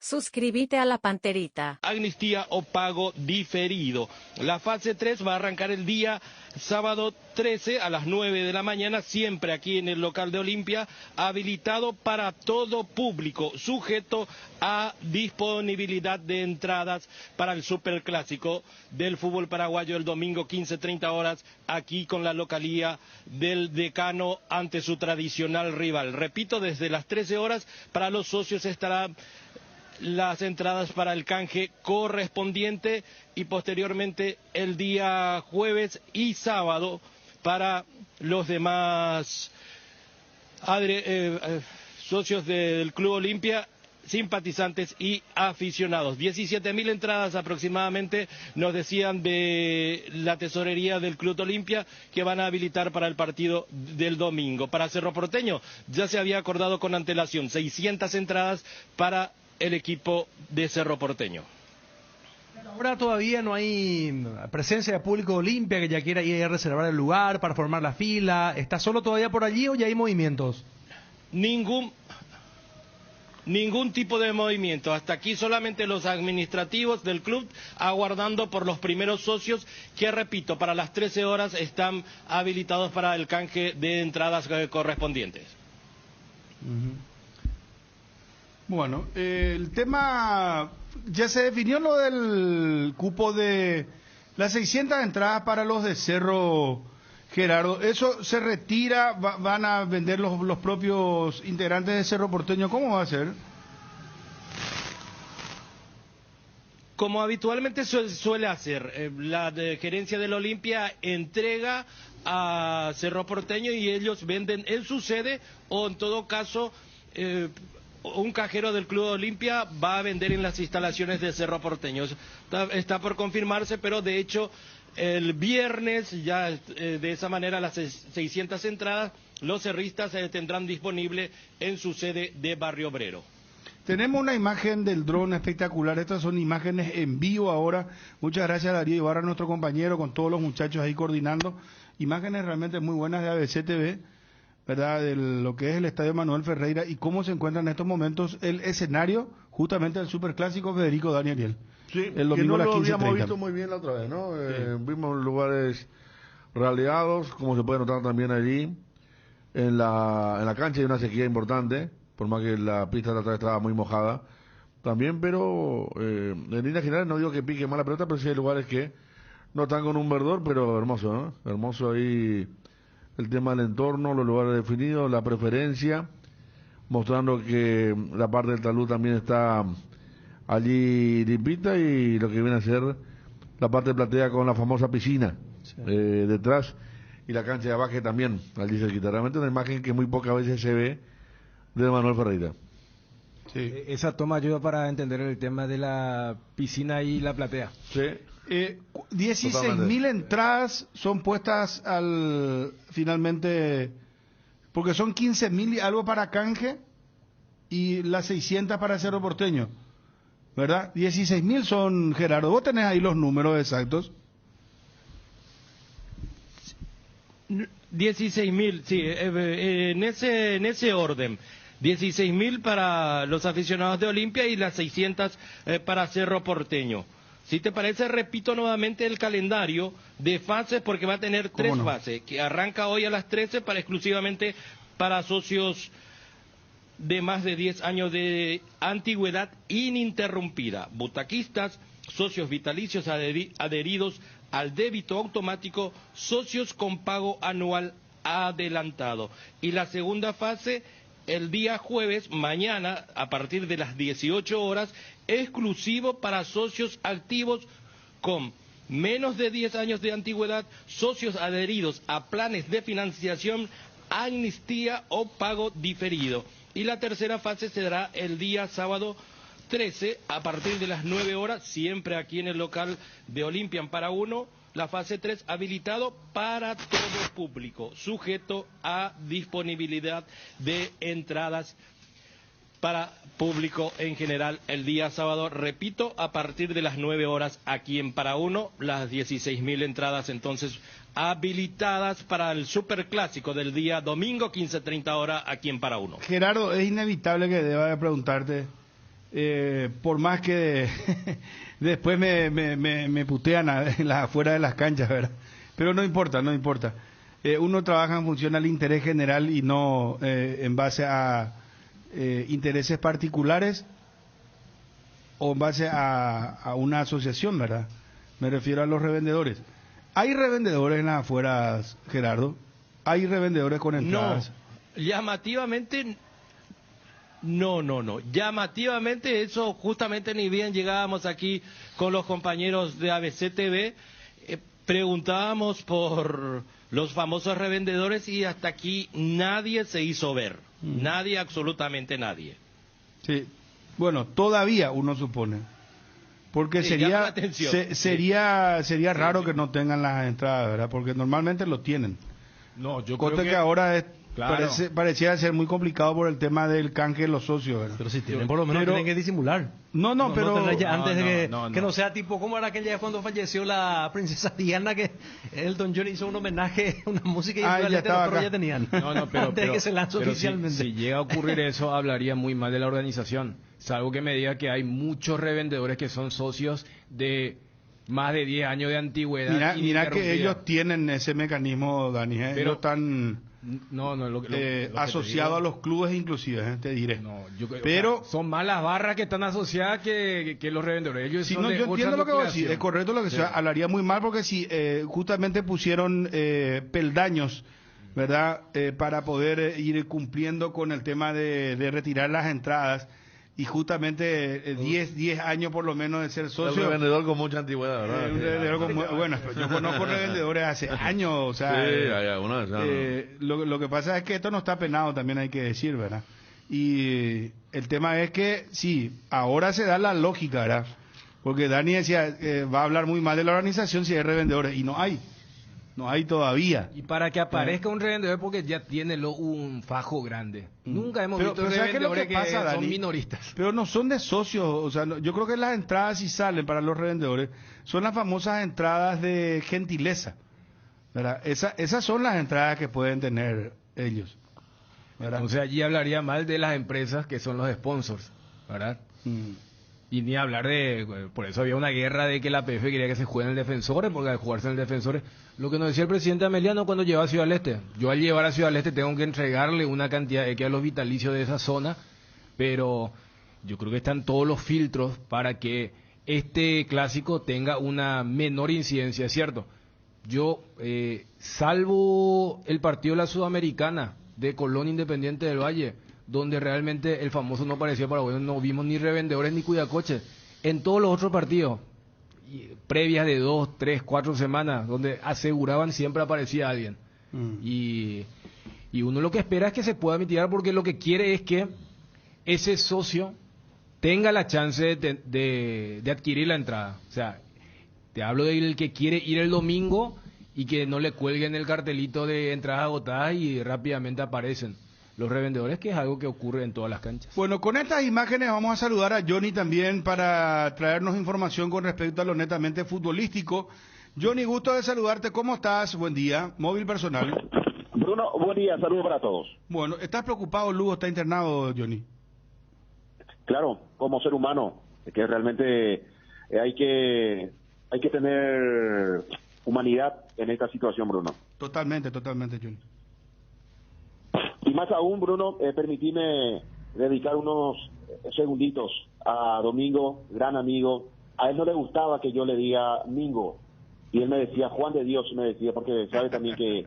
Suscríbete a la Panterita. Amnistía o pago diferido. La fase 3 va a arrancar el día sábado 13 a las 9 de la mañana, siempre aquí en el local de Olimpia, habilitado para todo público, sujeto a disponibilidad de entradas para el superclásico del fútbol paraguayo el domingo 15:30 horas, aquí con la localía del Decano ante su tradicional rival. Repito, desde las 13 horas para los socios estará las entradas para el canje correspondiente y posteriormente el día jueves y sábado para los demás socios del Club Olimpia, simpatizantes y aficionados. 17.000 entradas aproximadamente nos decían de la tesorería del Club Olimpia que van a habilitar para el partido del domingo. Para Cerro Porteño ya se había acordado con antelación 600 entradas para el equipo de Cerro Porteño. Ahora todavía no hay presencia de público Olimpia que ya quiera ir a reservar el lugar para formar la fila. ¿Está solo todavía por allí o ya hay movimientos? Ningún tipo de movimiento. Hasta aquí solamente los administrativos del club aguardando por los primeros socios que, repito, para las 13 horas están habilitados para el canje de entradas correspondientes. Bueno, el tema, ya se definió lo del cupo de las 600 entradas para los de Cerro, Gerardo. ¿Eso se retira? ¿Van a vender los propios integrantes de Cerro Porteño? ¿Cómo va a ser? Como habitualmente suele hacer, la gerencia del Olimpia entrega a Cerro Porteño y ellos venden en su sede o en todo caso un cajero del Club Olimpia va a vender en las instalaciones de Cerro Porteño. Está por confirmarse, pero de hecho el viernes ya de esa manera las 600 entradas los cerristas tendrán disponible en su sede de Barrio Obrero. Tenemos una imagen del dron espectacular. Estas son imágenes en vivo ahora. Muchas gracias a Darío Ibarra, nuestro compañero, con todos los muchachos ahí coordinando. Imágenes realmente muy buenas de ABC TV, ¿verdad? De lo que es el Estadio Manuel Ferreira y cómo se encuentra en estos momentos el escenario justamente del Superclásico Federico Daniel. Sí, el domingo que no a las 15:30. Lo habíamos visto muy bien la otra vez, ¿no? Sí. Vimos lugares raleados, como se puede notar también allí. En la cancha hay una sequía importante, por más que la pista de atrás estaba muy mojada también, pero en líneas generales no digo que pique mal la pelota, pero sí hay lugares que no están con un verdor, pero hermoso, ¿no? Hermoso ahí el tema del entorno, los lugares definidos, la preferencia, mostrando que la parte del talud también está allí limpita y lo que viene a ser la parte de platea con la famosa piscina detrás y la cancha de abajo también, allí cerquita. Realmente una imagen que muy pocas veces se ve de Manuel Ferreira. Sí. Esa toma ayuda para entender el tema de la piscina y la platea. Sí. 16.000 entradas son puestas finalmente, porque son 15.000 y algo para canje y las 600 para Cerro Porteño, ¿verdad? 16.000 son, Gerardo, vos tenés ahí los números exactos. 16.000, sí, en ese orden. 16.000 para los aficionados de Olimpia y las 600 para Cerro Porteño. Si te parece, repito nuevamente el calendario de fases porque va a tener 3 fases, que arranca hoy a las 13 exclusivamente para socios de más de 10 años de antigüedad ininterrumpida, butaquistas, socios vitalicios adheridos al débito automático, socios con pago anual adelantado. Y la segunda fase, el día jueves, mañana, a partir de las 18 horas, exclusivo para socios activos con menos de 10 años de antigüedad, socios adheridos a planes de financiación, amnistía o pago diferido. Y la tercera fase será el día sábado 13, a partir de las 9 horas, siempre aquí en el local de Olimpia para uno, la fase 3 habilitado para todo público, sujeto a disponibilidad de entradas para público en general el día sábado, repito, a partir de las 9 horas aquí en Para Uno, las 16.000 entradas entonces habilitadas para el superclásico del día domingo 15:30 horas aquí en Para Uno. Gerardo, es inevitable que deba de preguntarte por más que después me putean afuera de las canchas, ¿verdad? Pero no importa, no importa. Uno trabaja en función al interés general y no en base a intereses particulares o en base a una asociación, ¿verdad? Me refiero a los revendedores. ¿Hay revendedores en las afueras, Gerardo? ¿Hay revendedores con entradas? No, llamativamente no. Llamativamente eso justamente ni bien llegábamos aquí con los compañeros de ABC TV, preguntábamos por los famosos revendedores y hasta aquí nadie se hizo ver. Nadie, absolutamente nadie. Sí. Bueno, todavía uno supone. Porque Sí, llama la sería atención. sería raro que no tengan las entradas, ¿verdad? Porque normalmente lo tienen. No, yo Cosa creo que que ahora claro. pareciera ser muy complicado por el tema del canje de los socios, ¿verdad? Pero si tienen, por lo menos Pero- tienen que disimular. No, pero... tener ya antes de que no. que no sea tipo, ¿cómo era aquella vez cuando falleció la princesa Diana que Elton John hizo un homenaje, una música y Ah, ya los estaba otros acá. ya tenían? No, pero, antes de que se lance pero oficialmente. Si llega a ocurrir eso, hablaría muy mal de la organización. Salvo que me diga que hay muchos revendedores que son socios de más de 10 años de antigüedad. Mira que ininterrumpida. ellos tienen ese mecanismo, Dani, ¿eh? Pero- Ellos están No, lo que te asociados a digo. los clubes inclusive, te diré. No, Pero- o sea, son más las barras que están asociadas que los revendedores. Ellos Sí, son no, de yo otra entiendo lo que vos decís, nucleación. es correcto lo que Sí. sea, hablaría muy mal porque si justamente pusieron peldaños, ¿verdad? Para poder ir cumpliendo con el tema de retirar las entradas y justamente 10 años por lo menos de ser El socio. revendedor con mucha antigüedad, ¿verdad? Un revendedor bueno, yo conozco revendedores hace años, o sea, Sí, hay algunas, ya no. lo que pasa es que esto no está penado, también hay que decir, ¿verdad? Y el tema es que, sí, ahora se da la lógica, ¿verdad? Porque Dani decía, va a hablar muy mal de la organización si hay revendedores, y no hay todavía. Y para que aparezca un revendedor porque ya tiene un fajo grande. Nunca hemos Pero- visto pero ¿sabes qué es lo revendedores que pasa, que son Dani? minoristas. Pero no son de socios, o sea, yo creo que las entradas si salen para los revendedores, son las famosas entradas de gentileza, ¿verdad? Esas son las entradas que pueden tener ellos, ¿verdad? Entonces allí hablaría mal de las empresas que son los sponsors, ¿verdad? Mm. Y ni hablar de... Por eso había una guerra de que la PF quería que se juegue en el Defensores, porque al jugarse en el Defensores... Lo que nos decía el presidente Ameliano cuando llevaba a Ciudad del Este. Yo al llevar a Ciudad del Este tengo que entregarle una cantidad de que a los vitalicios de esa zona, pero yo creo que están todos los filtros para que este clásico tenga una menor incidencia, ¿cierto? Yo, salvo el partido de la Sudamericana de Colón Independiente del Valle, donde realmente el famoso no parecía paraguayo, no vimos ni revendedores ni cuidacoches. En todos los otros partidos, previas de 2, 3, 4 semanas, donde aseguraban siempre aparecía alguien. Y uno lo que espera es que se pueda mitigar porque lo que quiere es que ese socio tenga la chance de adquirir la entrada. O sea, te hablo del que quiere ir el domingo y que no le cuelguen el cartelito de entradas agotadas y rápidamente aparecen los revendedores, que es algo que ocurre en todas las canchas. Bueno, con estas imágenes vamos a saludar a Johnny también para traernos información con respecto a lo netamente futbolístico. Johnny, gusto de saludarte, ¿cómo estás? Buen día, móvil personal. Bruno, buen día, saludos para todos. Bueno, ¿estás preocupado? Lugo está internado, Johnny. Claro, como ser humano, que realmente hay que tener humanidad en esta situación, Bruno. Totalmente, Johnny. Y más aún, Bruno, permitime dedicar unos segunditos a Domingo, gran amigo. A él no le gustaba que yo le diga Mingo, y él me decía Juan de Dios, me decía, porque sabe también que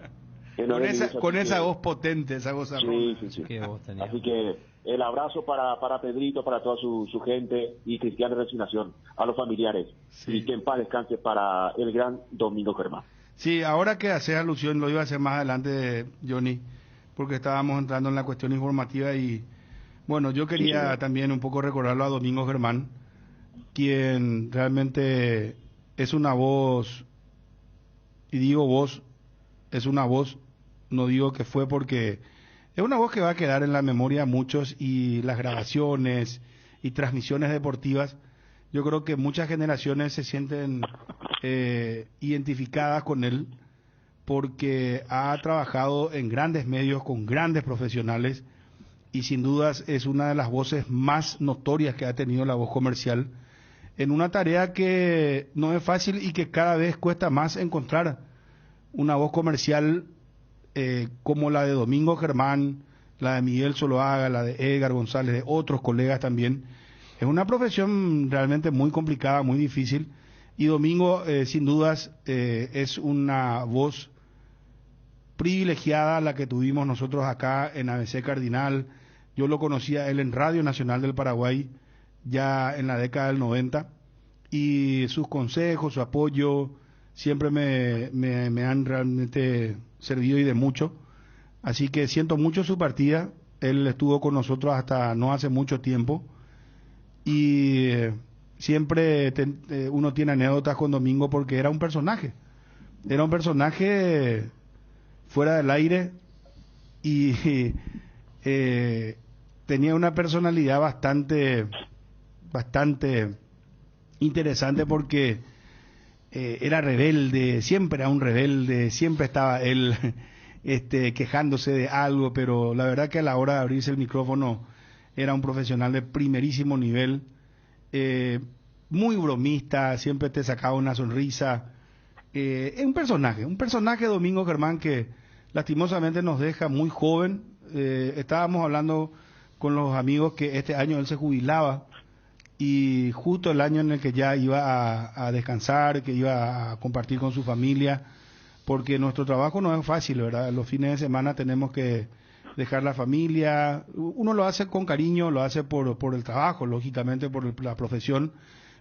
no Con es esa, ningún con esa sentido. voz potente, esa voz Sí, arrogante. sí, sí. Qué voz tenía. Así que el abrazo para Pedrito, para toda su gente y Cristiano de Resignación, a los familiares. Sí. Y que en paz descanse para el gran Domingo Germán. Sí, ahora que haces alusión, lo iba a hacer más adelante, Johnny, porque estábamos entrando en la cuestión informativa y, bueno, yo quería también un poco recordarlo a Domingo Germán, quien realmente es una voz, y digo voz, es una voz, no digo que fue porque es una voz que va a quedar en la memoria a muchos y las grabaciones y transmisiones deportivas, yo creo que muchas generaciones se sienten identificadas con él porque ha trabajado en grandes medios con grandes profesionales y sin dudas es una de las voces más notorias que ha tenido la voz comercial en una tarea que no es fácil y que cada vez cuesta más encontrar una voz comercial como la de Domingo Germán, la de Miguel Zuluaga, la de Edgar González, de otros colegas también. Es una profesión realmente muy complicada, muy difícil, y Domingo sin dudas es una voz privilegiada la que tuvimos nosotros acá en ABC Cardinal. Yo lo conocía él en Radio Nacional del Paraguay ya en la década del 90, y sus consejos, su apoyo siempre me han realmente servido y de mucho. Así que siento mucho su partida. Él estuvo con nosotros hasta no hace mucho tiempo y siempre uno tiene anécdotas con Domingo porque era un personaje fuera del aire y tenía una personalidad bastante interesante porque era rebelde, siempre era un rebelde, siempre estaba él quejándose de algo, pero la verdad que a la hora de abrirse el micrófono era un profesional de primerísimo nivel, muy bromista, siempre te sacaba una sonrisa, es un personaje Domingo Germán que lastimosamente nos deja muy joven. Estábamos hablando con los amigos que este año él se jubilaba y justo el año en el que ya iba a descansar, que iba a compartir con su familia, porque nuestro trabajo no es fácil, ¿verdad? Los fines de semana tenemos que dejar la familia, uno lo hace con cariño, lo hace por el trabajo, lógicamente por la profesión,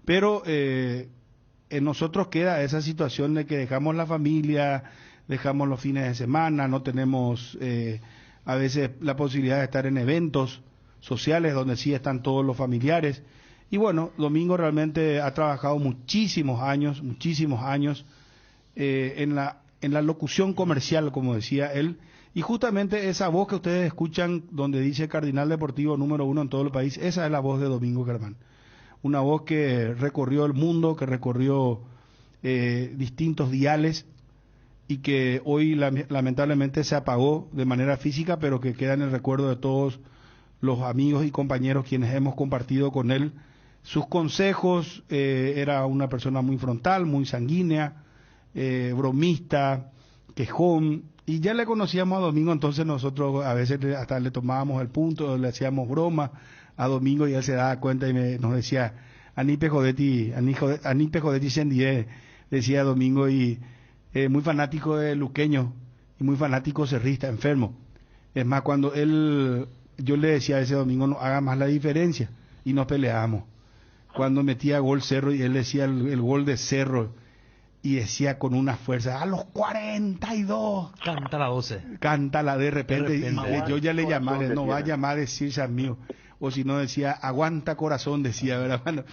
pero en nosotros queda esa situación de que dejamos la familia, dejamos los fines de semana, no tenemos a veces la posibilidad de estar en eventos sociales donde sí están todos los familiares. Y bueno, Domingo realmente ha trabajado muchísimos años en la locución comercial, como decía él, y justamente esa voz que ustedes escuchan donde dice Cardinal Deportivo número 1 en todo el país, esa es la voz de Domingo Germán. Una voz que recorrió el mundo, que recorrió distintos diales y que hoy lamentablemente se apagó de manera física, pero que queda en el recuerdo de todos los amigos y compañeros quienes hemos compartido con él sus consejos. Era una persona muy frontal, muy sanguínea, bromista, quejón, y ya le conocíamos a Domingo, entonces nosotros a veces hasta le tomábamos el punto, le hacíamos broma a Domingo y él se daba cuenta y nos decía, Anipe Jodetti Sendie, decía Domingo, y muy fanático de Luqueño y muy fanático cerrista, enfermo. Es más, cuando yo le decía a ese Domingo, no haga más la diferencia, y nos peleábamos. Cuando metía gol Cerro y él decía el gol de Cerro, y decía con una fuerza, a los 42. Canta la 12. Cántala de repente. Y yo ya le llamaba, no va a decía. llamar a decirse amigo. O si no decía, aguanta corazón, decía, ¿verdad?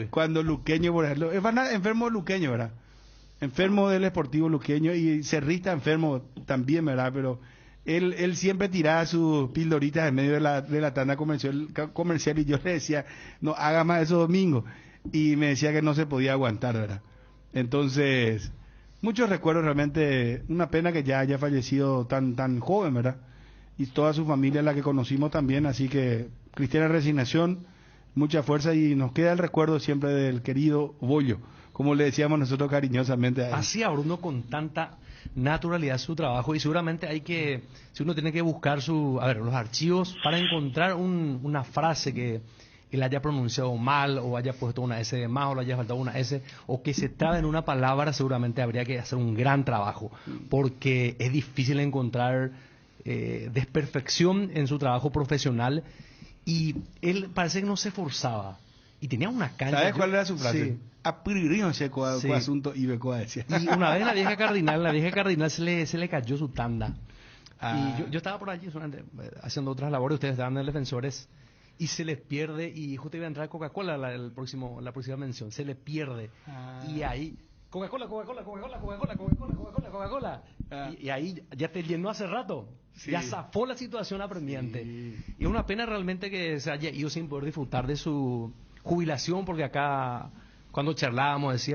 Cuando Luqueño, por ejemplo, es enfermo Luqueño, ¿verdad? Enfermo del Sportivo Luqueño y Cerrista enfermo también, ¿verdad? Pero él siempre tiraba sus pildoritas en medio de la tanda comercial y yo le decía, no haga más eso Domingo. Y me decía que no se podía aguantar, ¿verdad? Entonces, muchos recuerdos realmente, una pena que ya haya fallecido tan joven, ¿verdad? Y toda su familia la que conocimos también, así que cristiana resignación, mucha fuerza y nos queda el recuerdo siempre del querido Bollo, como le decíamos nosotros cariñosamente a él. Hacía Bruno con tanta naturalidad su trabajo y seguramente si uno tiene que buscar los archivos para encontrar una frase que él haya pronunciado mal o haya puesto una S de más o le haya faltado una S o que se trabe en una palabra, seguramente habría que hacer un gran trabajo porque es difícil encontrar desperfección en su trabajo profesional y él parece que no se forzaba y tenía una cancha. ¿Sabes cuál era su frase? Sí. Apririno se asunto y becoa decía. Y una vez la vieja Cardinal se le cayó su tanda. Y yo estaba por allí haciendo otras labores, ustedes estaban en Defensores y se les pierde, y justo iba a entrar Coca-Cola la próxima mención, se le pierde. Y ahí, Coca-Cola. Y ahí ya te llenó hace rato. Sí. Ya zafó la situación apremiante. Sí. Y es una pena realmente que se haya ido sin poder disfrutar de su jubilación, porque acá, cuando charlábamos, decía,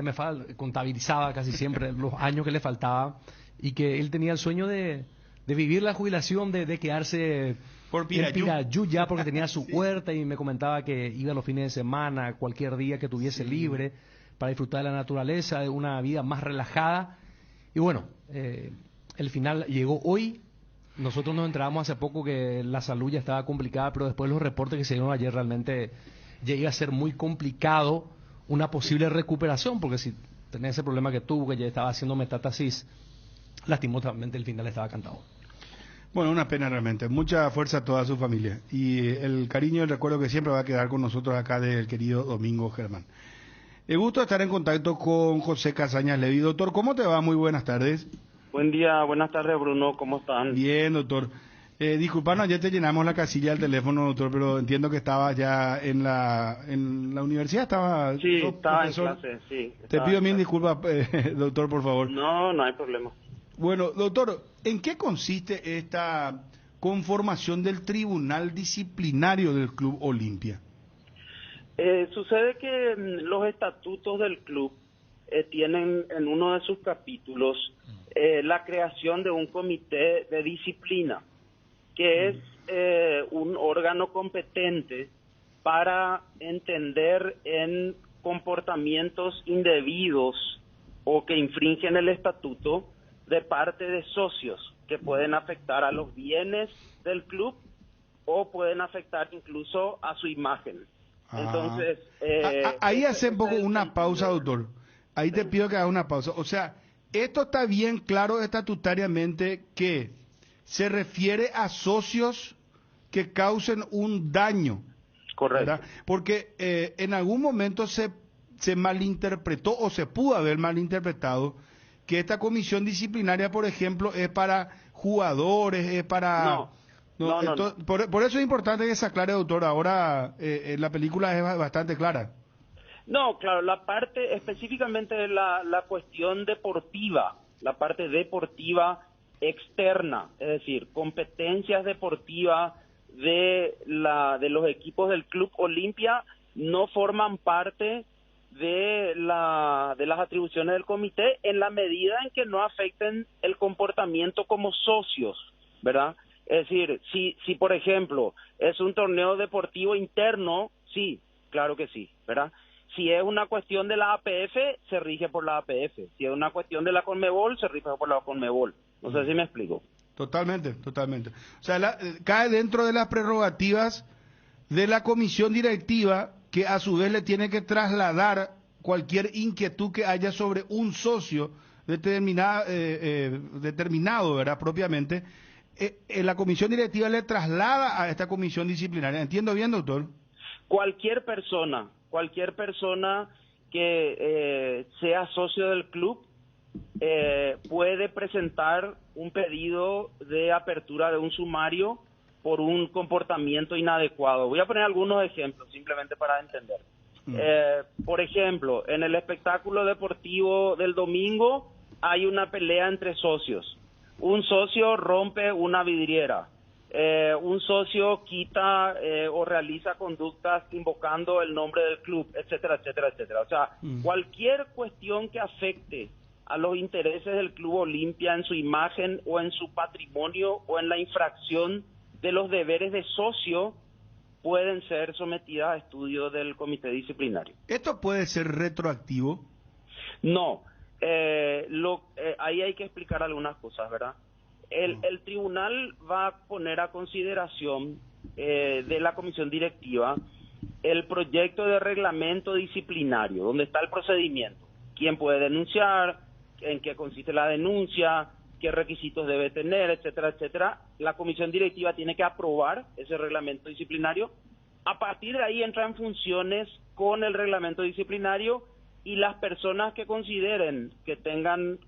contabilizaba casi siempre los años que le faltaba, y que él tenía el sueño de vivir la jubilación, de quedarse Por en Pirayú. Pirayú ya porque tenía su huerta y me comentaba que iba los fines de semana, cualquier día que tuviese libre para disfrutar de la naturaleza, de una vida más relajada. Y bueno, el final llegó hoy. Nosotros nos enteramos hace poco que la salud ya estaba complicada, pero después los reportes que se dieron ayer realmente ya iba a ser muy complicado una posible recuperación, porque si tenía ese problema que tuvo, que ya estaba haciendo metástasis, lastimosamente el final estaba cantado. Bueno, una pena realmente. Mucha fuerza a toda su familia. Y el cariño y el recuerdo que siempre va a quedar con nosotros acá del querido Domingo Germán. El gusto de estar en contacto con José Casañas Levi. Doctor, ¿cómo te va? Muy buenas tardes. Buen día, buenas tardes, Bruno. ¿Cómo están? Bien, doctor. Disculpanos, ayer te llenamos la casilla del teléfono, doctor, pero entiendo que estabas ya en la universidad. Sí, estaba profesor. en clase, sí. Te pido mil disculpas, doctor, por favor. No, no hay problema. Bueno, doctor, ¿en qué consiste esta conformación del Tribunal Disciplinario del Club Olimpia? Sucede que los estatutos del club tienen en uno de sus capítulos la creación de un comité de disciplina, que es un órgano competente para entender en comportamientos indebidos o que infringen el estatuto de parte de socios que pueden afectar a los bienes del club o pueden afectar incluso a su imagen. Entonces, ahí hace un poco una pausa, doctor. Ahí te pido que haga una pausa. O sea, esto está bien claro estatutariamente que se refiere a socios que causen un daño. Correcto. ¿Verdad? Porque en algún momento se malinterpretó o se pudo haber malinterpretado que esta comisión disciplinaria, por ejemplo, es para jugadores, es para... No. Por eso es importante que se aclare, doctor. Ahora la película es bastante clara. No, claro, la parte específicamente de la cuestión deportiva, la parte deportiva externa, es decir, competencias deportivas de los equipos del Club Olimpia no forman parte de las atribuciones del comité en la medida en que no afecten el comportamiento como socios, ¿verdad? Es decir, si por ejemplo es un torneo deportivo interno, sí, claro que sí, ¿verdad? Si es una cuestión de la APF, se rige por la APF. Si es una cuestión de la Conmebol, se rige por la Conmebol. No sé si me explico. Totalmente. O sea, cae dentro de las prerrogativas de la comisión directiva, que a su vez le tiene que trasladar cualquier inquietud que haya sobre un socio determinado, ¿verdad? Propiamente. La comisión directiva le traslada a esta comisión disciplinaria. ¿Entiendo bien, doctor? Cualquier persona que sea socio del club puede presentar un pedido de apertura de un sumario por un comportamiento inadecuado. Voy a poner algunos ejemplos simplemente para entender. Por ejemplo, en el espectáculo deportivo del domingo hay una pelea entre socios. Un socio rompe una vidriera. Un socio quita o realiza conductas invocando el nombre del club, etcétera, etcétera, etcétera. O sea, cualquier cuestión que afecte a los intereses del Club Olimpia en su imagen o en su patrimonio o en la infracción de los deberes de socio pueden ser sometidas a estudio del comité disciplinario. ¿Esto puede ser retroactivo? No. Ahí hay que explicar algunas cosas, ¿verdad? El tribunal va a poner a consideración de la comisión directiva el proyecto de reglamento disciplinario, donde está el procedimiento, quién puede denunciar, en qué consiste la denuncia, qué requisitos debe tener, etcétera, etcétera. La comisión directiva tiene que aprobar ese reglamento disciplinario. A partir de ahí entra en funciones con el reglamento disciplinario y las personas que consideren que tengan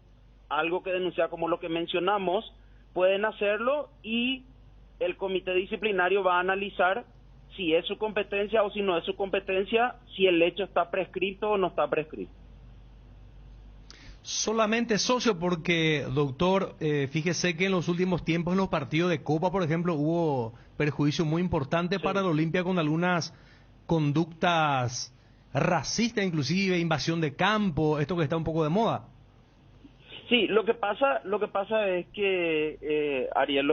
algo que denunciar, como lo que mencionamos, pueden hacerlo y el comité disciplinario va a analizar si es su competencia o si no es su competencia, si el hecho está prescrito o no está prescrito. Solamente socio, porque, doctor, fíjese que en los últimos tiempos en los partidos de Copa, por ejemplo, hubo perjuicio muy importante para el Olimpia con algunas conductas racistas, inclusive invasión de campo, esto que está un poco de moda. Sí, lo que pasa es que, Ariel,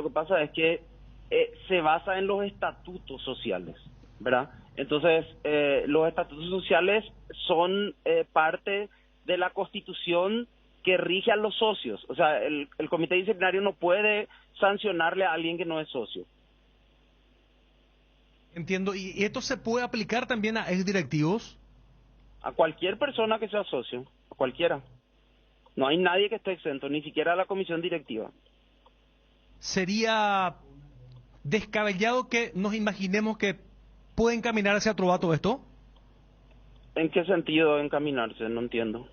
se basa en los estatutos sociales, ¿verdad? Entonces, los estatutos sociales son parte de la Constitución que rige a los socios. O sea, el comité disciplinario no puede sancionarle a alguien que no es socio. Entiendo. ¿Y esto se puede aplicar también a exdirectivos? A cualquier persona que sea socio, a cualquiera. No hay nadie que esté exento, ni siquiera a la comisión directiva. ¿Sería descabellado que nos imaginemos que puede encaminarse a Trovato esto? ¿En qué sentido encaminarse? No entiendo.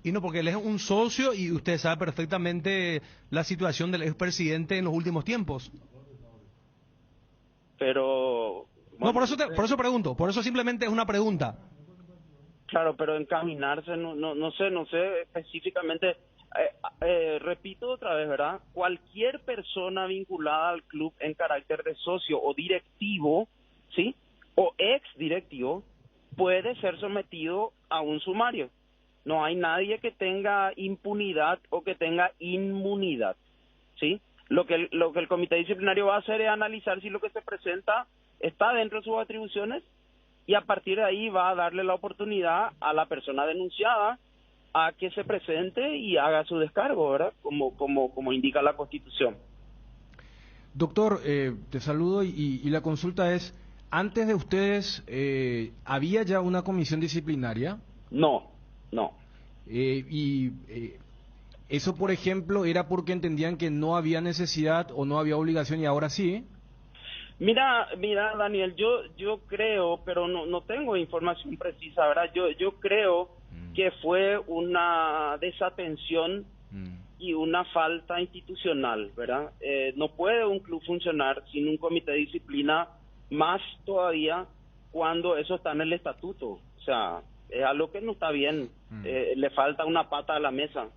Y no, porque él es un socio y usted sabe perfectamente la situación del expresidente en los últimos tiempos. Pero... No, por eso pregunto, por eso simplemente es una pregunta. Claro, pero encaminarse, no sé específicamente. Repito otra vez, ¿verdad? Cualquier persona vinculada al club en carácter de socio o directivo, ¿sí? O ex directivo, puede ser sometido a un sumario. No hay nadie que tenga impunidad o que tenga inmunidad, ¿sí? Lo que el comité disciplinario va a hacer es analizar si lo que se presenta está dentro de sus atribuciones y a partir de ahí va a darle la oportunidad a la persona denunciada a que se presente y haga su descargo, ¿verdad? Como indica la Constitución. Doctor, te saludo y la consulta es, antes de ustedes, ¿había ya una comisión disciplinaria? No. Eso, por ejemplo, ¿era porque entendían que no había necesidad o no había obligación y ahora sí? Mira, Daniel, yo creo, pero no tengo información precisa, ¿verdad? Yo creo que fue una desatención y una falta institucional, ¿verdad? No puede un club funcionar sin un comité de disciplina, más todavía cuando eso está en el estatuto. O sea, es algo que no está bien. Le falta una pata a la mesa.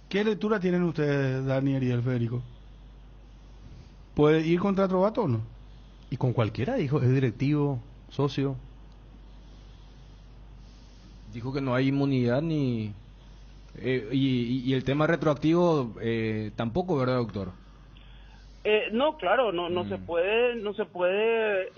¿Qué lectura tienen ustedes, Daniel y el Federico? ¿Puede ir contra Trovato o no? Y con cualquiera, dijo, es directivo, socio. Dijo que no hay inmunidad ni... y el tema retroactivo tampoco, ¿verdad, doctor? No, claro, no se puede, no se puede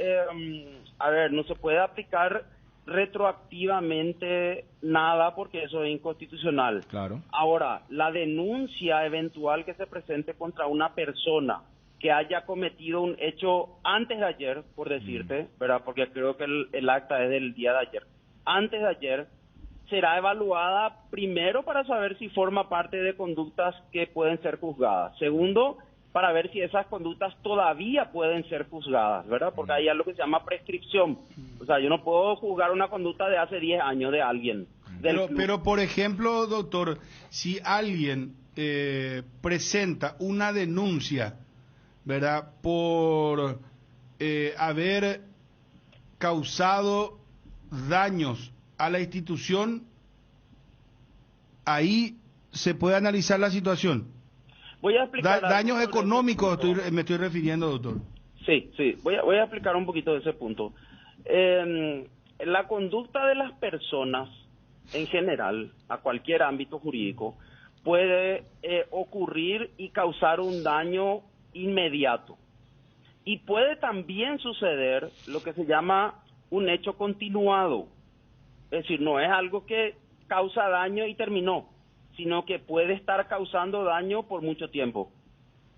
aplicar retroactivamente nada porque eso es inconstitucional. Claro. Ahora, la denuncia eventual que se presente contra una persona que haya cometido un hecho antes de ayer, por decirte, ¿verdad? Porque creo que el acta es del día de ayer. Antes de ayer será evaluada primero para saber si forma parte de conductas que pueden ser juzgadas. Segundo, para ver si esas conductas todavía pueden ser juzgadas, ¿verdad? Porque hay algo que se llama prescripción. O sea, yo no puedo juzgar una conducta de hace 10 años de alguien. Pero, por ejemplo, doctor, si alguien presenta una denuncia, ¿verdad?, por haber causado daños a la institución, ahí se puede analizar la situación. Voy a explicar daños económicos me estoy refiriendo, doctor. Sí, voy a explicar un poquito de ese punto. La conducta de las personas en general, a cualquier ámbito jurídico, puede ocurrir y causar un daño inmediato. Y puede también suceder lo que se llama un hecho continuado. Es decir, no es algo que causa daño y terminó, sino que puede estar causando daño por mucho tiempo.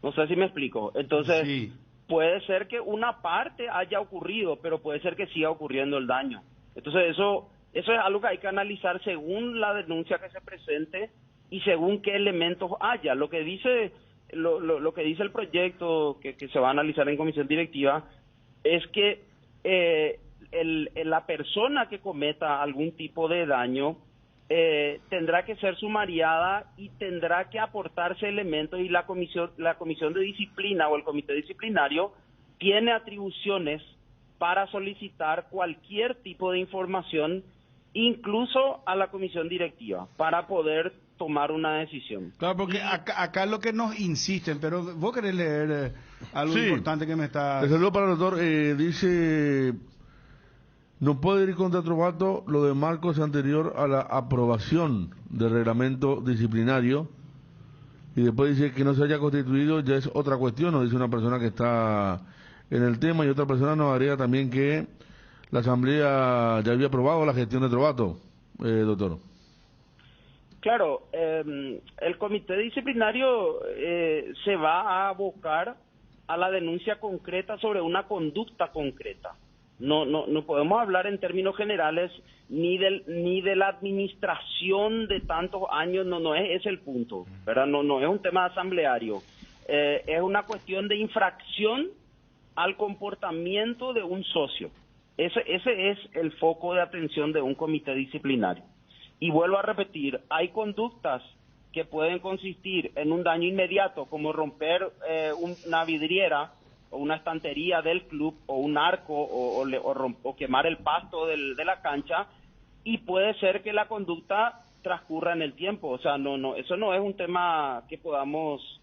No sé si me explico. Entonces, sí, puede ser que una parte haya ocurrido, pero puede ser que siga ocurriendo el daño. Entonces, eso es algo que hay que analizar según la denuncia que se presente y según qué elementos haya. Lo que dice el proyecto que se va a analizar en comisión directiva es que la persona que cometa algún tipo de daño tendrá que ser sumariada y tendrá que aportarse elementos, y la comisión de disciplina o el comité disciplinario tiene atribuciones para solicitar cualquier tipo de información, incluso a la comisión directiva, para poder tomar una decisión. Claro, porque acá lo que nos insisten, pero vos querés leer algo importante que me está... El saludo para el doctor, dice... No puede ir contra Trovato lo de Marcos anterior a la aprobación del reglamento disciplinario y después dice que no se haya constituido, ya es otra cuestión, nos dice una persona que está en el tema, y otra persona nos agrega también que la Asamblea ya había aprobado la gestión de Trovato, doctor. Claro, el comité disciplinario se va a abocar a la denuncia concreta sobre una conducta concreta. No podemos hablar en términos generales ni de la administración de tantos años, no es ese el punto, ¿verdad? No es un tema asambleario, es una cuestión de infracción al comportamiento de un socio. Ese es el foco de atención de un comité disciplinario. Y vuelvo a repetir, hay conductas que pueden consistir en un daño inmediato, como romper una vidriera o una estantería del club, o un arco, o quemar el pasto de la cancha, y puede ser que la conducta transcurra en el tiempo. O sea, eso no es un tema que podamos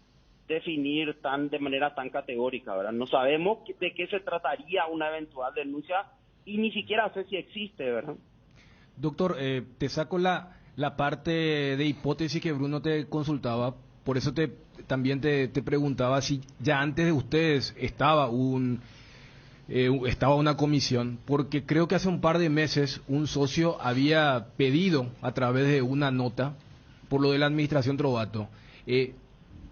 definir de manera tan categórica, ¿verdad? No sabemos de qué se trataría una eventual denuncia, y ni siquiera sé si existe, ¿verdad? Doctor, te saco la parte de hipótesis que Bruno te consultaba, por eso también te preguntaba si ya antes de ustedes estaba una comisión, porque creo que hace un par de meses un socio había pedido a través de una nota por lo de la administración Trovato.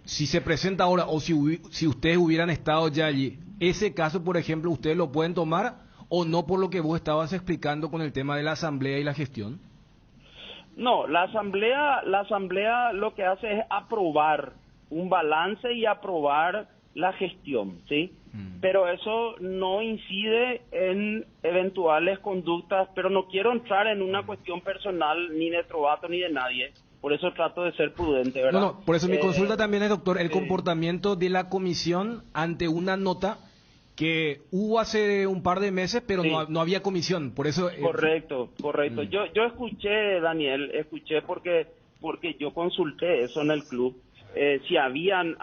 Si se presenta ahora, o si ustedes hubieran estado ya allí, ese caso, por ejemplo, ¿ustedes lo pueden tomar o no, por lo que vos estabas explicando con el tema de la asamblea y la gestión? No, la asamblea lo que hace es aprobar un balance y aprobar la gestión, ¿sí? Pero eso no incide en eventuales conductas, pero no quiero entrar en una cuestión personal ni de Trovato ni de nadie, por eso trato de ser prudente, ¿verdad? No, por eso mi consulta también es, doctor, el comportamiento de la comisión ante una nota que hubo hace un par de meses, pero sí, no había comisión, por eso... Correcto. Yo escuché, Daniel, porque yo consulté eso en el club, si habían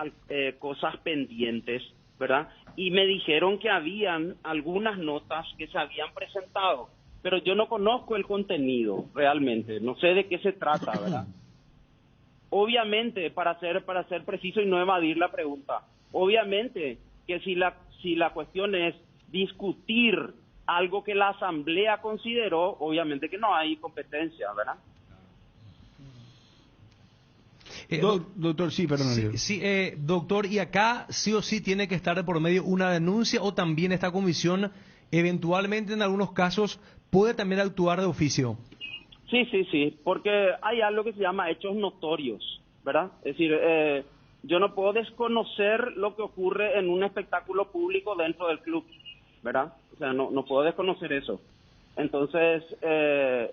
cosas pendientes, ¿verdad? Y me dijeron que habían algunas notas que se habían presentado, pero yo no conozco el contenido realmente, no sé de qué se trata, ¿verdad? Obviamente, para ser preciso y no evadir la pregunta, obviamente que si la cuestión es discutir algo que la asamblea consideró, obviamente que no hay competencia, ¿verdad? Doctor, sí, perdón. Doctor, ¿y acá sí o sí tiene que estar de por medio una denuncia, o también esta comisión eventualmente en algunos casos puede también actuar de oficio? Sí, porque hay algo que se llama hechos notorios, ¿verdad? Es decir, yo no puedo desconocer lo que ocurre en un espectáculo público dentro del club, ¿verdad? O sea, no puedo desconocer eso. Entonces,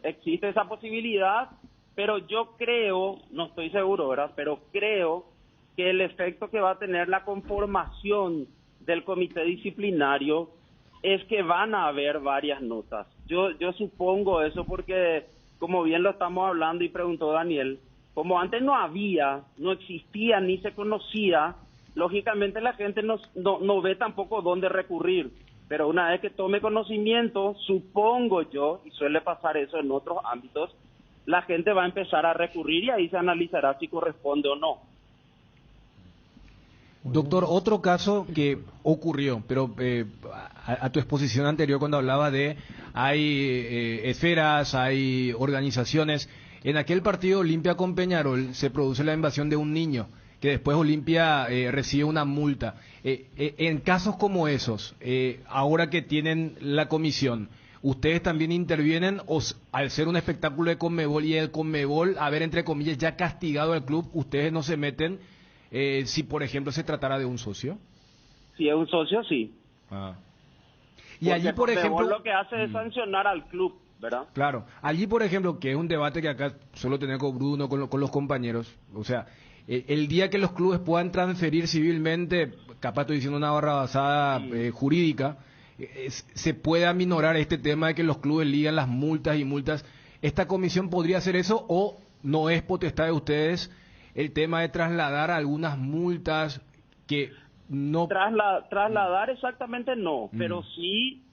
existe esa posibilidad, pero yo creo, no estoy seguro, ¿verdad? Pero creo que el efecto que va a tener la conformación del comité disciplinario es que van a haber varias notas. Yo supongo eso porque, como bien lo estamos hablando y preguntó Daniel, como antes no existía ni se conocía, lógicamente la gente no ve tampoco dónde recurrir. Pero una vez que tome conocimiento, supongo yo, y suele pasar eso en otros ámbitos, la gente va a empezar a recurrir y ahí se analizará si corresponde o no. Doctor, otro caso que ocurrió, pero a tu exposición anterior cuando hablaba de hay esferas, hay organizaciones. En aquel partido Olimpia con Peñarol se produce la invasión de un niño, que después Olimpia recibe una multa. En casos como esos, ahora que tienen la comisión, ¿ustedes también intervienen o al ser un espectáculo de Conmebol y el Conmebol haber, entre comillas, ya castigado al club, ustedes no se meten si, por ejemplo, se tratara de un socio? Si es un socio, sí. Y allí, por ejemplo... lo que hace es sancionar al club, ¿verdad? Claro. Allí, por ejemplo, que es un debate que acá suelo tener con Bruno, con los compañeros, o sea, el día que los clubes puedan transferir civilmente, capaz estoy diciendo una barrabasada jurídica, se puede aminorar este tema de que los clubes ligan las multas y multas. ¿Esta comisión podría hacer eso o no es potestad de ustedes el tema de trasladar algunas multas que no... Trasladar exactamente no, pero sí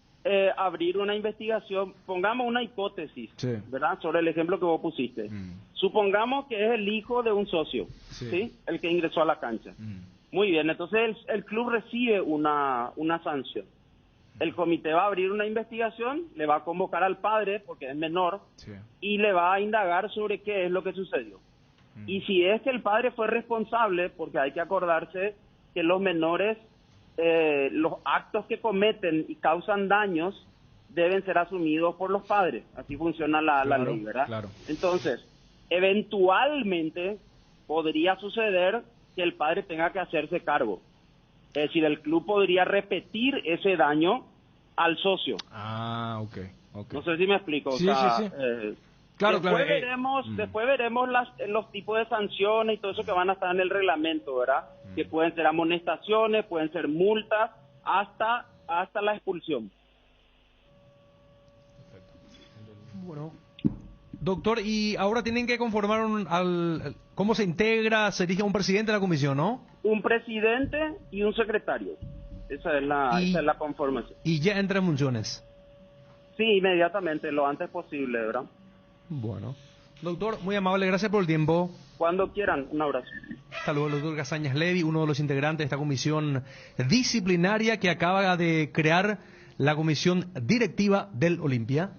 abrir una investigación, pongamos una hipótesis, Sí. ¿verdad? Sobre el ejemplo que vos pusiste. Supongamos que es el hijo de un socio, Sí. ¿sí? El que ingresó a la cancha. Muy bien, entonces el club recibe una sanción. El comité va a abrir una investigación, le va a convocar al padre, porque es menor, Sí. y le va a indagar sobre qué es lo que sucedió. Y si es que el padre fue responsable, porque hay que acordarse que los menores, los actos que cometen y causan daños, deben ser asumidos por los padres. Así funciona la Claro, ley, ¿verdad? claro. Entonces, eventualmente podría suceder que el padre tenga que hacerse cargo. Es decir, el club podría repetir ese daño al socio. Ah, ok. No sé si me explico. Sí, o sea, sí, sí. Claro, después claro. después veremos los tipos de sanciones y todo eso que van a estar en el reglamento, ¿verdad? Que pueden ser amonestaciones, pueden ser multas, hasta la expulsión. Bueno. Doctor, y ahora tienen que conformar ¿cómo se integra? Se elige un presidente de la comisión, ¿no? Un presidente y un secretario. Esa es la conformación. Y ya entra en funciones. Sí, inmediatamente, lo antes posible, ¿verdad? Bueno. Doctor, muy amable, gracias por el tiempo. Cuando quieran, un abrazo. Hasta luego, el doctor Casañas Levy, uno de los integrantes de esta comisión disciplinaria que acaba de crear la comisión directiva del Olimpia.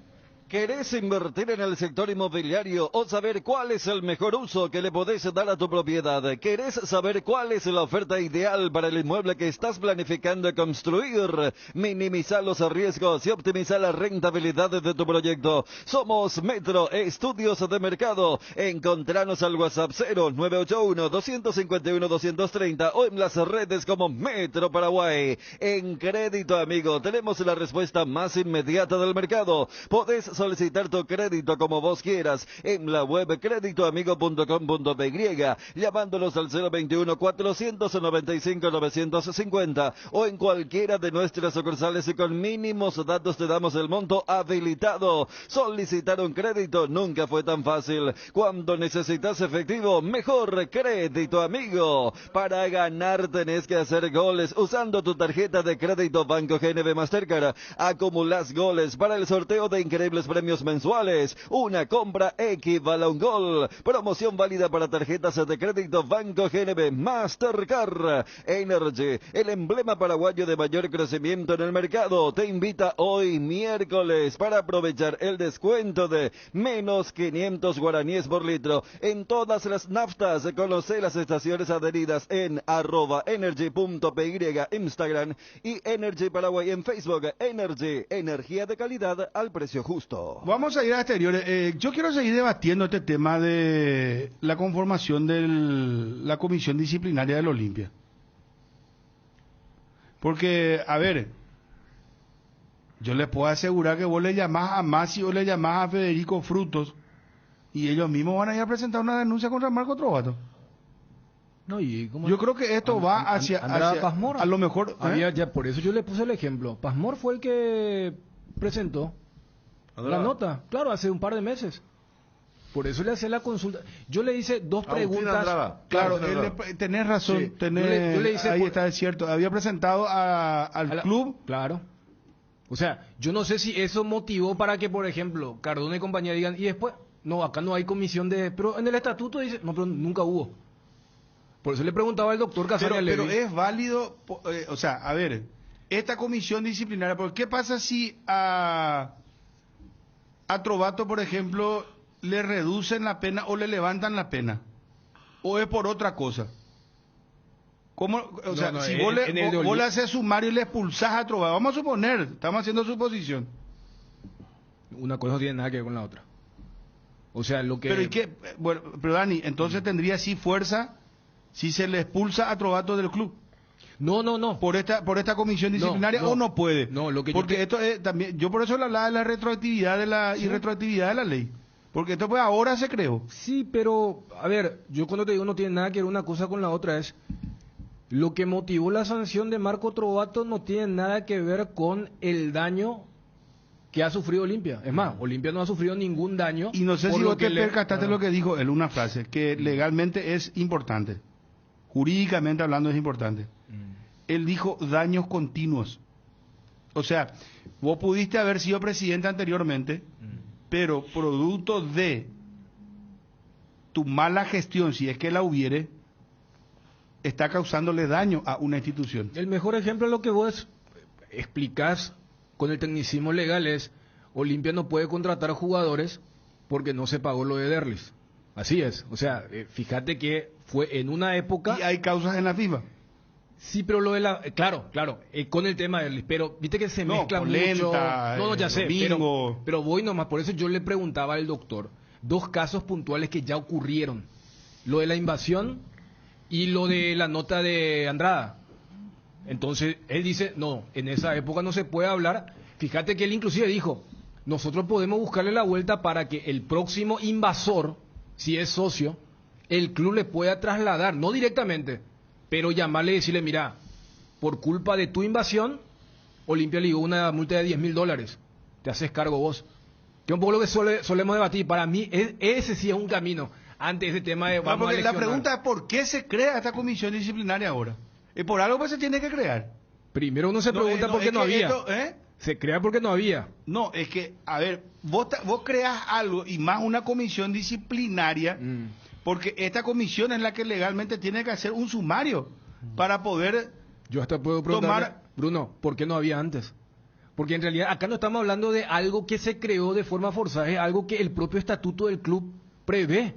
¿Querés invertir en el sector inmobiliario o saber cuál es el mejor uso que le podés dar a tu propiedad? ¿Querés saber cuál es la oferta ideal para el inmueble que estás planificando construir? Minimizar los riesgos y optimizar la rentabilidad de tu proyecto. Somos Metro Estudios de Mercado. Encontranos al WhatsApp 0981-251-230 o en las redes como Metro Paraguay. En Crédito Amigo tenemos la respuesta más inmediata del mercado. Podés solicitar tu crédito como vos quieras en la web creditoamigo.com.py, llamándonos al 021-495-950 o en cualquiera de nuestras sucursales y con mínimos datos te damos el monto habilitado. Solicitar un crédito nunca fue tan fácil. Cuando necesitas efectivo, mejor Crédito Amigo. Para ganar tenés que hacer goles usando tu tarjeta de crédito Banco GNB Mastercard. Acumulás goles para el sorteo de increíbles premios mensuales. Una compra equivale a un gol. Promoción válida para tarjetas de crédito Banco GNB Mastercard. Energy, el emblema paraguayo de mayor crecimiento en el mercado, te invita hoy miércoles para aprovechar el descuento de menos 500 guaraníes por litro en todas las naftas. Conoce las estaciones adheridas en @energy.py Instagram y Energy Paraguay en Facebook. Energy, energía de calidad al precio justo. Vamos a ir a exteriores. Yo quiero seguir debatiendo este tema de la conformación de la comisión disciplinaria del Olimpia. Porque, a ver, yo les puedo asegurar que vos le llamás a Masi o le llamás a Federico Frutos y ellos mismos van a ir a presentar una denuncia contra Marco Trovato. No, y ¿cómo? Yo creo que esto va hacia Pasmor. a lo mejor. Ya, por eso yo le puse el ejemplo. Pasmor fue el que presentó la nota, claro, hace un par de meses. Por eso le hacía la consulta. Yo le hice dos preguntas. Claro, tenés razón. Sí. Yo le hice ahí está, es cierto. Había presentado al club. Claro. O sea, yo no sé si eso motivó para que, por ejemplo, Cardona y compañía digan, y después, no, acá no hay comisión de... Pero en el estatuto dice, no, pero nunca hubo. Por eso le preguntaba al doctor Casañas Levy. Pero es válido, o sea, a ver, esta comisión disciplinaria, porque ¿qué pasa si a Trovato, por ejemplo, le reducen la pena o le levantan la pena? ¿O es por otra cosa? ¿Cómo? O sea, si vos le haces sumario y le expulsás a Trovato, vamos a suponer, estamos haciendo suposición. Una cosa no tiene nada que ver con la otra. O sea, lo que... Pero ¿y qué? Bueno, pero Dani, entonces tendría sí fuerza si se le expulsa a Trovato del club. No. Por esta comisión disciplinaria o no puede. No, lo que porque esto es también, yo por eso le hablaba de la retroactividad de la irretroactividad de la ley. Porque esto pues ahora se creó. Sí, pero a ver, yo cuando te digo no tiene nada que ver una cosa con la otra, es lo que motivó la sanción de Marco Trovato no tiene nada que ver con el daño que ha sufrido Olimpia. Es más, Olimpia no ha sufrido ningún daño. Y no sé si vos te percataste lo que dijo él, una frase que legalmente es importante. Jurídicamente hablando es importante. Él dijo daños continuos. O sea, vos pudiste haber sido presidente anteriormente, pero producto de tu mala gestión, si es que la hubiere, está causándole daño a una institución. El mejor ejemplo de lo que vos explicás con el tecnicismo legal es: Olimpia no puede contratar jugadores porque no se pagó lo de Derlis. Así es. O sea, fíjate que fue en una época... Y hay causas en la FIFA. Sí, pero lo de la... claro, con el tema de Derlis. Pero viste que se mezcla mucho... No, ya sé. Pero voy nomás. Por eso yo le preguntaba al doctor 2 casos puntuales que ya ocurrieron. Lo de la invasión y lo de la nota de Andrada. Entonces, él dice, no, en esa época no se puede hablar. Fíjate que él inclusive dijo, nosotros podemos buscarle la vuelta para que el próximo invasor, si es socio, el club le pueda trasladar, no directamente, pero llamarle y decirle, mira, por culpa de tu invasión, Olimpia le dio una multa de $10,000. Te haces cargo vos. Que es un poco lo que solemos debatir. Para mí, ese sí es un camino. Antes de ese tema de... La pregunta es, ¿por qué se crea esta comisión disciplinaria ahora? Por algo pues se tiene que crear. Primero uno se pregunta por qué no había. Se crea porque no había. No, es que, a ver, vos creas algo y más una comisión disciplinaria, porque esta comisión es la que legalmente tiene que hacer un sumario para poder... Yo hasta puedo preguntar, Bruno, ¿por qué no había antes? Porque en realidad acá no estamos hablando de algo que se creó de forma forzada, es algo que el propio estatuto del club prevé.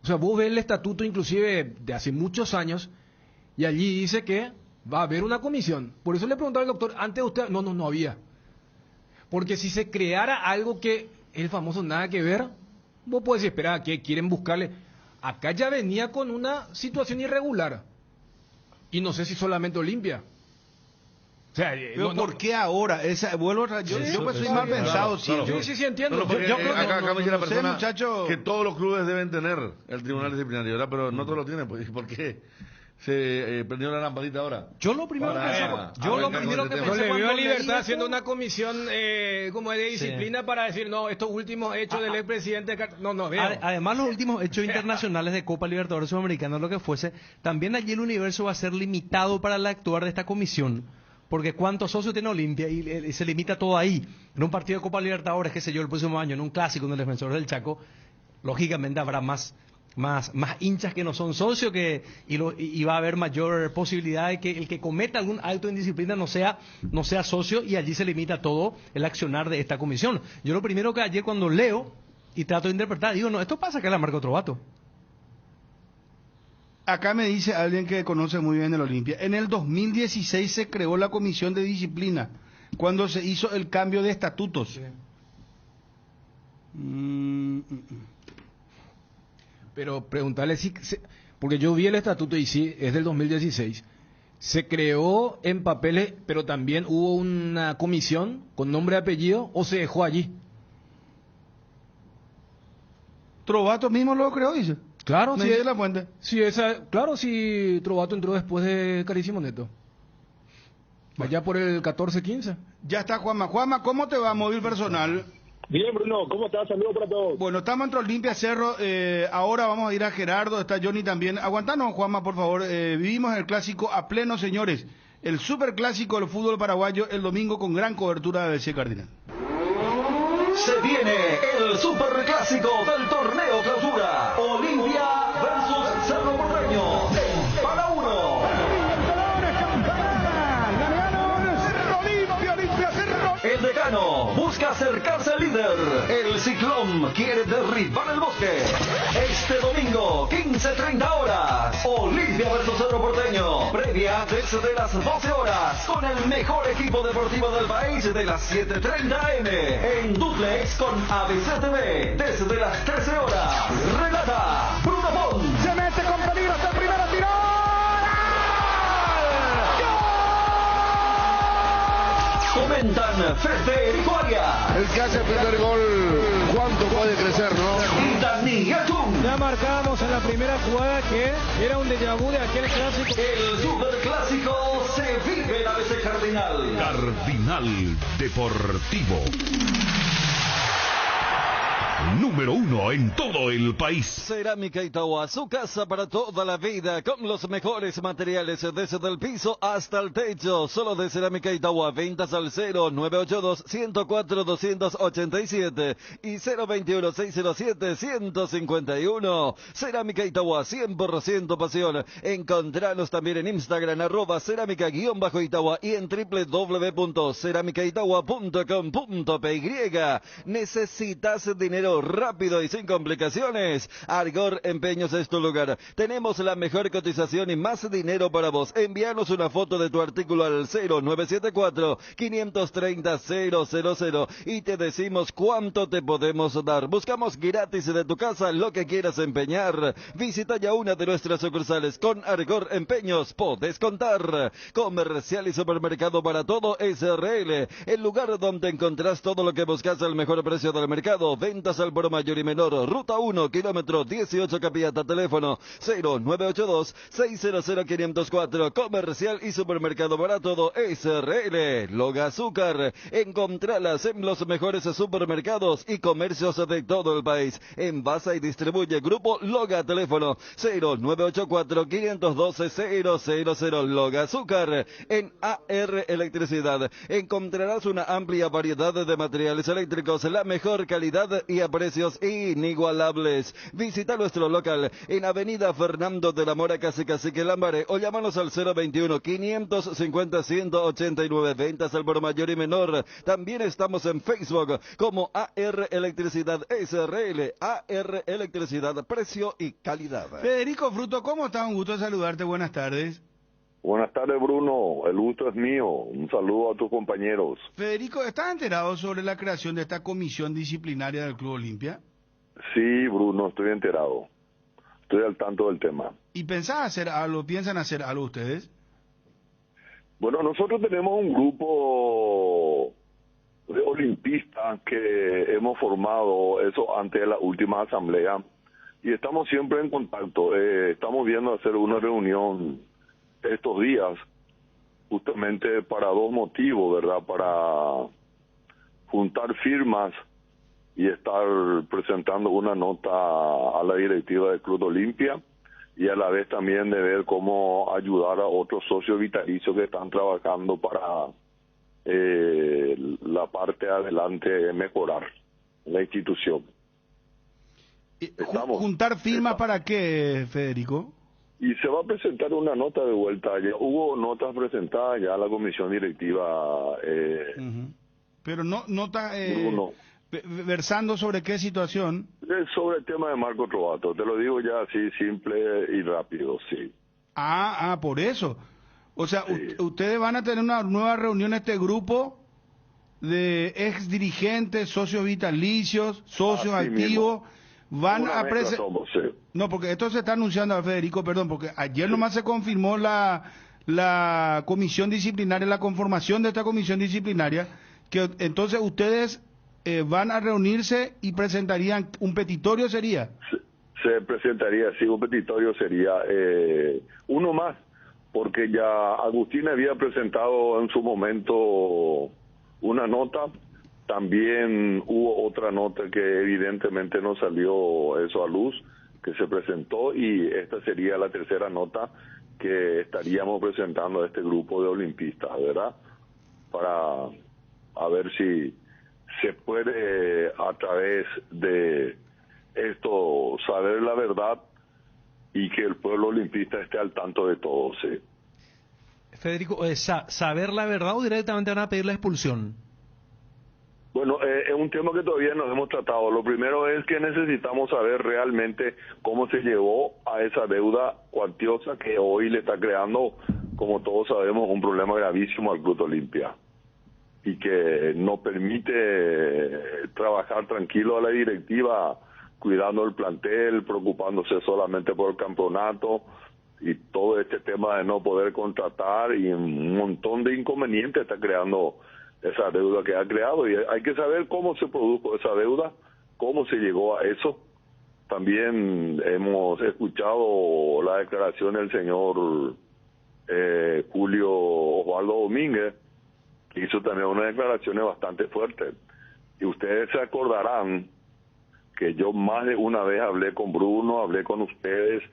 O sea, vos ves el estatuto inclusive de hace muchos años y allí dice que va a haber una comisión. Por eso le preguntaba al doctor, antes usted, no había. Porque si se creara algo que es el famoso nada que ver, vos podés decir, espera, ¿qué quieren buscarle? Acá ya venía con una situación irregular. Y no sé si solamente Olimpia. O sea, pero ¿por qué ahora? Yo pues soy mal pensado. Claro. Sí, entiendo. Acá me dice la persona que todos los clubes deben tener el tribunal disciplinario, ¿verdad? Pero no todos lo tienen. Pues, ¿por qué se prendió la lamparita ahora? Yo lo primero que pensé le vio a Libertad haciendo una comisión como de disciplina para decir, no, estos últimos hechos del expresidente... No veo. Además, los últimos hechos internacionales de Copa Libertadores Sudamericana, lo que fuese, también allí el universo va a ser limitado para el actuar de esta comisión. Porque cuántos socios tiene Olimpia y se limita todo ahí. En un partido de Copa Libertadores, qué sé yo, el próximo año, en un clásico en el Defensor del Chaco, lógicamente habrá más hinchas que no son socios y va a haber mayor posibilidad de que el que cometa algún acto de indisciplina no sea socio, y allí se limita todo el accionar de esta comisión. Yo lo primero que ayer cuando leo y trato de interpretar, digo, no, esto pasa que la marca otro vato. Acá me dice alguien que conoce muy bien el Olimpia. En el 2016 se creó la comisión de disciplina, cuando se hizo el cambio de estatutos. Sí. Pero preguntarle si... porque yo vi el estatuto y sí, es del 2016. ¿Se creó en papeles, pero también hubo una comisión con nombre y apellido, o se dejó allí? Trovato mismo lo creó, dice. Claro, sí. De la fuente. Sí, claro, sí, Trovato entró después de Carísimo Neto. Allá por el 14-15. Ya está Juanma. Juanma, ¿cómo te va, móvil personal? Bien, Bruno, ¿cómo estás? Saludos para todos. Bueno, estamos en Olimpia Cerro, ahora vamos a ir a Gerardo, está Johnny también. Aguantanos, Juanma, por favor. Vivimos el clásico a pleno, señores. El superclásico del fútbol paraguayo el domingo con gran cobertura de ABC Cardinal. Se viene el superclásico del torneo clausura. Olimpia versus Cerro Porteño. En Para Uno. El Decano busca acercarse al líder. El Ciclón quiere derribar el Bosque. Este domingo, 15:30 horas. Olimpia versus Cerro Porteño. Previa desde las 12 horas. Con el mejor equipo deportivo del país de las 7:30 AM. En duplex con ABC TV. Desde las 13 horas. Relata Bruno Pons. Se mete con peligro hasta el primero tiro. Comentan Federico Arias. El que hace el primer gol, ¿cuánto puede crecer, no? Y Dani Gatún. Ya marcamos en la primera jugada que era un déjà vu de aquel clásico. El superclásico se vive en ABC Cardinal. Cardinal Deportivo. número 1 en todo el país. Cerámica Itagua, su casa para toda la vida, con los mejores materiales desde el piso hasta el techo. Solo de Cerámica Itagua, ventas al 0982-104-287 y 021-607-151. Cerámica Itagua, 100% pasión. Encontranos también en Instagram, @cerámica_Itagua y en www.ceramicaitagua.com.py. ¿Necesitas dinero rápido y sin complicaciones? Argor Empeños es tu lugar. Tenemos la mejor cotización y más dinero para vos. Envíanos una foto de tu artículo al 0974-530-000 y te decimos cuánto te podemos dar. Buscamos gratis de tu casa lo que quieras empeñar. Visita ya una de nuestras sucursales. Con Argor Empeños podés contar. Comercial y supermercado para todo SRL. El lugar donde encontrás todo lo que buscas al mejor precio del mercado. Ventas al por mayor y menor. Ruta 1, kilómetro 18 Capiata. Teléfono 0982-600-504. Comercial y supermercado para todo SRL. Loga Azúcar. Encontralas en los mejores supermercados y comercios de todo el país. Envasa y distribuye Grupo Loga. Teléfono 0984-512-000. Loga Azúcar. En AR Electricidad encontrarás una amplia variedad de materiales eléctricos, la mejor calidad y a precios inigualables. Visita nuestro local en Avenida Fernando de la Mora, Casi Cacique Lambaré, o llámanos al 021-550-189. Ventas al por mayor y menor. También estamos en Facebook como AR Electricidad SRL. AR Electricidad, precio y calidad. Federico Fruto, ¿cómo estás? Un gusto saludarte, buenas tardes. Buenas tardes, Bruno. El gusto es mío. Un saludo a tus compañeros. Federico, ¿estás enterado sobre la creación de esta comisión disciplinaria del Club Olimpia? Sí, Bruno, estoy enterado. Estoy al tanto del tema. ¿Y piensan hacer algo ustedes? Bueno, nosotros tenemos un grupo de olimpistas que hemos formado eso antes de la última asamblea y estamos siempre en contacto. Estamos viendo hacer una reunión estos días, justamente para dos motivos, ¿verdad? Para juntar firmas y estar presentando una nota a la directiva del Club Olimpia y a la vez también de ver cómo ayudar a otros socios vitalicios que están trabajando para la parte adelante de mejorar la institución. ¿Juntar firmas para qué, Federico? Y se va a presentar una nota de vuelta. Ya hubo notas presentadas ya a la comisión directiva. Pero no nota versando sobre qué situación. Sobre el tema de Marco Trovato. Te lo digo ya así, simple y rápido, sí. Por eso. O sea, sí. Ustedes van a tener una nueva reunión, este grupo de ex dirigentes, socios vitalicios, socios activos. Van a presentar. No, porque esto se está anunciando, Federico, perdón, porque ayer nomás se confirmó la comisión disciplinaria, la conformación de esta comisión disciplinaria, que entonces ustedes van a reunirse y presentarían un petitorio, ¿sería? Se presentaría, sí, un petitorio sería uno más, porque ya Agustín había presentado en su momento una nota. También hubo otra nota que evidentemente no salió eso a luz, que se presentó, y esta sería la tercera nota que estaríamos presentando a este grupo de olimpistas, ¿verdad? Para a ver si se puede a través de esto saber la verdad y que el pueblo olimpista esté al tanto de todo, sí. Federico, ¿saber la verdad o directamente van a pedir la expulsión? Bueno, es un tema que todavía no hemos tratado. Lo primero es que necesitamos saber realmente cómo se llevó a esa deuda cuantiosa que hoy le está creando, como todos sabemos, un problema gravísimo al Club Olimpia y que no permite trabajar tranquilo a la directiva, cuidando el plantel, preocupándose solamente por el campeonato y todo este tema de no poder contratar y un montón de inconvenientes está creando esa deuda que ha creado, y hay que saber cómo se produjo esa deuda, cómo se llegó a eso. También hemos escuchado la declaración del señor Julio Osvaldo Domínguez, que hizo también unas declaraciones bastante fuertes. Y ustedes se acordarán que yo más de una vez hablé con Bruno, hablé con ustedes,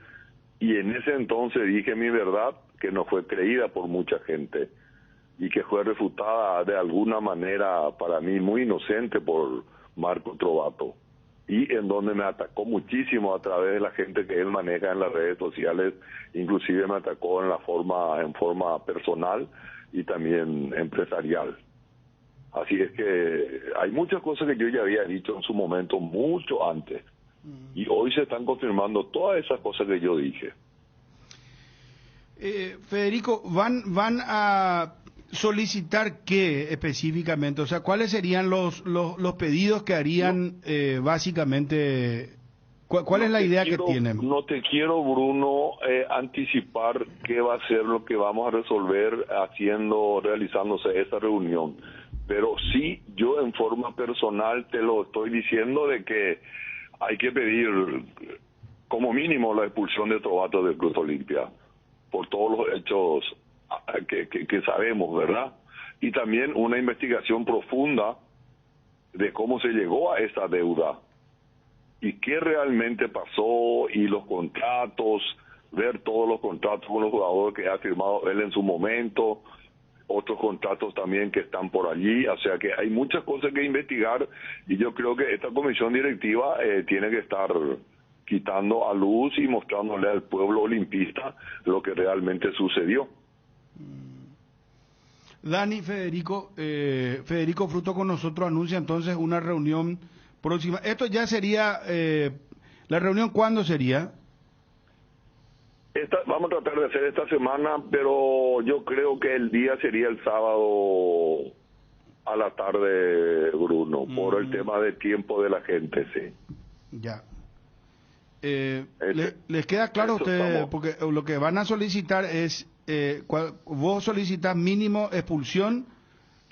y en ese entonces dije mi verdad, que no fue creída por mucha gente, y que fue refutada de alguna manera, para mí muy inocente, por Marco Trovato, y en donde me atacó muchísimo a través de la gente que él maneja en las redes sociales, inclusive me atacó en forma personal y también empresarial. Así es que hay muchas cosas que yo ya había dicho en su momento, mucho antes, y hoy se están confirmando todas esas cosas que yo dije. Federico, ¿van a solicitar qué específicamente? O sea, ¿cuáles serían los pedidos que harían básicamente? ¿Cuál es la idea que tienen? No te quiero, Bruno, anticipar qué va a ser lo que vamos a resolver realizándose esa reunión. Pero sí, yo en forma personal te lo estoy diciendo de que hay que pedir como mínimo la expulsión de Trovato del Club Olimpia por todos los hechos que sabemos, ¿verdad? Y también una investigación profunda de cómo se llegó a esa deuda y qué realmente pasó, y los contratos, ver todos los contratos con los jugadores que ha firmado él en su momento, otros contratos también que están por allí, o sea que hay muchas cosas que investigar, y yo creo que esta comisión directiva tiene que estar quitando a luz y mostrándole al pueblo olimpista lo que realmente sucedió. Dani, Federico Fruto con nosotros anuncia entonces una reunión próxima. Esto ya sería, ¿la reunión cuándo sería? Vamos a tratar de hacer esta semana, pero yo creo que el día sería el sábado a la tarde, Bruno, por el tema de tiempo de la gente, sí. Ya. ¿Les queda claro a ustedes? Porque lo que van a solicitar es, vos solicitas mínimo expulsión,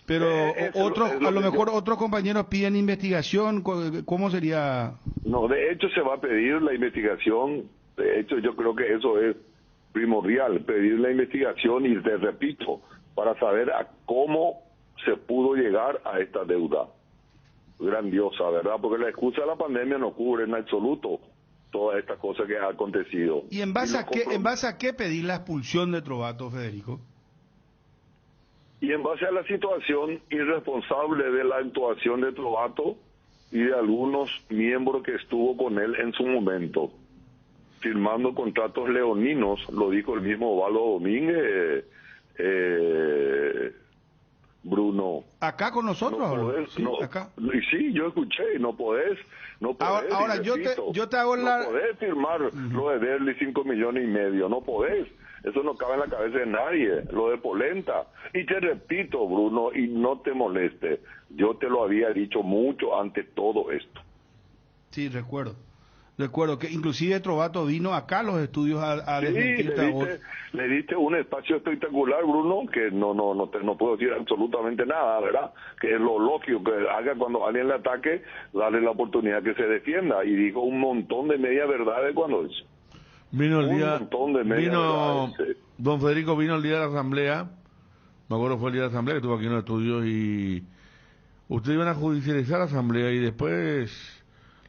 pero a lo mejor otros compañeros piden investigación. ¿Cómo sería? No, de hecho se va a pedir la investigación. De hecho, yo creo que eso es primordial, pedir la investigación, y te repito, para saber a cómo se pudo llegar a esta deuda grandiosa, ¿verdad? Porque la excusa de la pandemia no cubre en absoluto todas estas cosas que han acontecido. ¿Y en base a qué pedir la expulsión de Trovato, Federico? Y en base a la situación irresponsable de la actuación de Trovato y de algunos miembros que estuvo con él en su momento, firmando contratos leoninos, lo dijo el mismo Osvaldo Domínguez, Bruno. ¿Acá con nosotros? No podés, sí, no, acá. Sí, yo escuché, no podés. Ahora yo te hago no podés firmar lo de Derli 5,5 millones, no podés. Eso no cabe en la cabeza de nadie, lo de Polenta. Y te repito, Bruno, y no te moleste, yo te lo había dicho mucho antes todo esto. Sí, recuerdo que inclusive Trovato vino acá a los estudios a desmentirte a vos. Le diste un espacio espectacular, Bruno, que no puedo decir absolutamente nada, ¿verdad? Que es lo lógico que haga cuando alguien le ataque, darle la oportunidad que se defienda, y dijo un montón de media verdades cuando eso. Vino el día, verdades, don Federico vino el día de la asamblea, me acuerdo fue el día de la asamblea que estuvo aquí en los estudios, y ustedes iban a judicializar la asamblea, y después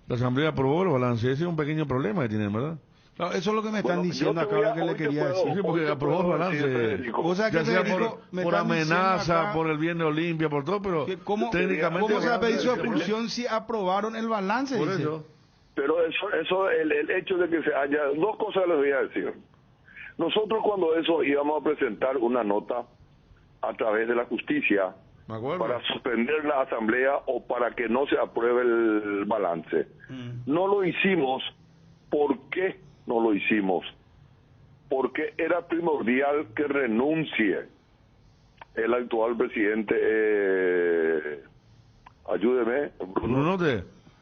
la asamblea aprobó el balance. Ese es un pequeño problema que tienen, ¿verdad? No, eso es lo que me están diciendo acá, lo que le quería decir. Sí, porque aprobó el balance. O sea, ya sea por amenaza, acá, por el bien de Olimpia, por todo, pero técnicamente... ¿Cómo se va a pedir su expulsión si aprobaron el balance? Por dice. eso. Pero el hecho de que se haya... Dos cosas les voy a decir. Nosotros cuando eso íbamos a presentar una nota a través de la justicia para suspender la asamblea o para que no se apruebe el balance. No lo hicimos. ¿Por qué no lo hicimos? Porque era primordial que renuncie el actual presidente, ayúdeme,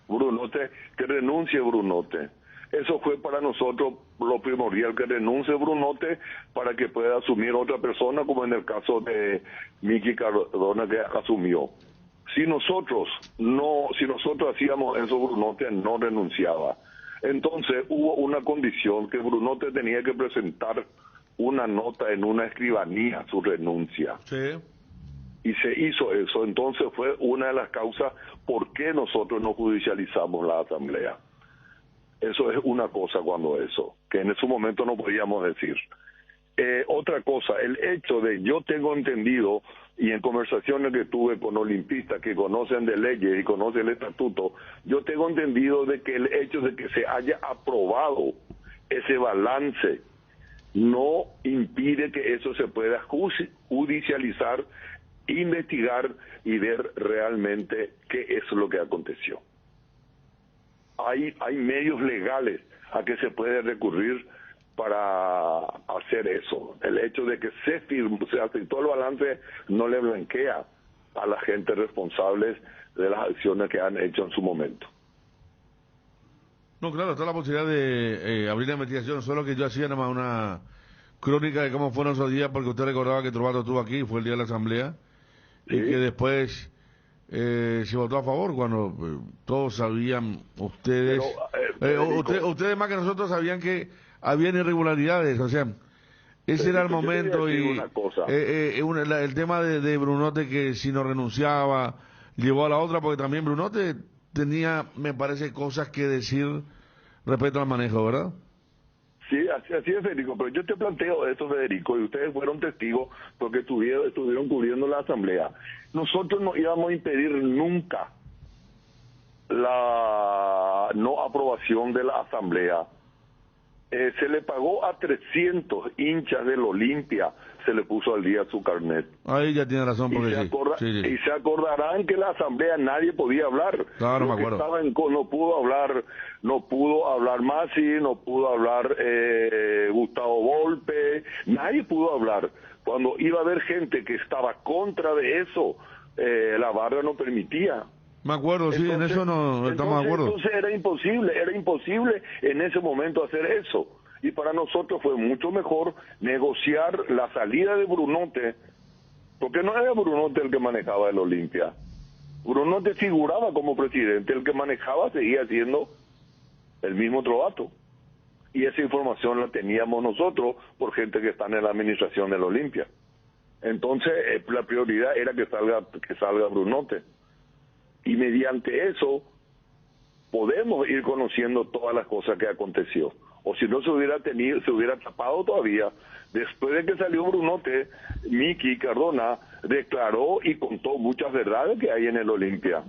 Brunote, que renuncie Brunote. Eso fue para nosotros lo primordial, que renuncie Brunote para que pueda asumir otra persona, como en el caso de Miki Cardona, que asumió. Si nosotros hacíamos eso, Brunote no renunciaba. Entonces hubo una condición, que Brunote tenía que presentar una nota en una escribanía, su renuncia. Sí. y se hizo eso. Entonces fue una de las causas por qué nosotros no judicializamos la asamblea. Eso es una cosa que en ese momento no podíamos decir. Otra cosa, el hecho de, yo tengo entendido, y en conversaciones que tuve con olimpistas que conocen de leyes y conocen el estatuto, yo tengo entendido de que el hecho de que se haya aprobado ese balance no impide que eso se pueda judicializar, investigar y ver realmente qué es lo que aconteció. Hay medios legales a que se puede recurrir para hacer eso. El hecho de que se aceptó el balance no le blanquea a la gente responsable de las acciones que han hecho en su momento. No, claro, está la posibilidad de abrir la investigación, solo que yo hacía nada más una crónica de cómo fueron esos días, porque usted recordaba que Trovato estuvo aquí, fue el día de la asamblea, ¿sí? Y que después se votó a favor cuando todos sabían, ustedes, ustedes más que nosotros sabían que habían irregularidades, o sea, ese era el momento. Y el tema de Brunote, que si no renunciaba llevó a la otra, porque también Brunote tenía, me parece, cosas que decir respecto al manejo, ¿verdad? Sí, así es, Federico, pero yo te planteo esto, Federico, y ustedes fueron testigos porque estuvieron cubriendo la asamblea. Nosotros no íbamos a impedir nunca la no aprobación de la asamblea. Se le pagó a 300 hinchas del Olimpia, se le puso al día su carnet. Ahí ya tiene razón, porque y se acordarán que la asamblea nadie podía hablar. Claro, me acuerdo. No pudo hablar Masi, no pudo hablar Gustavo Volpe, nadie pudo hablar. Cuando iba a haber gente que estaba contra de eso, la barra no permitía. Me acuerdo, sí, en eso no estamos de acuerdo. Entonces era imposible en ese momento hacer eso. Y para nosotros fue mucho mejor negociar la salida de Brunote, porque no era Brunote el que manejaba el Olimpia. Brunote figuraba como presidente, el que manejaba seguía siendo el mismo Trovato. Y esa información la teníamos nosotros por gente que está en la administración del Olimpia. Entonces la prioridad era que salga Brunote. Y mediante eso podemos ir conociendo todas las cosas que aconteció. O si no se hubiera tapado todavía. Después de que salió Brunote, Miki Cardona declaró y contó muchas verdades que hay en el Olimpia.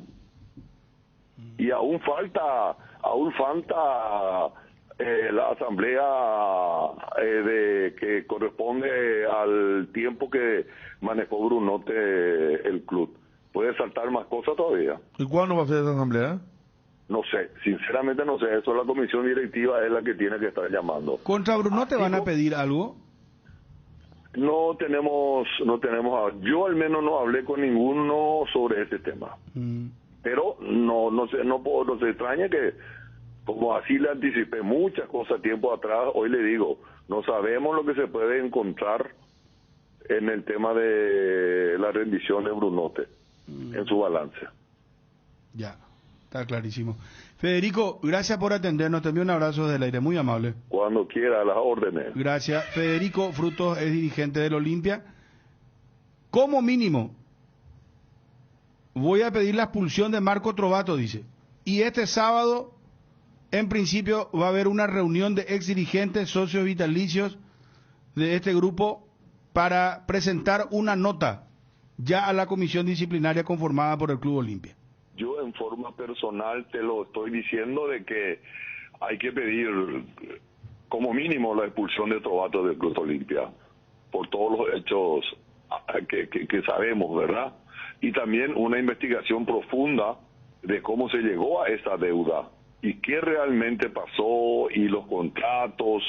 Y aún falta la asamblea que corresponde al tiempo que manejó Brunote el club. Puede saltar más cosas todavía. ¿Y cuándo va a ser esa asamblea? No sé, sinceramente no sé. Eso la comisión directiva es la que tiene que estar llamando. ¿Contra Brunote van a pedir algo? No tenemos. Yo al menos no hablé con ninguno sobre ese tema. Pero no se extraña que, como así le anticipé muchas cosas tiempo atrás, hoy le digo, no sabemos lo que se puede encontrar en el tema de la rendición de Brunote en su balance. Ya, está clarísimo. Federico, gracias por atendernos. Te envío un abrazo desde el aire, muy amable. Cuando quiera, a las órdenes. Gracias. Federico Frutos es dirigente del Olimpia. Como mínimo, voy a pedir la expulsión de Marco Trovato, dice. Y este sábado, en principio, va a haber una reunión de ex dirigentes, socios vitalicios de este grupo para presentar una nota ya a la comisión disciplinaria conformada por el Club Olimpia. Yo en forma personal te lo estoy diciendo de que hay que pedir como mínimo la expulsión de Trovato del Club Olimpia por todos los hechos que sabemos, ¿verdad? Y también una investigación profunda de cómo se llegó a esa deuda y qué realmente pasó y los contratos,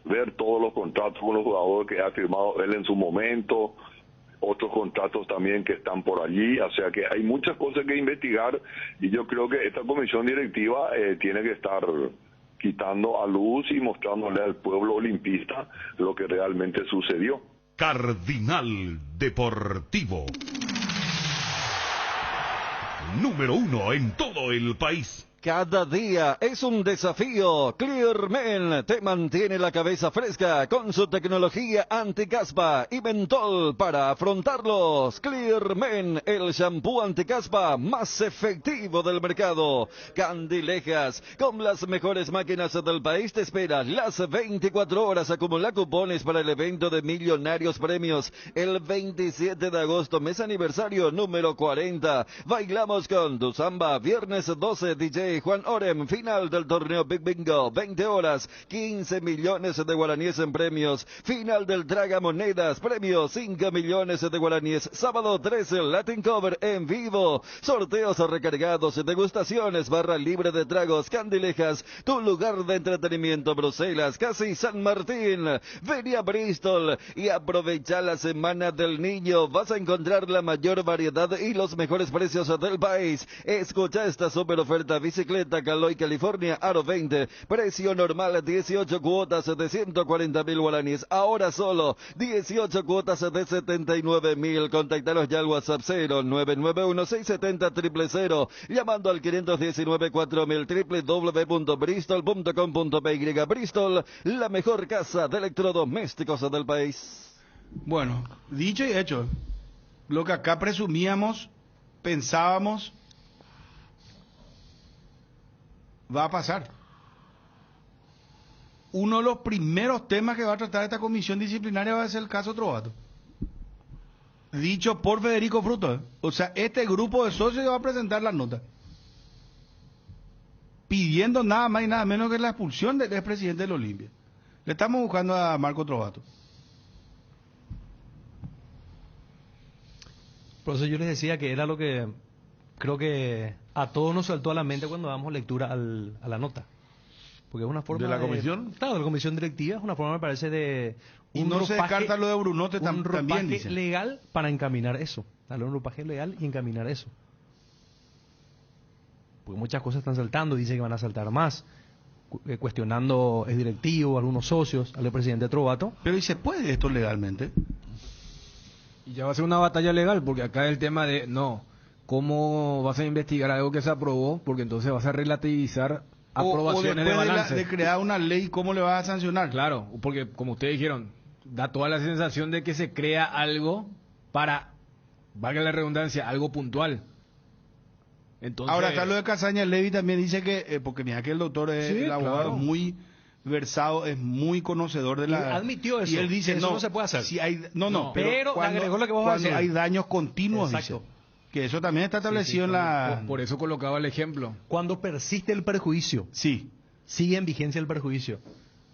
ver todos los contratos con los jugadores que ha firmado él en su momento, otros contratos también que están por allí, o sea que hay muchas cosas que investigar y yo creo que esta comisión directiva tiene que estar quitando a luz y mostrándole al pueblo olimpista lo que realmente sucedió. Cardinal Deportivo. Número 1 en todo el país. Cada día es un desafío. Clearman te mantiene la cabeza fresca con su tecnología anticaspa y mentol para afrontarlos. Clearman, el shampoo anticaspa más efectivo del mercado. Candilejas, con las mejores máquinas del país, te espera las 24 horas. Acumula cupones para el evento de Millonarios Premios el 27 de agosto, mes aniversario número 40. Bailamos con tu samba, viernes 12, DJ Juan Orem, final del torneo Big Bingo, 20 horas, 15 millones de guaraníes en premios, final del Traga Monedas, premio 5 millones de guaraníes, sábado 13, Latin Cover en vivo, sorteos recargados, degustaciones, barra libre de tragos, Candilejas, tu lugar de entretenimiento, Bruselas, casi San Martín, vení a Bristol y aprovecha la Semana del Niño, vas a encontrar la mayor variedad y los mejores precios del país. Escucha esta super oferta: bicicleta Caloi California Aro 20, precio normal 18 cuotas de 140.000 guaraníes, ahora solo 18 cuotas de 79.000. Contactanos ya al WhatsApp 0991-670-000, llamando al 519-4000, www.bristol.com.py. Bristol, la mejor casa de electrodomésticos del país. Bueno, dicho y hecho, lo que acá presumíamos, pensábamos, va a pasar. Uno de los primeros temas que va a tratar esta comisión disciplinaria va a ser el caso Trovato. Dicho por Federico Fruto. O sea, este grupo de socios va a presentar la nota, pidiendo nada más y nada menos que la expulsión del expresidente del Olimpia. Le estamos buscando a Marco Trovato. Por eso yo les decía que era lo que creo que a todos nos saltó a la mente cuando damos lectura a la nota. Porque es una forma ¿De la comisión? Claro, de la comisión directiva, es una forma, me parece, de... Y no se descarta lo de Brunote también, dice. Legal para encaminar eso. Darle un ropaje legal y encaminar eso. Porque muchas cosas están saltando, dice que van a saltar más. Cuestionando el directivo, algunos socios, al presidente Trovato. Pero ¿y se puede esto legalmente? Y ya va a ser una batalla legal, porque acá el tema de, no, ¿cómo vas a investigar algo que se aprobó? Porque entonces vas a relativizar aprobaciones de balance. De crear una ley, ¿cómo le vas a sancionar? Claro, porque como ustedes dijeron, da toda la sensación de que se crea algo para, valga la redundancia, algo puntual. Entonces, ahora, acá lo de Casaña Levy también dice que, porque mira que el doctor es sí, el abogado, claro, muy versado, es muy conocedor de la... Y admitió eso. Y él dice, eso no, no se puede hacer. Si hay, no, pero cuando, agregó lo que vos vas a cuando decir. hay daños continuos, exacto, dice. Que eso también está establecido en la... Por eso colocaba el ejemplo. Cuando persiste el perjuicio. Sí. Sigue en vigencia el perjuicio.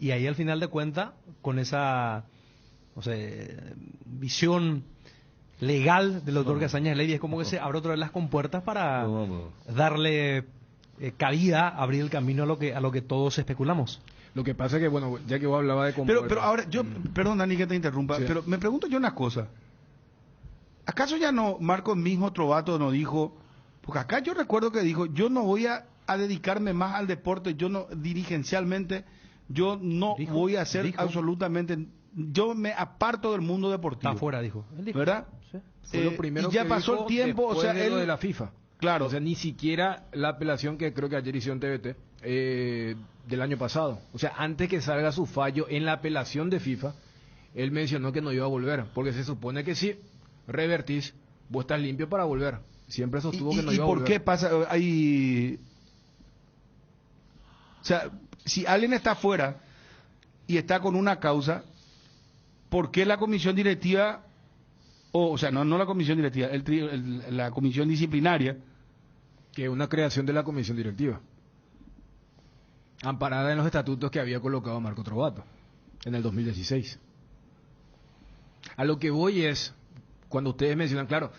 Y ahí al final de cuentas, con esa, no sé, visión legal del doctor Casañas Levy, es como que se abre otra vez las compuertas para darle cabida, abrir el camino a lo que todos especulamos. Lo que pasa es que, bueno, ya que vos hablabas de compuertas... Pero ahora, yo, perdón Dani que te interrumpa, Sí. pero me pregunto yo una cosa. ¿Acaso ya no, Marcos mismo Trovato no dijo, porque acá yo recuerdo que dijo, yo no voy a dedicarme más al deporte, yo no, dirigencialmente, yo no voy a hacer absolutamente, yo me aparto del mundo deportivo. Está afuera, dijo. Él dijo. ¿Verdad? Sí. Fue lo primero y ya que pasó dijo el tiempo, o después sea, de lo él... de la FIFA. Claro. O sea, ni siquiera la apelación que creo que ayer hicieron TVT del año pasado. O sea, antes que salga su fallo en la apelación de FIFA, él mencionó que no iba a volver, porque se supone que si revertís, vos estás limpio para volver. Siempre sostuvo que no iba a volver. ¿Y por qué pasa? Hay... O sea, si alguien está fuera y está con una causa, ¿por qué la comisión directiva, o sea, no la comisión directiva, la comisión disciplinaria? Que es una creación de la comisión directiva, amparada en los estatutos que había colocado Marco Trovato en el 2016. A lo que voy es, cuando ustedes mencionan, claro,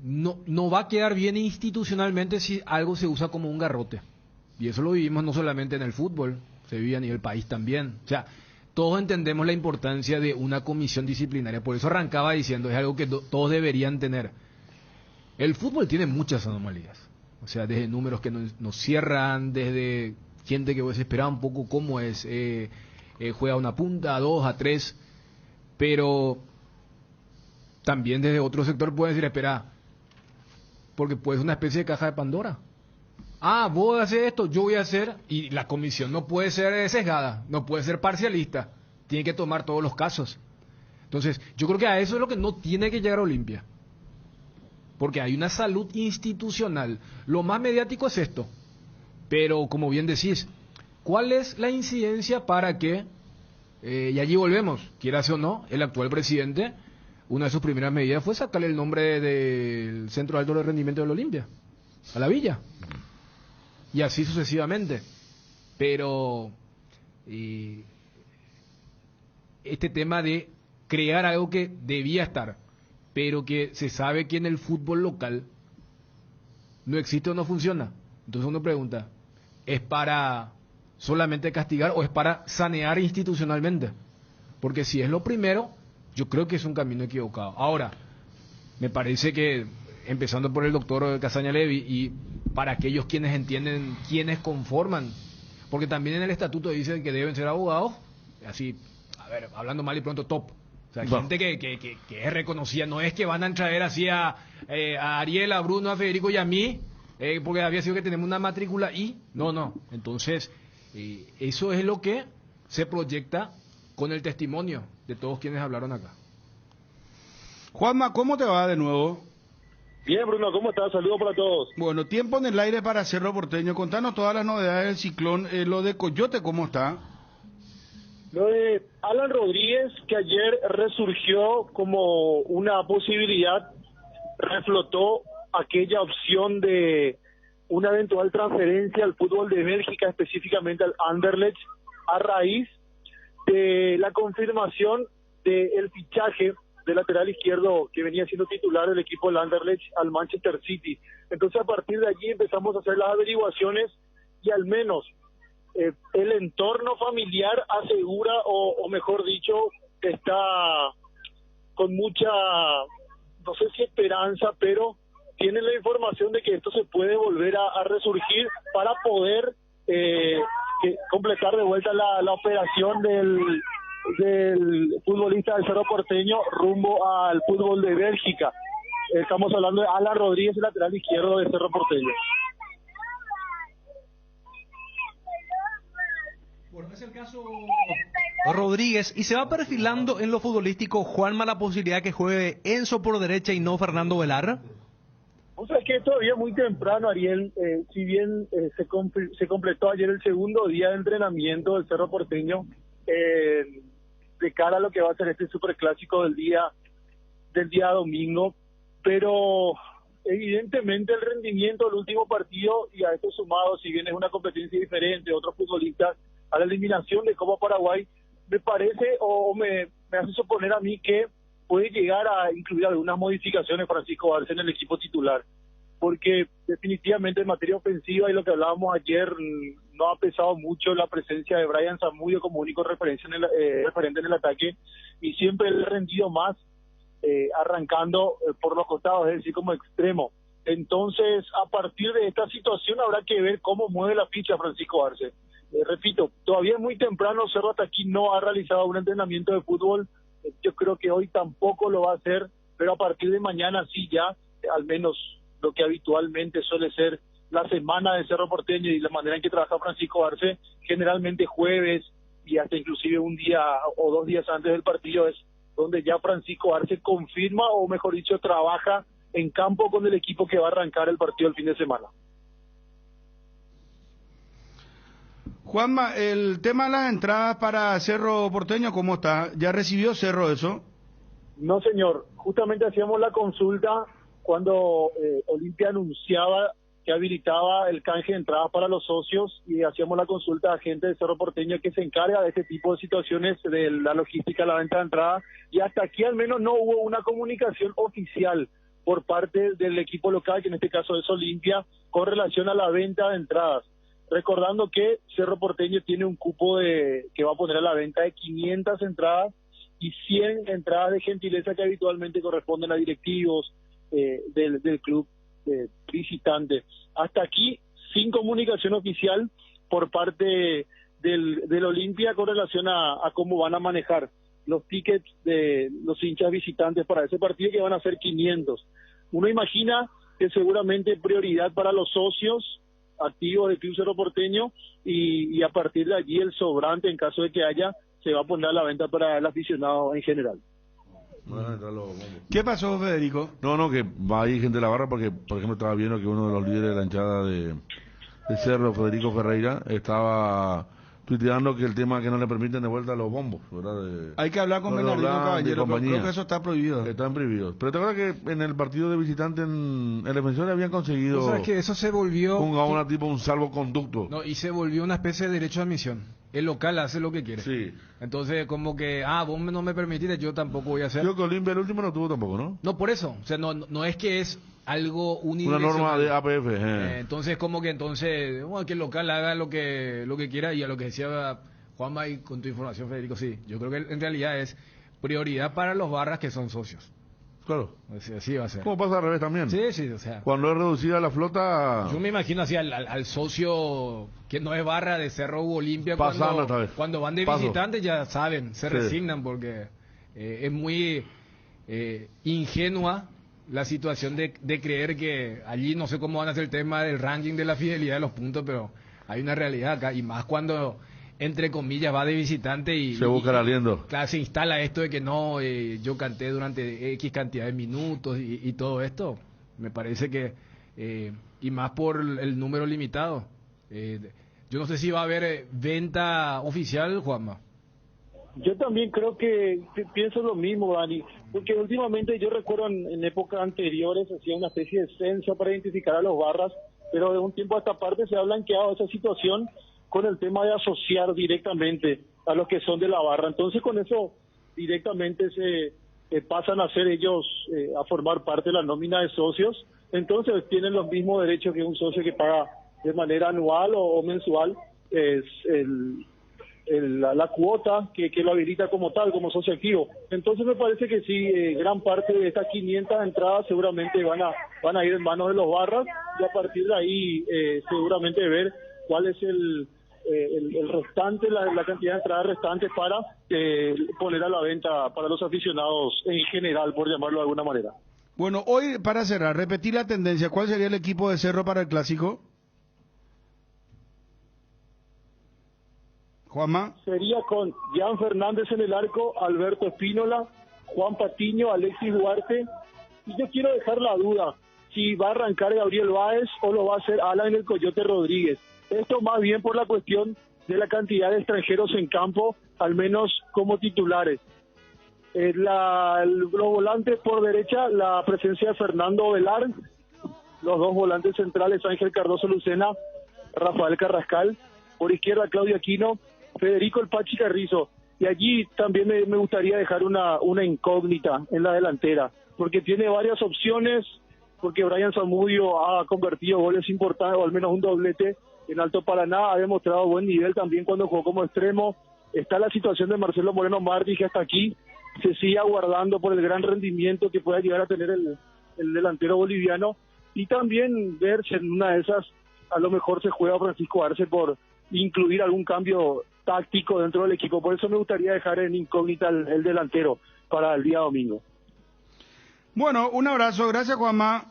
no va a quedar bien institucionalmente si algo se usa como un garrote. Y eso lo vivimos no solamente en el fútbol, se vive a nivel país también. O sea, todos entendemos la importancia de una comisión disciplinaria. Por eso arrancaba diciendo, es algo que todos deberían tener. El fútbol tiene muchas anomalías. O sea, desde números que nos cierran, desde gente que se esperaba un poco cómo es, juega una punta, a dos, a tres, pero también desde otro sector pueden decir, espera, porque puede ser una especie de caja de Pandora. vos haces esto, yo voy a hacer, y la comisión no puede ser sesgada, no puede ser parcialista, tiene que tomar todos los casos. Entonces, yo creo que a eso es lo que no tiene que llegar a Olimpia, porque hay una salud institucional. Lo más mediático es esto, pero como bien decís, ¿cuál es la incidencia para que, y allí volvemos, quieras o no, el actual presidente, una de sus primeras medidas fue sacarle el nombre del Centro Alto de Rendimiento de la Olimpia a la Villa, y así sucesivamente? Pero este tema de crear algo que debía estar, pero que se sabe que en el fútbol local no existe o no funciona, entonces uno pregunta, ¿es para solamente castigar o es para sanear institucionalmente? Porque si es lo primero, yo creo que es un camino equivocado. Ahora, me parece que, empezando por el doctor Casaña Levy, y para aquellos quienes entienden quiénes conforman, porque también en el estatuto dice que deben ser abogados, así, a ver, hablando mal y pronto, top. O sea, gente que es reconocida, no es que van a traer así a Ariel, a Bruno, a Federico y a mí, porque había sido que tenemos una matrícula y... No. Entonces, eso es lo que se proyecta con el testimonio de todos quienes hablaron acá. Juanma, ¿cómo te va de nuevo? Bien, Bruno, ¿cómo estás? Saludos para todos. Bueno, tiempo en el aire para Cerro Porteño. Contanos todas las novedades del ciclón. Lo de Coyote, ¿cómo está? Lo de Alan Rodríguez, que ayer resurgió como una posibilidad, reflotó aquella opción de una eventual transferencia al fútbol de Bélgica, específicamente al Anderlecht, a raíz de la confirmación del fichaje del lateral izquierdo que venía siendo titular del equipo del Anderlecht al Manchester City. Entonces, a partir de allí empezamos a hacer las averiguaciones y al menos el entorno familiar asegura, o mejor dicho, está con mucha, no sé si esperanza, pero tienen la información de que esto se puede volver a resurgir para poder completar de vuelta la operación del futbolista del Cerro Porteño rumbo al fútbol de Bélgica. Estamos hablando de Alan Rodríguez, el lateral izquierdo del Cerro Porteño. Bueno, es el caso Rodríguez, y se va perfilando en lo futbolístico, Juanma, la posibilidad que juegue Enzo por derecha y no Fernando Velarra. O sea, que todavía muy temprano, Ariel, si bien se completó ayer el segundo día de entrenamiento del Cerro Porteño, de cara a lo que va a ser este superclásico del día domingo, pero evidentemente el rendimiento del último partido, y a esto sumado, si bien es una competencia diferente, otros futbolistas, a la eliminación de Copa Paraguay, me parece o me hace suponer a mí que puede llegar a incluir algunas modificaciones Francisco Arce en el equipo titular, porque definitivamente en materia ofensiva, y lo que hablábamos ayer, no ha pesado mucho la presencia de Brian Zamudio como único referente en el ataque, y siempre le ha rendido más arrancando por los costados, es decir, como extremo. Entonces, a partir de esta situación habrá que ver cómo mueve la ficha Francisco Arce. Repito, todavía es muy temprano, Cerro hasta aquí no ha realizado un entrenamiento de fútbol, yo creo que hoy tampoco lo va a hacer, pero a partir de mañana sí ya, al menos lo que habitualmente suele ser la semana de Cerro Porteño y la manera en que trabaja Francisco Arce, generalmente jueves y hasta inclusive un día o 2 días antes del partido es donde ya Francisco Arce confirma, o mejor dicho, trabaja en campo con el equipo que va a arrancar el partido el fin de semana. Juanma, el tema de las entradas para Cerro Porteño, ¿cómo está? ¿Ya recibió Cerro eso? No, señor. Justamente hacíamos la consulta cuando Olimpia anunciaba que habilitaba el canje de entradas para los socios, y hacíamos la consulta a gente de Cerro Porteño que se encarga de este tipo de situaciones de la logística, la venta de entradas, y hasta aquí al menos no hubo una comunicación oficial por parte del equipo local, que en este caso es Olimpia, con relación a la venta de entradas. Recordando que Cerro Porteño tiene un cupo que va a poner a la venta de 500 entradas y 100 entradas de gentileza que habitualmente corresponden a directivos del club visitante. Hasta aquí, sin comunicación oficial por parte del Olimpia con relación a cómo van a manejar los tickets de los hinchas visitantes para ese partido, que van a ser 500. Uno imagina que seguramente prioridad para los socios activos del Club Cerro Porteño y a partir de allí el sobrante, en caso de que haya, se va a poner a la venta para el aficionado en general. ¿Qué pasó, Federico? No, que va ahí gente de la barra porque, por ejemplo, estaba viendo que uno de los líderes de la hinchada de Cerro, Federico Ferreira, estaba tuiteando que el tema que no le permiten de vuelta los bombos, ¿verdad? Hay que hablar con Bernardino Caballero, creo que eso está prohibido. Están prohibidos. Pero te acuerdas que en el partido de visitante en el Defensor habían conseguido... ¿Tú sabes que eso se volvió... un salvoconducto. No, y se volvió una especie de derecho de admisión. El local hace lo que quiere. Sí. Entonces, como que, vos no me permitiste, yo tampoco voy a hacer. Creo que Olimpia el último no tuvo tampoco, ¿no? No, por eso. O sea, no es que es algo unidireccional. Una norma de APF. Entonces, como que que el local haga lo que quiera, y a lo que decía Juanma y con tu información, Federico, sí. Yo creo que en realidad es prioridad para los barras que son socios. Claro. Así va a ser. ¿Cómo pasa al revés también? Sí, o sea. Cuando es reducida la flota... Yo me imagino así al socio que no es barra de Cerro u Olimpia, cuando van de visitantes ya saben, se resignan porque es muy ingenua la situación de creer que allí no sé cómo van a hacer el tema del ranking de la fidelidad de los puntos, pero hay una realidad acá, y más cuando entre comillas va de visitante y se busca el aliento. Claro, se instala esto de que no, yo canté durante X cantidad de minutos y todo esto. Me parece que y más por el número limitado, yo no sé si va a haber venta oficial, Juanma. Yo también creo que pienso lo mismo, Dani, porque últimamente yo recuerdo en épocas anteriores hacía una especie de censo para identificar a los barras, pero de un tiempo a esta parte se ha blanqueado esa situación con el tema de asociar directamente a los que son de la barra. Entonces con eso directamente se pasan a ser ellos, a formar parte de la nómina de socios. Entonces tienen los mismos derechos que un socio que paga de manera anual o mensual, es la cuota que lo habilita como tal, como socio activo. Entonces me parece que sí, gran parte de estas 500 entradas seguramente van a ir en manos de los barras, y a partir de ahí seguramente ver cuál es el restante, la cantidad de entradas restantes para poner a la venta para los aficionados en general, por llamarlo de alguna manera. Bueno, hoy para cerrar, repetir la tendencia, ¿cuál sería el equipo de Cerro para el Clásico? Juanma. Sería con Jan Fernández en el arco, Alberto Espínola, Juan Patiño, Alexis Duarte, y yo quiero dejar la duda si va a arrancar Gabriel Báez o lo va a hacer Alan el Coyote Rodríguez. Esto más bien por la cuestión de la cantidad de extranjeros en campo, al menos como titulares. Los volantes por derecha, la presencia de Fernando Velar, los dos volantes centrales, Ángel Cardoso Lucena, Rafael Carrascal, por izquierda Claudio Aquino, Federico El Pachi Carrizo, y allí también me gustaría dejar una incógnita en la delantera, porque tiene varias opciones, porque Brian Zamudio ha convertido goles importantes, o al menos un doblete en Alto Paraná, ha demostrado buen nivel también cuando jugó como extremo. Está la situación de Marcelo Moreno Martí, que hasta aquí se sigue aguardando por el gran rendimiento que pueda llegar a tener el delantero boliviano, y también ver si en una de esas a lo mejor se juega Francisco Arce por incluir algún cambio táctico dentro del equipo. Por eso me gustaría dejar en incógnita el delantero para el día domingo. Bueno, un abrazo, gracias Juanma.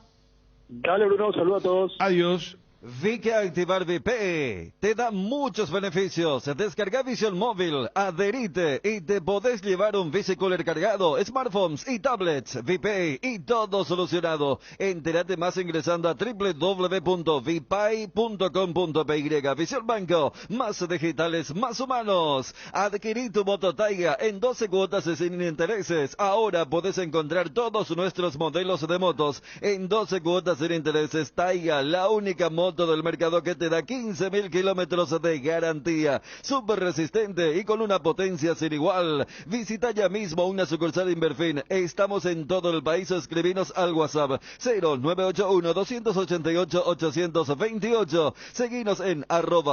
Dale Bruno, saludos a todos. Adiós. Vi que activar VP te da muchos beneficios. Descarga Visión Móvil, adherite y te podés llevar un Bicicooler cargado, smartphones y tablets. VP y todo solucionado. Entérate más ingresando a www.vipay.com.py. Visión Banco, más digitales, más humanos. Adquirí tu moto Taiga en 12 cuotas y sin intereses. Ahora podés encontrar todos nuestros modelos de motos en 12 cuotas sin intereses. Taiga, la única moto del mercado que te da 15.000 kilómetros de garantía, súper resistente y con una potencia sin igual. Visita ya mismo una sucursal Inverfin. Estamos en todo el país. Escribinos al WhatsApp 0981-288-828. Seguinos en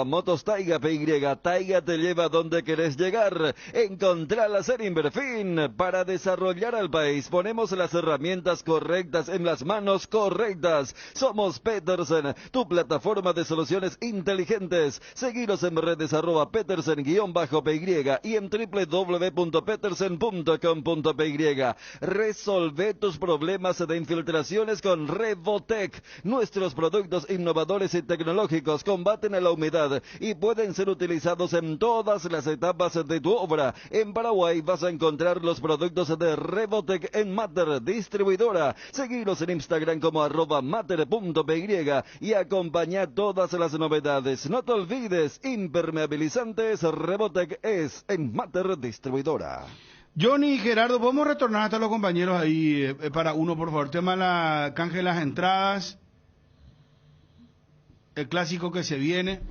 @motostaiga.py. Taiga te lleva donde querés llegar. Encontralas en Inverfin. Para desarrollar al país ponemos las herramientas correctas en las manos correctas. Somos Petersen, tu plataforma plataforma de soluciones inteligentes. Seguinos en redes @Petersen_PY y en www.petersen.com.py. Resolve tus problemas de infiltraciones con Revotec. Nuestros productos innovadores y tecnológicos combaten a la humedad y pueden ser utilizados en todas las etapas de tu obra. En Paraguay vas a encontrar los productos de Revotec en Mater Distribuidora. Seguinos en Instagram como @mater.py y acompaña todas las novedades. No te olvides, impermeabilizantes Revotec es en Mater Distribuidora. Johnny y Gerardo, podemos retornar hasta los compañeros ahí para uno, por favor. Tema la canje de las entradas, el clásico que se viene.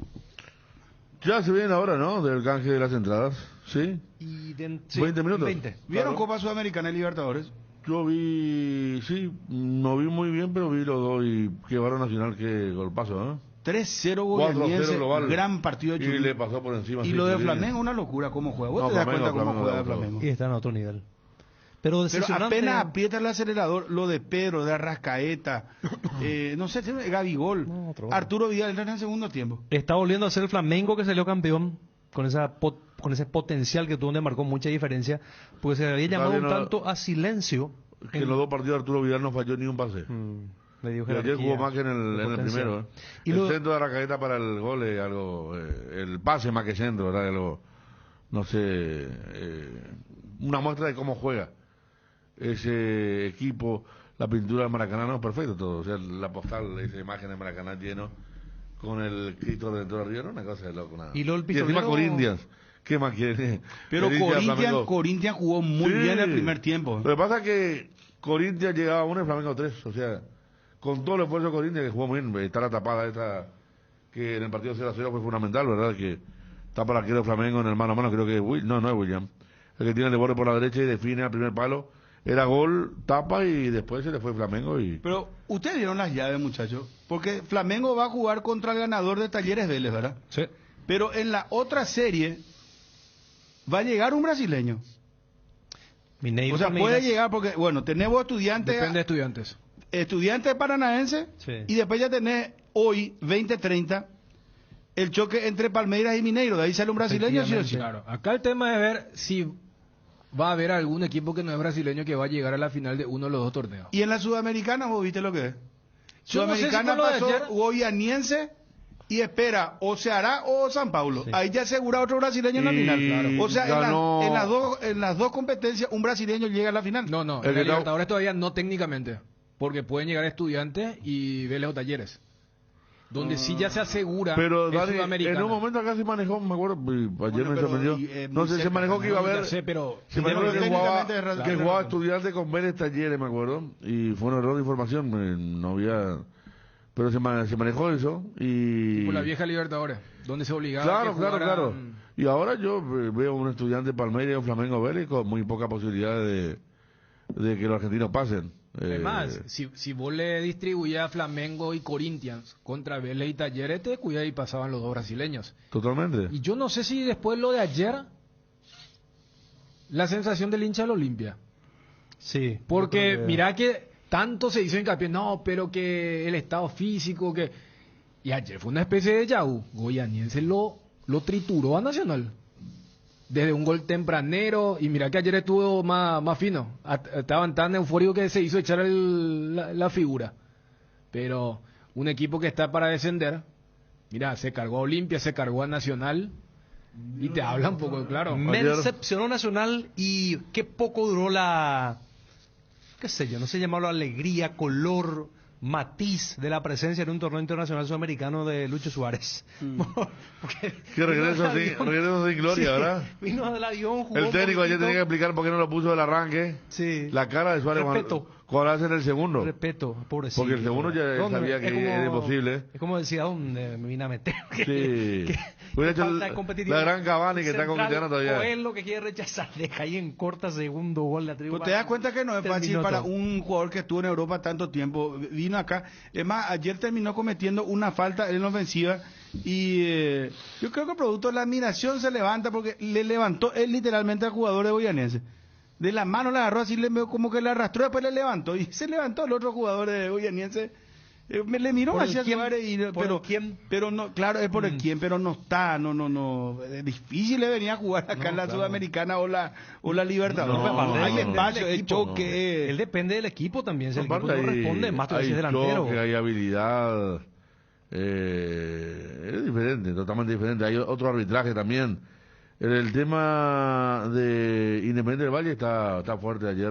Ya se viene ahora, ¿no? Del canje de las entradas, ¿sí? Y 20 minutos. 20. ¿Vieron Claro. Copa Sudamericana y Libertadores? Yo vi, sí, no vi muy bien, pero vi los dos y qué Barrio Nacional, qué golpazo, ¿no? 3-0 4-0 Goianiense, global. gran partido de Y Chile. le pasó por encima. Y sí, lo de sí. Flamengo, una locura cómo juega. Vos No, te das Flamengo, cuenta cómo Flamengo, juega Flamengo. Flamengo. Y está en otro nivel. Pero Pero decepcionante. apenas aprieta el acelerador, lo de Pedro, de Arrascaeta, no sé, Gabigol, No, otro. Arturo Vidal entra en el segundo tiempo. Está volviendo a ser el Flamengo que salió campeón con con ese potencial que tuvo, donde marcó mucha diferencia, porque se había llamado un bien, tanto a silencio. Que en los dos partidos Arturo Vidal no falló ni un pase. Le dio Y ayer jerarquía, jugó más que en el potencial. primero. Y el lo- centro de Arrascaeta para el gol es algo, el pase más que centro, ¿verdad? Algo, no sé, una muestra de cómo juega ese equipo. La pintura del Maracaná, no, perfecto todo. O sea, la postal, esa imagen de Maracaná lleno con el Cristo dentro de arriba, no, una cosa de loco, nada. Y lo del encima pistolero- Corinthians, ¿qué más quiere? Pero Flamengo. Corinthians jugó muy Sí. bien el primer tiempo. Lo que pasa es que Corinthians llegaba a 1 y Flamengo a 3. O sea, con todo el esfuerzo de Corinthians, que jugó muy bien, está la tapada esta, que en el partido 0-0 fue fundamental, ¿verdad? Que tapa el arquero de Flamengo en el mano a mano, creo que es no es William. El que tiene el borde por la derecha y define al primer palo. Era gol, tapa y después se le fue Flamengo y... Pero ustedes vieron las llaves, muchachos, porque Flamengo va a jugar contra el ganador de Talleres Vélez, ¿verdad? Sí. Pero en la otra serie va a llegar un brasileño. Mineiro O sea, Palmeiras. puede llegar porque, bueno, tenemos estudiantes... Depende de estudiantes. Estudiantes Paranaense Sí. y después ya tenés hoy 20:30 el choque entre Palmeiras y Mineiro, de ahí sale un brasileño, sí o sí. Claro. Acá el tema es ver si va a haber algún equipo que no es brasileño que va a llegar a la final de uno de los dos torneos. Y en la Sudamericana vos viste lo que es. Yo no sé si Sudamericana con lo de pasó ayer- Goianiense y espera o Ceará o San Paulo. Sí. Ahí ya asegura otro brasileño en la Y final. Claro. O sea, ganó- en las dos competencias un brasileño llega a la final. No, El en que la está- Libertadores todavía no técnicamente, porque pueden llegar estudiantes y Vélez o Talleres. Donde sí ya se asegura Pero es Dani, Sudamericana. en un momento acá se manejó, me acuerdo, y ayer Bueno, me pero, sorprendió. muy No sé, se cerca, manejó que iba a No, haber... ya sé, pero Se me acuerdo que jugaba, técnicamente es que razón. jugaba estudiante con Vélez Talleres, me acuerdo, y fue un error de información, no había... Pero se manejó eso y... por la vieja Libertadores, donde se obligaba Claro, a que claro, jugaran- claro. Y ahora yo veo un estudiante Palmeiras y un Flamengo Vélez con muy poca posibilidad de que los argentinos pasen. Además, si vos le distribuías a Flamengo y Corinthians contra Vélez y Talleres, te cuida y pasaban los dos brasileños. Totalmente. Y yo no sé si después lo de ayer, la sensación del hincha del Olimpia. Sí. Porque yo creo que- mirá que tanto se hizo hincapié, no, pero que el estado físico, que... Y ayer fue una especie de Yahoo. Goianiense lo trituró a Nacional. Desde un gol tempranero, y mira que ayer estuvo más fino. Estaban tan eufóricos que se hizo echar la figura. Pero un equipo que está para descender, mira, se cargó a Olimpia, se cargó a Nacional, y te habla un poco, claro. Me decepcionó Nacional y qué poco duró qué sé yo, no sé llamarlo alegría, color, matiz de la presencia en un torneo internacional sudamericano de Lucho Suárez. Porque Que regreso vino sin gloria, sí, ¿verdad? Vino del avión, jugó El un técnico ayer poquitito. tenía que explicar por qué no lo puso del arranque. Sí. La cara de Suárez Respeto. cuando hacen el segundo. Respeto, pobrecito. Porque el segundo ya ¿Dónde? sabía que era imposible. Es como decía, ¿dónde me vine a meter? Sí. Que Hubiera hecho falta de competitividad. la gran Cavani que está Central, compitiendo todavía. O él lo que quiere rechazar, deja ahí en corta segundo gol la tribu. Pues te das cuenta que no es fácil Terminó para todo. un jugador que estuvo en Europa tanto tiempo, vino acá. Es más, ayer terminó cometiendo una falta en la ofensiva y yo creo que producto de la admiración se levanta porque le levantó él literalmente al jugador de Goianiense. De la mano la agarró así, como que le arrastró, después le levantó y se levantó el otro jugador de Goianiense. Me le miró ¿Por el hacia quién? Suárez y ¿Por pero el quién? pero no, claro, es por el quién, pero no está, no, es difícil le venía a jugar acá en la claro. Sudamericana o la Libertadores. No, aparte hay depende espacio, del hay equipo, choque. Él depende del equipo también. Si el equipo Aparte no hay- responde, más todavía si es hay delantero. choque, hay habilidad. Es diferente, totalmente diferente. Hay otro arbitraje también. El tema de Independiente del Valle está fuerte ayer.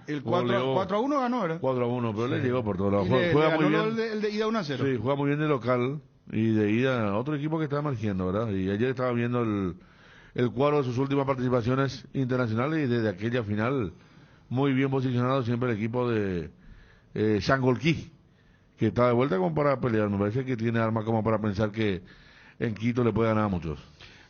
El goleó 4-1 ganó, ¿verdad? 4-1, pero le llegó por todos lados. Y le Juega ganó muy bien. el de ida 1-0. Sí, juega muy bien de local y de ida otro equipo que está emergiendo, ¿verdad? Y ayer estaba viendo el cuadro de sus últimas participaciones internacionales y desde aquella final muy bien posicionado siempre el equipo de Shangolquí, que está de vuelta como para pelear. Me parece que tiene armas como para pensar que en Quito le puede ganar a muchos.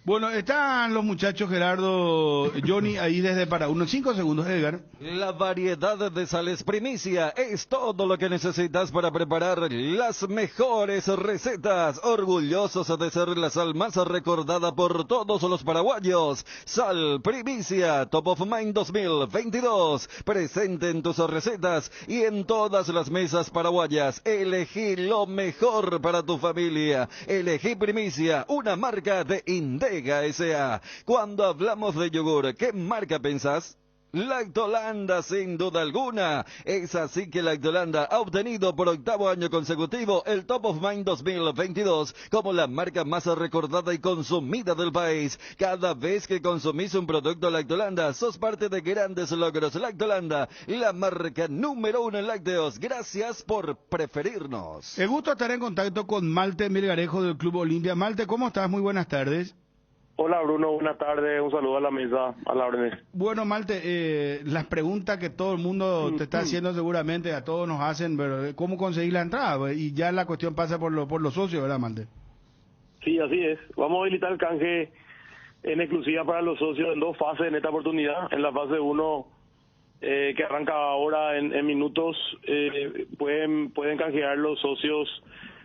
Bueno, están los muchachos Gerardo, Johnny, ahí desde para unos 5 segundos, Edgar. La variedad de sales primicia es todo lo que necesitas para preparar las mejores recetas. Orgullosos de ser la sal más recordada por todos los paraguayos. Sal primicia, Top of Mind 2022. Presente en tus recetas y en todas las mesas paraguayas. Elegí lo mejor para tu familia. Elegí primicia, una marca de Indega S.A. Cuando hablamos de yogur, ¿qué marca pensás? Lactolanda, sin duda alguna. Es así que Lactolanda ha obtenido por 8º año consecutivo el Top of Mind 2022 como la marca más recordada y consumida del país. Cada vez que consumís un producto Lactolanda, sos parte de grandes logros. Lactolanda, la marca número 1 en lácteos. Gracias por preferirnos. El gusto estar en contacto con Malte Melgarejo del Club Olimpia. Malte, ¿cómo estás? Muy buenas tardes. Hola Bruno, buenas tardes, un saludo a la mesa, a la orden. Bueno, Malte, las preguntas que todo el mundo te está haciendo seguramente, a todos nos hacen, pero ¿cómo conseguir la entrada? Y ya la cuestión pasa por los socios, ¿verdad, Malte? Sí, así es. Vamos a habilitar el canje en exclusiva para los socios en 2 fases en esta oportunidad. En la fase 1, que arranca ahora en minutos, pueden canjear los socios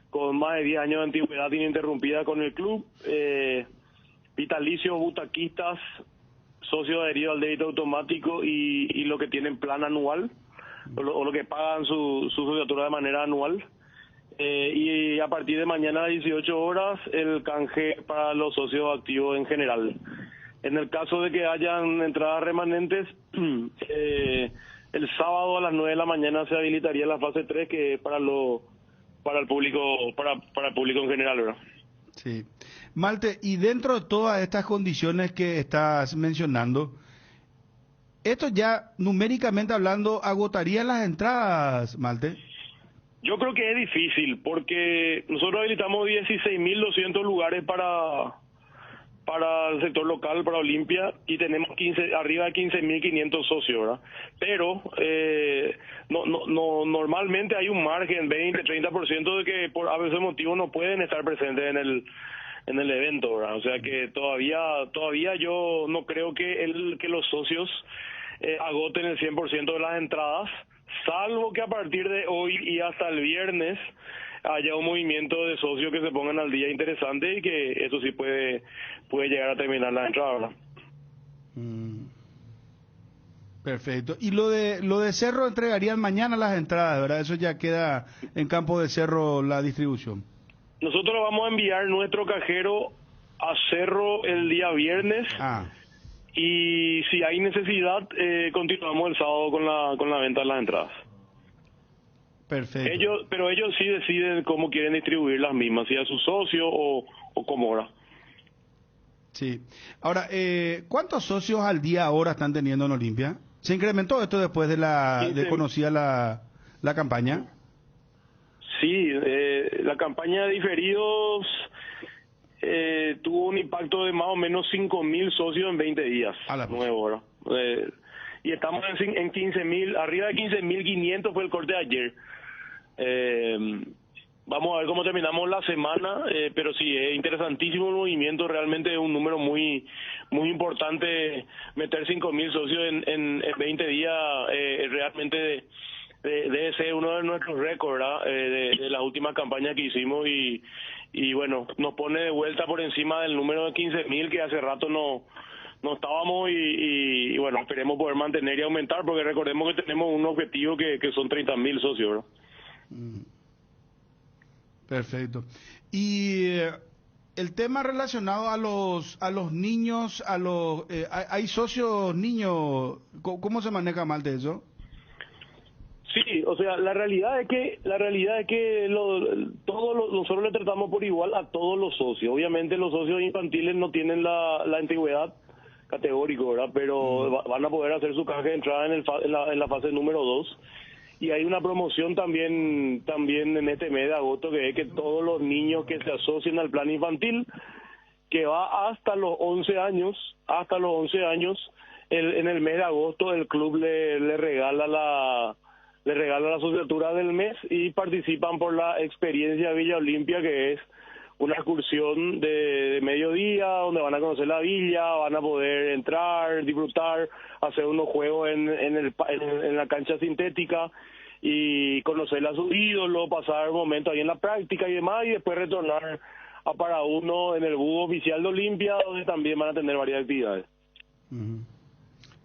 con más de 10 años de antigüedad ininterrumpida con el club. Vitalicios, butaquistas, socios adheridos al débito automático y lo que tienen plan anual o lo que pagan su sociatura de manera anual. Y a partir de mañana a 18 horas el canje para los socios activos en general. En el caso de que hayan entradas remanentes, el sábado a las 9 de la mañana se habilitaría la fase 3, que es para el público para el público en general, ¿verdad? Sí. Malte, y dentro de todas estas condiciones que estás mencionando, ¿esto ya numéricamente hablando agotaría las entradas, Malte? Yo creo que es difícil porque nosotros habilitamos 16.200 lugares para el sector local, para Olimpia, y tenemos arriba de 15.500 socios, ¿verdad? Pero normalmente hay un margen, 20-30% de que por a veces motivos no pueden estar presentes en el evento, ¿verdad? O sea que todavía yo no creo que los socios agoten el 100% de las entradas, salvo que a partir de hoy y hasta el viernes haya un movimiento de socios que se pongan al día interesante y que eso sí puede llegar a terminar la entrada, ¿verdad? Perfecto. Y lo de Cerro entregarían mañana las entradas, ¿verdad? Eso ya queda en campo de Cerro la distribución. Nosotros vamos a enviar nuestro cajero a Cerro el día viernes. Y si hay necesidad, continuamos el sábado con la venta de las entradas. Perfecto. Pero ellos sí deciden cómo quieren distribuir las mismas, si a sus socios o cómo ahora. Sí. Ahora, ¿cuántos socios al día ahora están teniendo en Olimpia? ¿Se incrementó esto después de conocida la campaña? Sí, la campaña de diferidos tuvo un impacto de más o menos 5.000 socios en 20 días. Nuevo, ¿no? Y estamos en 15.000, arriba de 15.500 fue el corte de ayer. Vamos a ver cómo terminamos la semana, pero sí, es interesantísimo el movimiento, realmente es un número muy importante. Meter 5.000 socios en 20 días realmente debe ser uno de nuestros récords, ¿verdad? De las últimas campañas que hicimos y bueno, nos pone de vuelta por encima del número de 15.000 que hace rato no estábamos y bueno, esperemos poder mantener y aumentar, porque recordemos que tenemos un objetivo que son 30.000 socios, ¿verdad? Perfecto. Y el tema relacionado a los niños, hay socios niños, ¿cómo se maneja mal de eso? Sí, o sea, la realidad es que nosotros le tratamos por igual a todos los socios. Obviamente los socios infantiles no tienen la antigüedad categórico, ¿verdad? Pero van a poder hacer su canje de entrada en la fase número 2. Y hay una promoción también en este mes de agosto, que es que todos los niños que se asocien al plan infantil, que va hasta los 11 años, en el mes de agosto el club le regala la asociatura del mes y participan por la experiencia Villa Olimpia, que es una excursión de mediodía donde van a conocer la villa, van a poder entrar, disfrutar, hacer unos juegos en la cancha sintética y conocer a sus ídolos, pasar momentos ahí en la práctica y demás, y después retornar a para uno en el búho oficial de Olimpia, donde también van a tener varias actividades.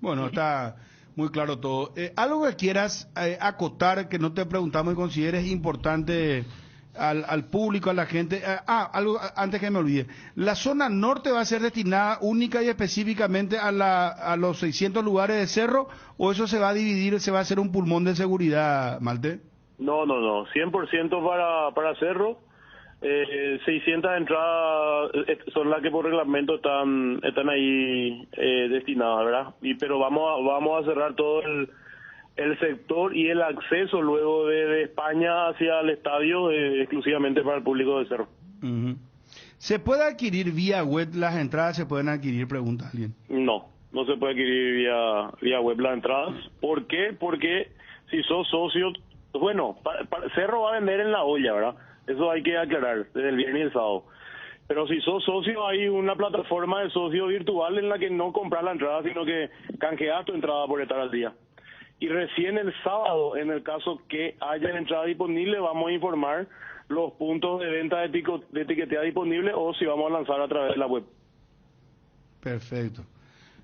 Bueno, está muy claro todo. ¿Algo que quieras acotar, que no te preguntamos y consideres importante al público, a la gente? Algo antes que me olvide. ¿La zona norte va a ser destinada única y específicamente a los 600 lugares de cerro, o eso se va a dividir, se va a hacer un pulmón de seguridad, Malte? No, 100% para cerro. 600 entradas son las que por reglamento están ahí destinadas, ¿verdad? Pero vamos a cerrar todo el sector y el acceso luego de España hacia el estadio exclusivamente para el público de cerro. ¿Se puede adquirir vía web las entradas? ¿Se pueden adquirir? Pregunta alguien. No se puede adquirir vía web las entradas. ¿Por qué? Porque si sos socio, bueno, Cerro va a vender en la olla, ¿verdad? Eso hay que aclarar desde el viernes y el sábado. Pero si sos socio, hay una plataforma de socio virtual en la que no compras la entrada, sino que canjeas tu entrada por estar al día. Y recién el sábado, en el caso que haya entrada disponible, vamos a informar los puntos de venta de etiquetea disponible o si vamos a lanzar a través de la web. Perfecto.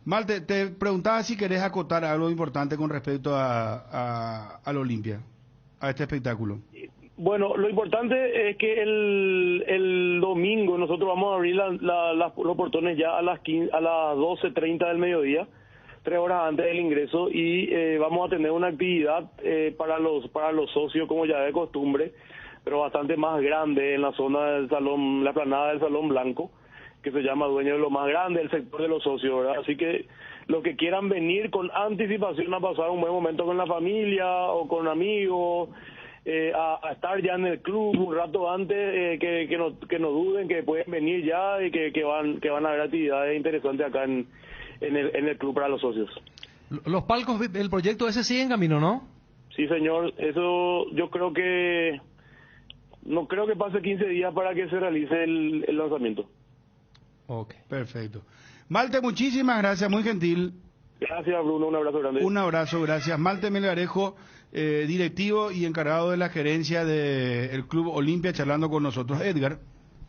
Malte, te preguntaba si querés acotar algo importante con respecto a la Olimpia, a este espectáculo. Bueno, lo importante es que el domingo nosotros vamos a abrir los portones ya a las 12:30 del mediodía, 3 horas antes del ingreso, y vamos a tener una actividad para los socios, como ya de costumbre, pero bastante más grande en la zona del salón, la explanada del Salón Blanco, que se llama Dueño de lo Más Grande, el sector de los socios, ¿verdad? Así que los que quieran venir con anticipación a pasar un buen momento con la familia o con amigos, a estar ya en el club un rato antes, que no duden, que pueden venir ya y que van a haber actividades interesantes acá en el club para los socios. Los palcos del proyecto ese siguen en camino, ¿no? Sí, señor. Eso yo creo que no creo que pase 15 días para que se realice el lanzamiento. Ok, perfecto. Malte, muchísimas gracias, muy gentil. Gracias, Bruno, un abrazo grande. Un abrazo, gracias. Malte Melgarejo, directivo y encargado de la gerencia del Club Olimpia, charlando con nosotros. Edgar.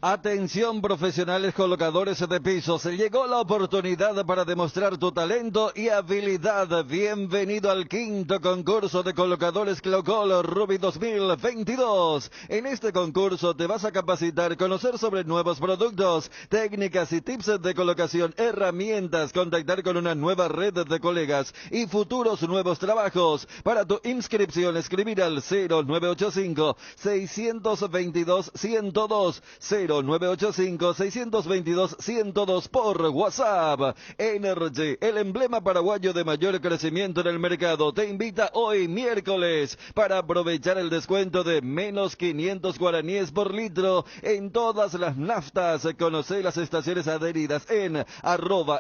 Atención, profesionales colocadores de pisos, llegó la oportunidad para demostrar tu talento y habilidad. Bienvenido al 5º concurso de colocadores Clocol Ruby 2022. En este concurso te vas a capacitar, conocer sobre nuevos productos, técnicas y tips de colocación, herramientas, contactar con una nueva red de colegas y futuros nuevos trabajos. Para tu inscripción, escribir al 0985-622-102, 0985-622-102 por WhatsApp. Energy, el emblema paraguayo de mayor crecimiento en el mercado, te invita hoy miércoles para aprovechar el descuento de menos 500 guaraníes por litro en todas las naftas. Conoce las estaciones adheridas en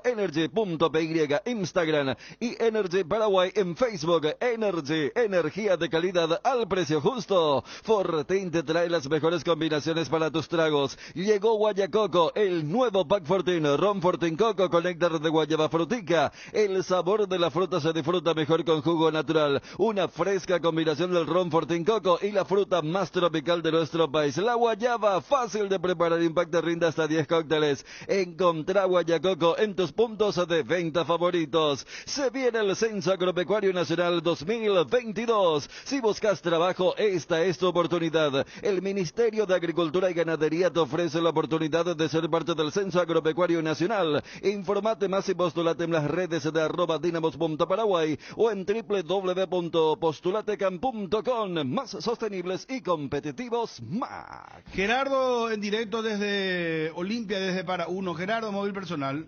@energy.py Instagram y Energy Paraguay en Facebook. Energy, energía de calidad al precio justo. Fortin te trae las mejores combinaciones para tus tragos. Llegó Guayacoco, el nuevo Pack Fortín, Ron Fortín Coco con néctar de guayaba frutica. El sabor de la fruta se disfruta mejor con jugo natural. Una fresca combinación del Ron Fortín Coco y la fruta más tropical de nuestro país. La guayaba, fácil de preparar, impacta, rinde hasta 10 cócteles. Encontrá Guayacoco en tus puntos de venta favoritos. Se viene el Censo Agropecuario Nacional 2022. Si buscas trabajo, esta es tu oportunidad. El Ministerio de Agricultura y Ganadería te ofrece la oportunidad de ser parte del Censo Agropecuario Nacional. Informate más y postulate en las redes de @dinamos.paraguay o en www.postulatecam.com. Más sostenibles y competitivos, más. Gerardo, en directo desde Olimpia, desde Para Uno. Gerardo, móvil personal.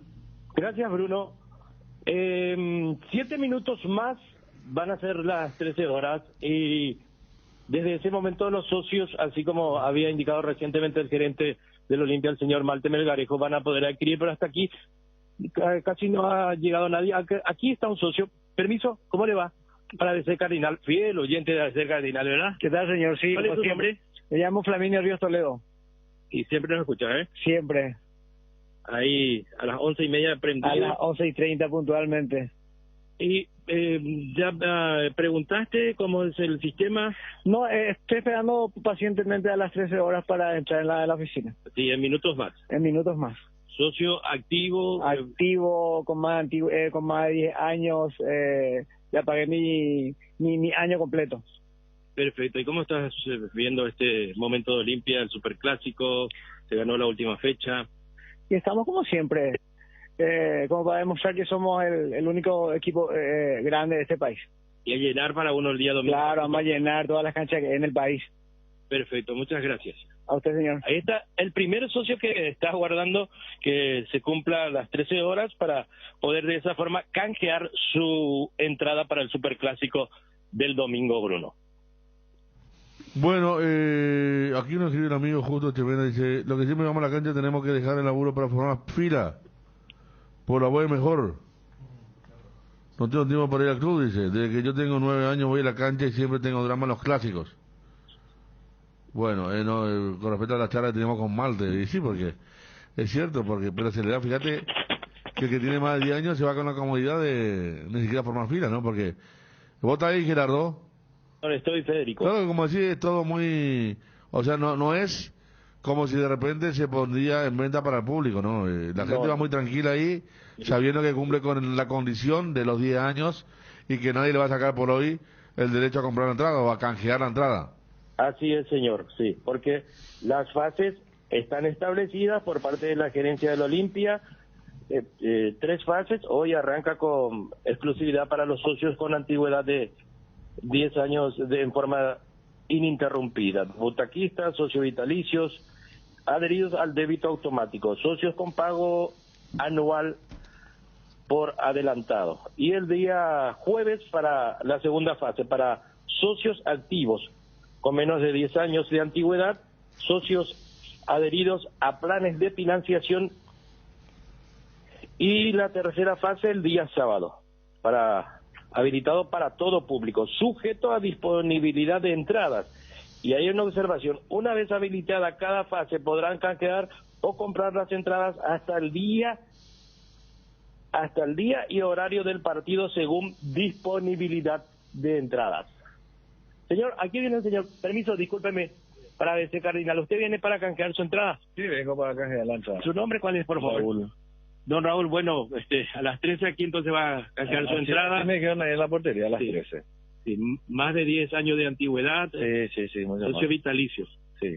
Gracias, Bruno. 7 minutos más van a ser las 13 horas y desde ese momento los socios, así como había indicado recientemente el gerente del Olimpia, el señor Malte Melgarejo, van a poder adquirir, pero hasta aquí casi no ha llegado nadie. Aquí está un socio. Permiso, ¿cómo le va? Para DC Cardinal, fiel oyente de DC Cardinal, ¿verdad? ¿Qué tal, señor? Sí, ¿Cuál es su nombre? Me llamo Flaminio Ríos Toledo. Y siempre nos escucha, ¿eh? Siempre. Ahí a las 11:30 prendido. A las 11:30 puntualmente. ¿Y ya preguntaste cómo es el sistema? No, estoy esperando pacientemente a las 13 horas para entrar en la oficina. Sí, en minutos más. En minutos más. ¿Socio activo? Activo, con más de 10 años. Ya pagué mi año completo. Perfecto. ¿Y cómo estás viendo este momento de Olimpia, el Superclásico? Se ganó la última fecha. Y estamos como siempre, como para demostrar que somos el único equipo grande de este país. Y a llenar para uno el día domingo. Claro, vamos a llenar todas las canchas que hay en el país. Perfecto, muchas gracias. A usted, señor. Ahí está el primer socio que está aguardando que se cumpla las 13 horas para poder de esa forma canjear su entrada para el Superclásico del domingo, Bruno. Bueno, aquí nos escribe un amigo justo Chevena, dice, lo que siempre vamos a la cancha tenemos que dejar el laburo para formar fila, por la buena mejor. No tengo tiempo para ir al club, dice, desde que yo tengo 9 años voy a la cancha y siempre tengo drama en los clásicos. Bueno, con respecto a la charla que teníamos con Malte, y sí, porque es cierto, pero se le da, fíjate, que el que tiene más de 10 años se va con la comodidad de ni siquiera formar fila, ¿no? Porque, ¿vos estás ahí, Gerardo? Estoy, Federico. Claro, como así es todo muy... O sea, no es como si de repente se pondría en venta para el público, ¿no? La gente va muy tranquila ahí, sabiendo que cumple con la condición de los 10 años y que nadie le va a sacar por hoy el derecho a comprar la entrada o a canjear la entrada. Así es, señor, sí, porque las fases están establecidas por parte de la gerencia del Olimpia, 3 fases. Hoy arranca con exclusividad para los socios con antigüedad de 10 años en forma ininterrumpida. Butaquistas, socios vitalicios, adheridos al débito automático, socios con pago anual por adelantado. Y el día jueves para la segunda fase, para socios activos con menos de 10 años de antigüedad, socios adheridos a planes de financiación, y la tercera fase el día sábado, habilitado para todo público, sujeto a disponibilidad de entradas. Y hay una observación: una vez habilitada cada fase podrán canjear o comprar las entradas hasta el día y horario del partido según disponibilidad de entradas. Señor, aquí viene el señor. Permiso, discúlpeme, para DC Cardinal. ¿Usted viene para canjear su entrada? Sí, vengo para canjear la entrada. ¿Su nombre cuál es, por favor? Raúl. Don Raúl, bueno, a las 13 aquí entonces va a canjear su entrada. Me quedan ahí en la portería a las 13. Sí, más de 10 años de antigüedad. Sí, muy socio vitalicio. Sí.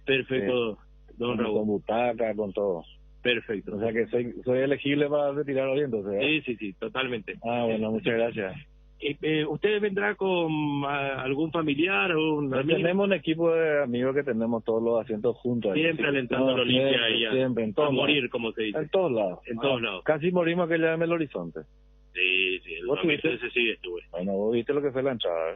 Perfecto, don Raúl. Con butaca, con todo. Perfecto. O sea que soy elegible para retirar hoy entonces. Sí, totalmente. Bueno, muchas gracias. ¿Usted vendrá con algún familiar o un amigo? Tenemos un equipo de amigos que tenemos todos los asientos juntos. Siempre alentando a la Olimpia siempre, en todos lados. morir, como se dice. En todos lados. En todos lados. Casi morimos que ya en el horizonte. Sí, el momento ese sí estuve. Bueno, vos viste lo que fue la entrada.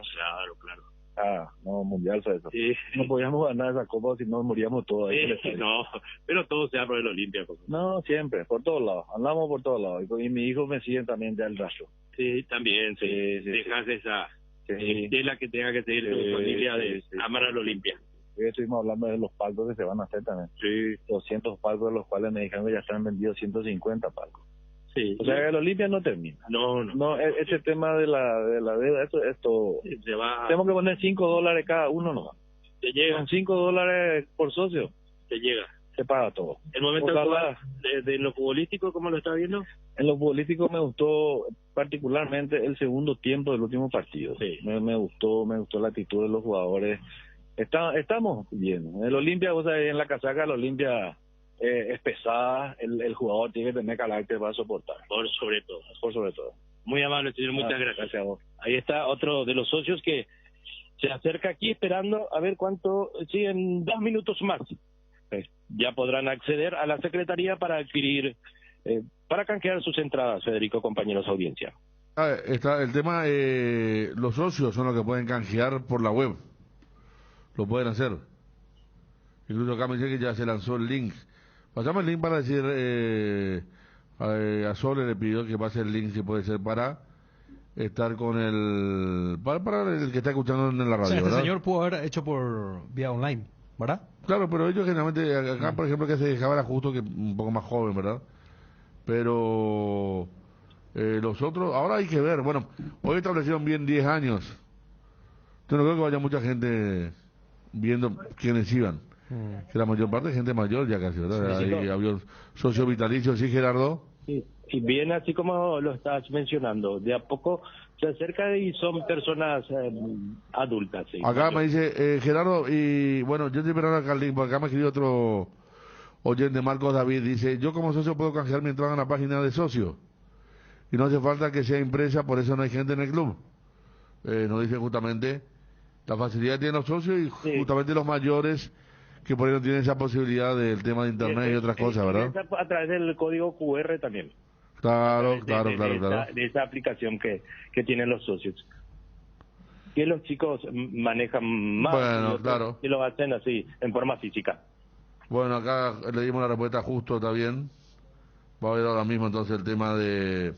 Claro. No, mundial fue eso. Sí. No podíamos ganar esa copa si no moríamos todos. No, pero todo se habla del Olimpia. No, siempre, por todos lados. Andamos por todos lados. Y mi hijo me siguen también ya el rastro. Sí, también, sí. Dejas esa tela que tenga que seguir tu familia de amar al Olimpia. Hoy estuvimos hablando de los palcos que se van a hacer también. Sí. 200 palcos, de los cuales me dijeron que ya están vendidos 150 palcos. Sí. O sea que el Olimpia no termina. No, ese tema de la deuda, esto se va. Tenemos que poner $5 cada uno nomás. Te llegan $5 por socio. Te llega. Se paga todo. El momento actual de lo futbolístico, ¿cómo lo está viendo? En lo futbolístico me gustó particularmente el segundo tiempo del último partido. Sí. Me gustó la actitud de los jugadores. Estamos bien. El Olimpia, o sea, en la casaca del Olimpia es pesada. El jugador tiene que tener carácter para soportar. Por sobre todo. Muy amable, señor. Muchas gracias a vos. Ahí está otro de los socios que se acerca aquí esperando a ver cuánto. Sí, en 2 minutos más. Ya podrán acceder a la Secretaría para adquirir, para canjear sus entradas, Federico, compañeros de audiencia. Está el tema, los socios son los que pueden canjear por la web. Lo pueden hacer. Incluso acá me dice que ya se lanzó el link. Pasamos el link para decir, a Sole le pidió que pase el link si puede ser para estar con para el que está escuchando en la radio. O sea, este ¿verdad? señor pudo haber hecho por vía online, ¿verdad? Claro, pero ellos generalmente, acá por ejemplo que se dejaba era justo que un poco más joven, ¿verdad? Pero los otros, ahora hay que ver, bueno, hoy establecieron bien 10 años. Yo no creo que vaya mucha gente viendo quiénes iban. Que la mayor parte es gente mayor ya casi, ¿verdad? Sí, Ahí había socios vitalicios, ¿sí, Gerardo? Sí, y bien así como lo estás mencionando, de a poco se acerca y son personas adultas. Sí, Acá me dice, Gerardo, y bueno, yo estoy esperando acá el link, porque acá me escribió otro oyente, Marcos David, dice, yo como socio puedo canjear mi entrada en la página de socio, y no hace falta que sea impresa, por eso no hay gente en el club. Nos dice justamente la facilidad que tienen los socios y justamente los mayores que por ahí no tienen esa posibilidad del tema de internet y otras cosas, ¿verdad? A través del código QR también. Claro. De esa aplicación que tienen los socios. Que los chicos manejan más. Bueno, claro. Y lo hacen así, en forma física. Bueno, acá le dimos la respuesta justo, está bien. Va a ver ahora mismo entonces el tema de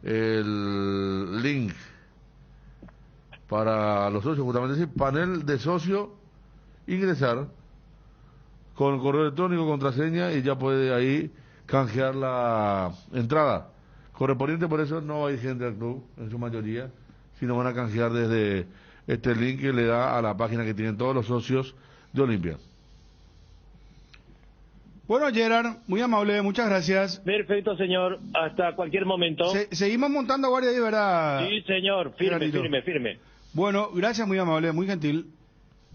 el link para los socios, justamente decir, panel de socio, ingresar con correo electrónico, contraseña y ya puede ahí canjear la entrada correspondiente. Por eso no hay gente al club en su mayoría, sino van a canjear desde este link que le da a la página que tienen todos los socios de Olimpia. Bueno, Gerard, muy amable, muchas gracias. Perfecto, señor, hasta cualquier momento. Seguimos montando guardia ahí, ¿verdad? Sí, señor, firme. Bueno, gracias, muy amable, muy gentil.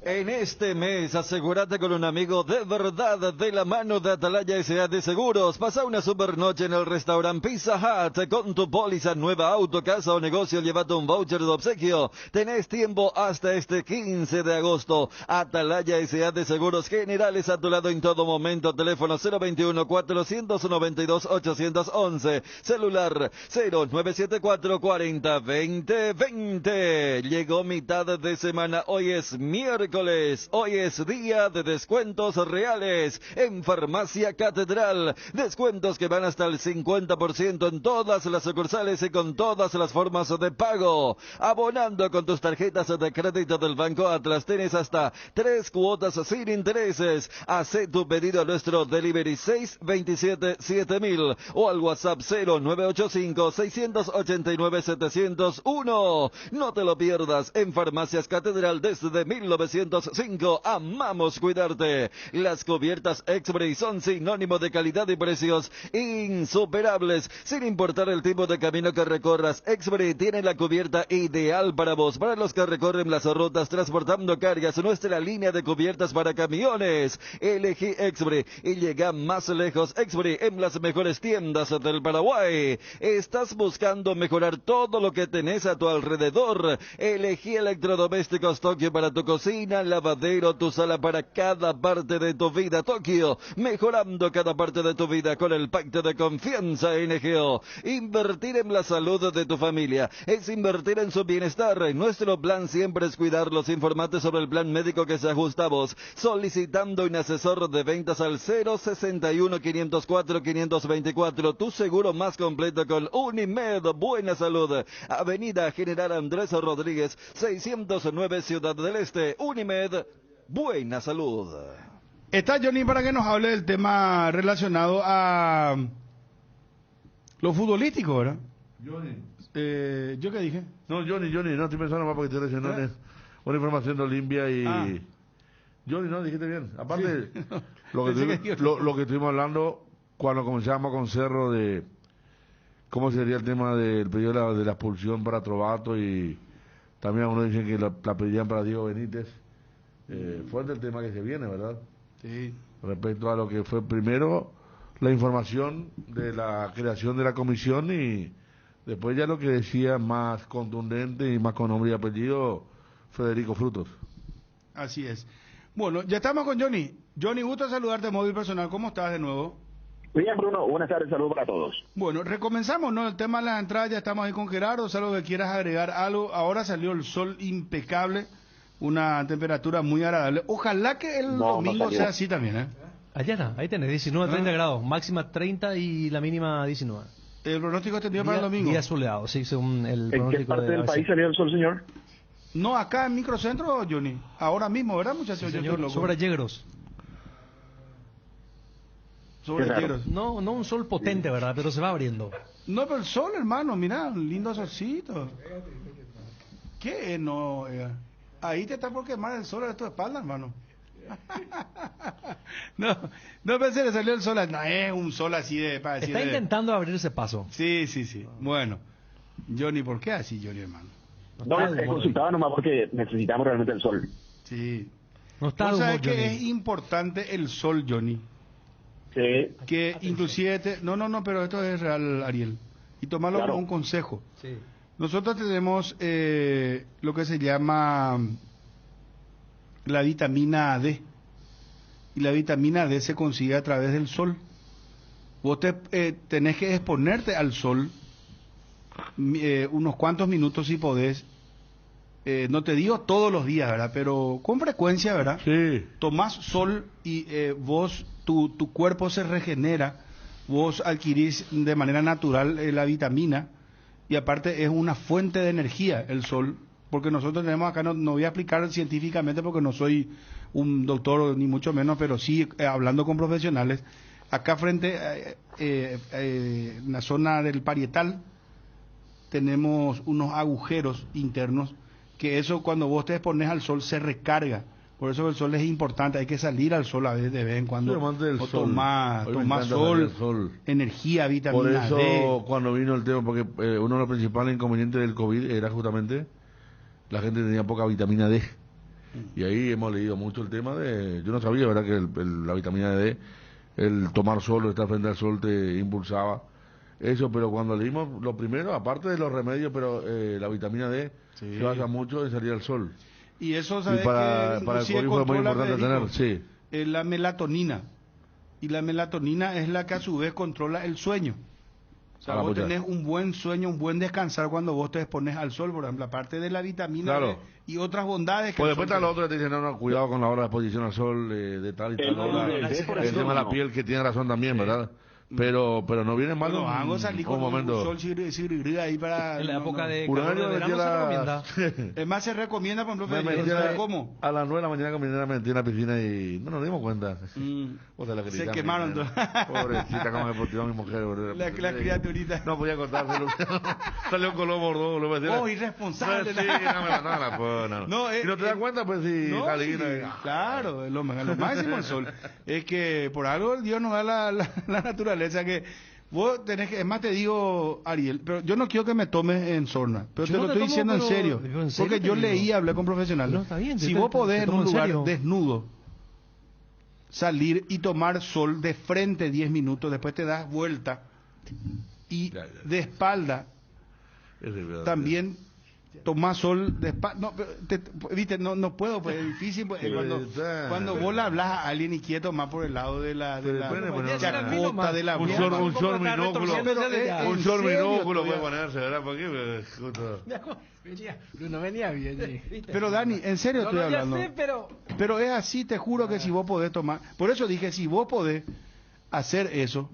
En este mes, asegúrate con un amigo de verdad de la mano de Atalaya S.A. de Seguros. Pasa una super noche en el restaurante Pizza Hut con tu póliza nueva, auto, casa o negocio. Llévate un voucher de obsequio. Tenés tiempo hasta este 15 de agosto. Atalaya S.A. de Seguros Generales a tu lado en todo momento. Teléfono 021-492-811. Celular 0974-40-2020. Llegó mitad de semana. Hoy es miércoles. Hoy es día de descuentos reales en Farmacia Catedral. Descuentos que van hasta el 50% en todas las sucursales y con todas las formas de pago. Abonando con tus tarjetas de crédito del Banco Atlas tienes hasta 3 cuotas sin intereses. Haz tu pedido a nuestro delivery 627-7000 o al WhatsApp 0985-689-701. No te lo pierdas en Farmacias Catedral desde 1905. Amamos cuidarte. Las cubiertas X-Bray son sinónimo de calidad y precios insuperables. Sin importar el tipo de camino que recorras, X-Bray tiene la cubierta ideal para vos. Para los que recorren las rutas transportando cargas, nuestra línea de cubiertas para camiones. Elegí X-Bray y llega más lejos. X-Bray en las mejores tiendas del Paraguay. ¿Estás buscando mejorar todo lo que tenés a tu alrededor? Elegí electrodomésticos Tokio para tu cocina, lavadero, tu sala, para cada parte de tu vida. Tokio, mejorando cada parte de tu vida con el pacto de confianza NGO. Invertir en la salud de tu familia es invertir en su bienestar. Nuestro plan siempre es cuidarlos. Informate sobre el plan médico que se ajusta a vos, solicitando un asesor de ventas al 061-504-524. Tu seguro más completo con Unimed. Buena salud. Avenida General Andrés Rodríguez, 609, Ciudad del Este. Unimed buena salud. Está Johnny para que nos hable del tema relacionado a lo futbolístico, ¿verdad? Johnny. ¿Yo qué dije? No, Johnny, no estoy pensando más porque estoy recibiendo una información de Olimpia y... Johnny, no, dijiste bien. Aparte, Sí. lo que estuvimos hablando cuando comenzamos con Cerro de cómo sería el tema del pedido de la expulsión para Trovato y también algunos dicen que la pedirían para Diego Benítez. Fuerte el tema que se viene, ¿verdad? Sí. Respecto a lo que fue primero la información de la creación de la comisión y después ya lo que decía más contundente y más con nombre y apellido Federico Frutos. Así es. Bueno, ya estamos con Johnny. Johnny, gusto saludarte, móvil personal. ¿Cómo estás de nuevo? Bien, Bruno, buenas tardes, saludos para todos. Bueno, recomenzamos, ¿no? El tema de las entradas, ya estamos ahí con Gerardo, salvo que quieras agregar algo. Ahora salió el sol impecable, una temperatura muy agradable. Ojalá que el domingo sea así también, ¿eh? Allá está, ahí tenés, 19, 30 grados, máxima 30 y la mínima 19. ¿El pronóstico extendido para el domingo? Día soleado, sí, según el ¿En pronóstico. qué parte del ABC. país salió el sol, señor? No, acá en Microcentro, Johnny. Ahora mismo, ¿verdad, muchachos? Sí, Yo señor, estoy loco. sobre Yegros. Sobre Yegros. No un sol potente, ¿verdad? Pero se va abriendo. No, pero el sol, hermano, mira, un lindo solcito. ¿Qué? No, ahí te está por quemar el sol a tu espalda, hermano. no pensé que salió el sol, no es un sol así de... para decir Está de- intentando abrirse paso. Sí. Bueno, Johnny, ¿por qué así, Johnny, hermano? No, consultaba nomás porque necesitamos realmente el sol. Sí. No está ¿Vos de sabés humor, que Johnny. es importante el sol, Johnny? Sí. Que inclusive... No, pero esto es real, Ariel. Y tomarlo Claro. como un consejo. Sí. Nosotros tenemos lo que se llama la vitamina D. Y la vitamina D se consigue a través del sol. Vos tenés que exponerte al sol unos cuantos minutos si podés. No te digo todos los días, ¿verdad? Pero con frecuencia, ¿verdad? Sí. Tomás sol y vos, tu cuerpo se regenera. Vos adquirís de manera natural la vitamina. Y aparte es una fuente de energía el sol, porque nosotros tenemos acá, no voy a explicar científicamente porque no soy un doctor ni mucho menos, pero sí hablando con profesionales, acá frente en la zona del parietal tenemos unos agujeros internos que eso cuando vos te expones al sol se recarga. Por eso el sol es importante, hay que salir al sol a veces de vez en cuando. Soy amante del o sol. tomar Hoy me encanta salir al sol. energía, vitamina Por eso D. cuando vino el tema, porque uno de los principales inconvenientes del COVID era justamente la gente tenía poca vitamina D. Y ahí hemos leído mucho el tema de... Yo no sabía, ¿verdad?, que la vitamina D, el tomar sol o estar frente al sol te impulsaba eso, pero cuando leímos lo primero, aparte de los remedios, pero la vitamina D se basa mucho en salir al sol. Y eso, ¿sabes? Y para el inclusive COVID fue muy controla, importante Federico, tener, sí. La melatonina. Y la melatonina es la que a su vez controla el sueño. O sea, vos tenés un buen sueño, un buen descansar cuando vos te expones al sol, por ejemplo, aparte de la vitamina Claro. D y otras bondades que Pues el después sol está lo te- otro que te dicen, no, cuidado con la hora de exposición al sol, de tal y tal hora. El tema de la piel, que tiene razón también, ¿verdad? Pero no viene mal Bueno, Ango salí con un momento. sol sigrid ahí para... En la época de Una calor vez de me metí verano se a recomienda. Es más, se recomienda, por ejemplo, Me Federico, metí ¿sabes cómo? a las 9 de la mañana con mi nena me metí en la piscina y no nos dimos cuenta. O sea, la Se criticamos, quemaron mi nena. Pobrecita, como me portó mi mujer. La criaturita. No podía contárselo. Salió un color bordo. Oh, irresponsable. Sí, no. No, y no te das cuenta, pues si No, salí, sí, claro, lo máximo el sol. Es que por algo Dios nos da la naturaleza que vos tenés que, es más te digo, Ariel, pero yo no quiero que me tomes en sorna, pero Yo te no lo te estoy tomo, diciendo en pero- serio, digo, ¿en serio porque te yo digo? leí, hablé con profesionales. No, está bien, Si te vos podés te en tomo un en lugar serio. desnudo salir y tomar sol de frente 10 minutos, después te das vuelta y de espalda también tomás sol de espalda. No, pero viste, no puedo, pues es difícil, pues, cuando vos le hablas a alguien y quieres tomar por el lado de la chacota, de la un short minúsculo. Un short minúsculo puede poner. ponerse, ¿verdad? ¿Por qué? Justo. Bruno venía bien. Pero Dani, en serio estoy ya hablando. sé, Pero es así, te juro que si vos podés tomar. Por eso dije, si vos podés hacer eso,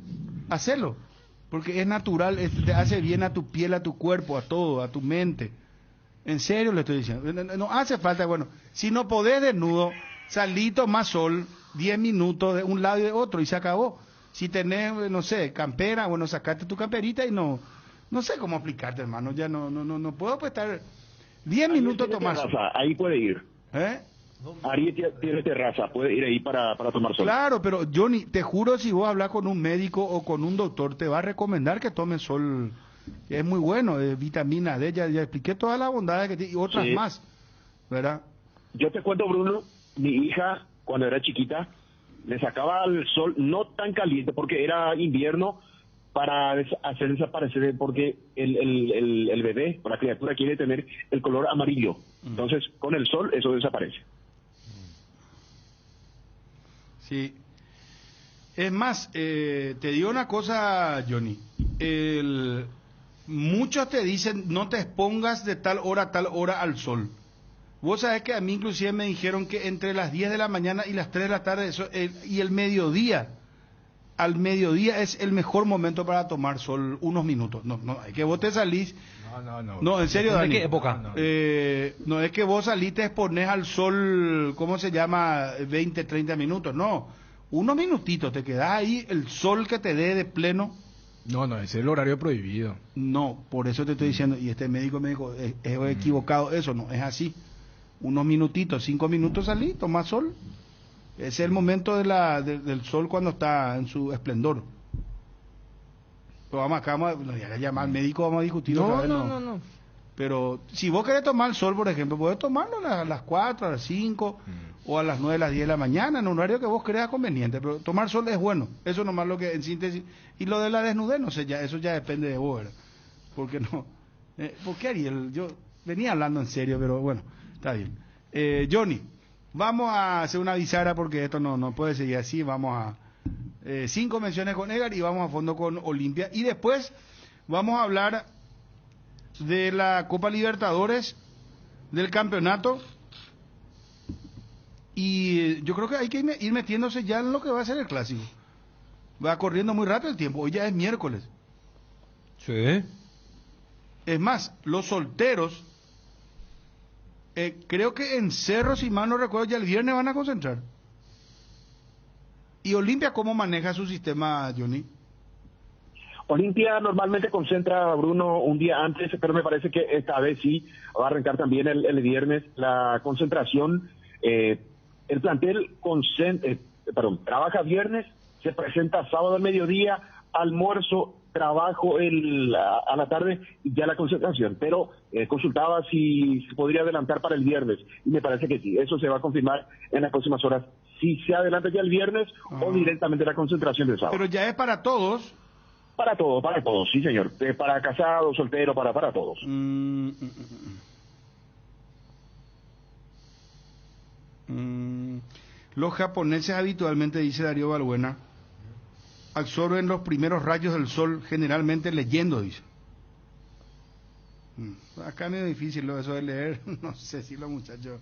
hacelo. Porque es natural, te hace bien a tu piel, a tu cuerpo, a todo, a tu mente. En serio le estoy diciendo. No hace falta, bueno, si no podés desnudo, salí, tomás sol, 10 minutos de un lado y de otro y se acabó. Si tenés, no sé, campera, bueno, sacate tu camperita y no sé cómo explicarte, hermano, ya no puedo pues estar 10 minutos tomar sol. Ahí puede ir. Ari tiene terraza, puede ir ahí para tomar sol. Claro, pero Johnny, te juro, si vos hablas con un médico o con un doctor, te va a recomendar que tomes sol. Es muy bueno, vitamina D, ya expliqué todas las bondades que tiene y otras más, ¿verdad? Yo te cuento, Bruno, mi hija, cuando era chiquita, le sacaba el sol no tan caliente porque era invierno para hacer desaparecer, porque el bebé, la criatura quiere tener el color amarillo. Entonces, con el sol eso desaparece. Sí. Es más, te digo una cosa, Johnny. Muchos te dicen, no te expongas de tal hora a tal hora al sol. Vos sabés que a mí inclusive me dijeron que entre las 10 de la mañana y las 3 de la tarde y el mediodía, al mediodía es el mejor momento para tomar sol, unos minutos. No, hay que vos te salís. No, en serio, Dani. ¿De qué época? No es que vos salís, te exponés al sol, ¿cómo se llama? 20, 30 minutos. No, unos minutitos, te quedás ahí, el sol que te dé de pleno. No, ese es el horario prohibido. No, por eso te estoy diciendo, y este médico me dijo, es equivocado eso, no, es así. Unos minutitos, 5 minutos salí, toma sol. Ese es el momento del sol cuando está en su esplendor. Pero vamos acá, vamos a llamar al médico, vamos a discutir otra vez. No. Pero si vos querés tomar el sol, por ejemplo, podés tomarlo a las 4, a las 5 o a las 9, a las 10 de la mañana, en un horario que vos creas conveniente. Pero tomar sol es bueno. Eso nomás lo que en síntesis. Y lo de la desnudez, no sé, eso ya depende de vos, ¿verdad? Porque no. ¿Por qué, Ariel? Yo venía hablando en serio, pero bueno, está bien. Johnny, vamos a hacer una bisagra porque esto no puede seguir así. Vamos a 5 menciones con Edgar y vamos a fondo con Olimpia. Y después vamos a hablar de la Copa Libertadores, del campeonato. Y yo creo que hay que ir metiéndose ya en lo que va a ser el clásico. Va corriendo muy rápido el tiempo. Hoy ya es miércoles. Sí. Es más, los solteros, creo que en Cerro, si mal no recuerdo, ya el viernes van a concentrar. ¿Y Olimpia cómo maneja su sistema, Johnny? Olimpia normalmente concentra, Bruno, un día antes, pero me parece que esta vez sí va a arrancar también el viernes la concentración. El plantel trabaja viernes, se presenta sábado al mediodía, almuerzo, trabajo a la tarde y ya la concentración. Pero consultaba si se podría adelantar para el viernes y me parece que sí, eso se va a confirmar en las próximas horas. Si se adelanta ya el viernes o directamente la concentración del sábado. Pero ya es para todos. Para todos, sí señor. Para casados, solteros, para todos. Los japoneses habitualmente, dice Darío Balbuena, absorben los primeros rayos del sol, generalmente leyendo, dice. Acá es medio difícil eso de leer, no sé si los muchachos...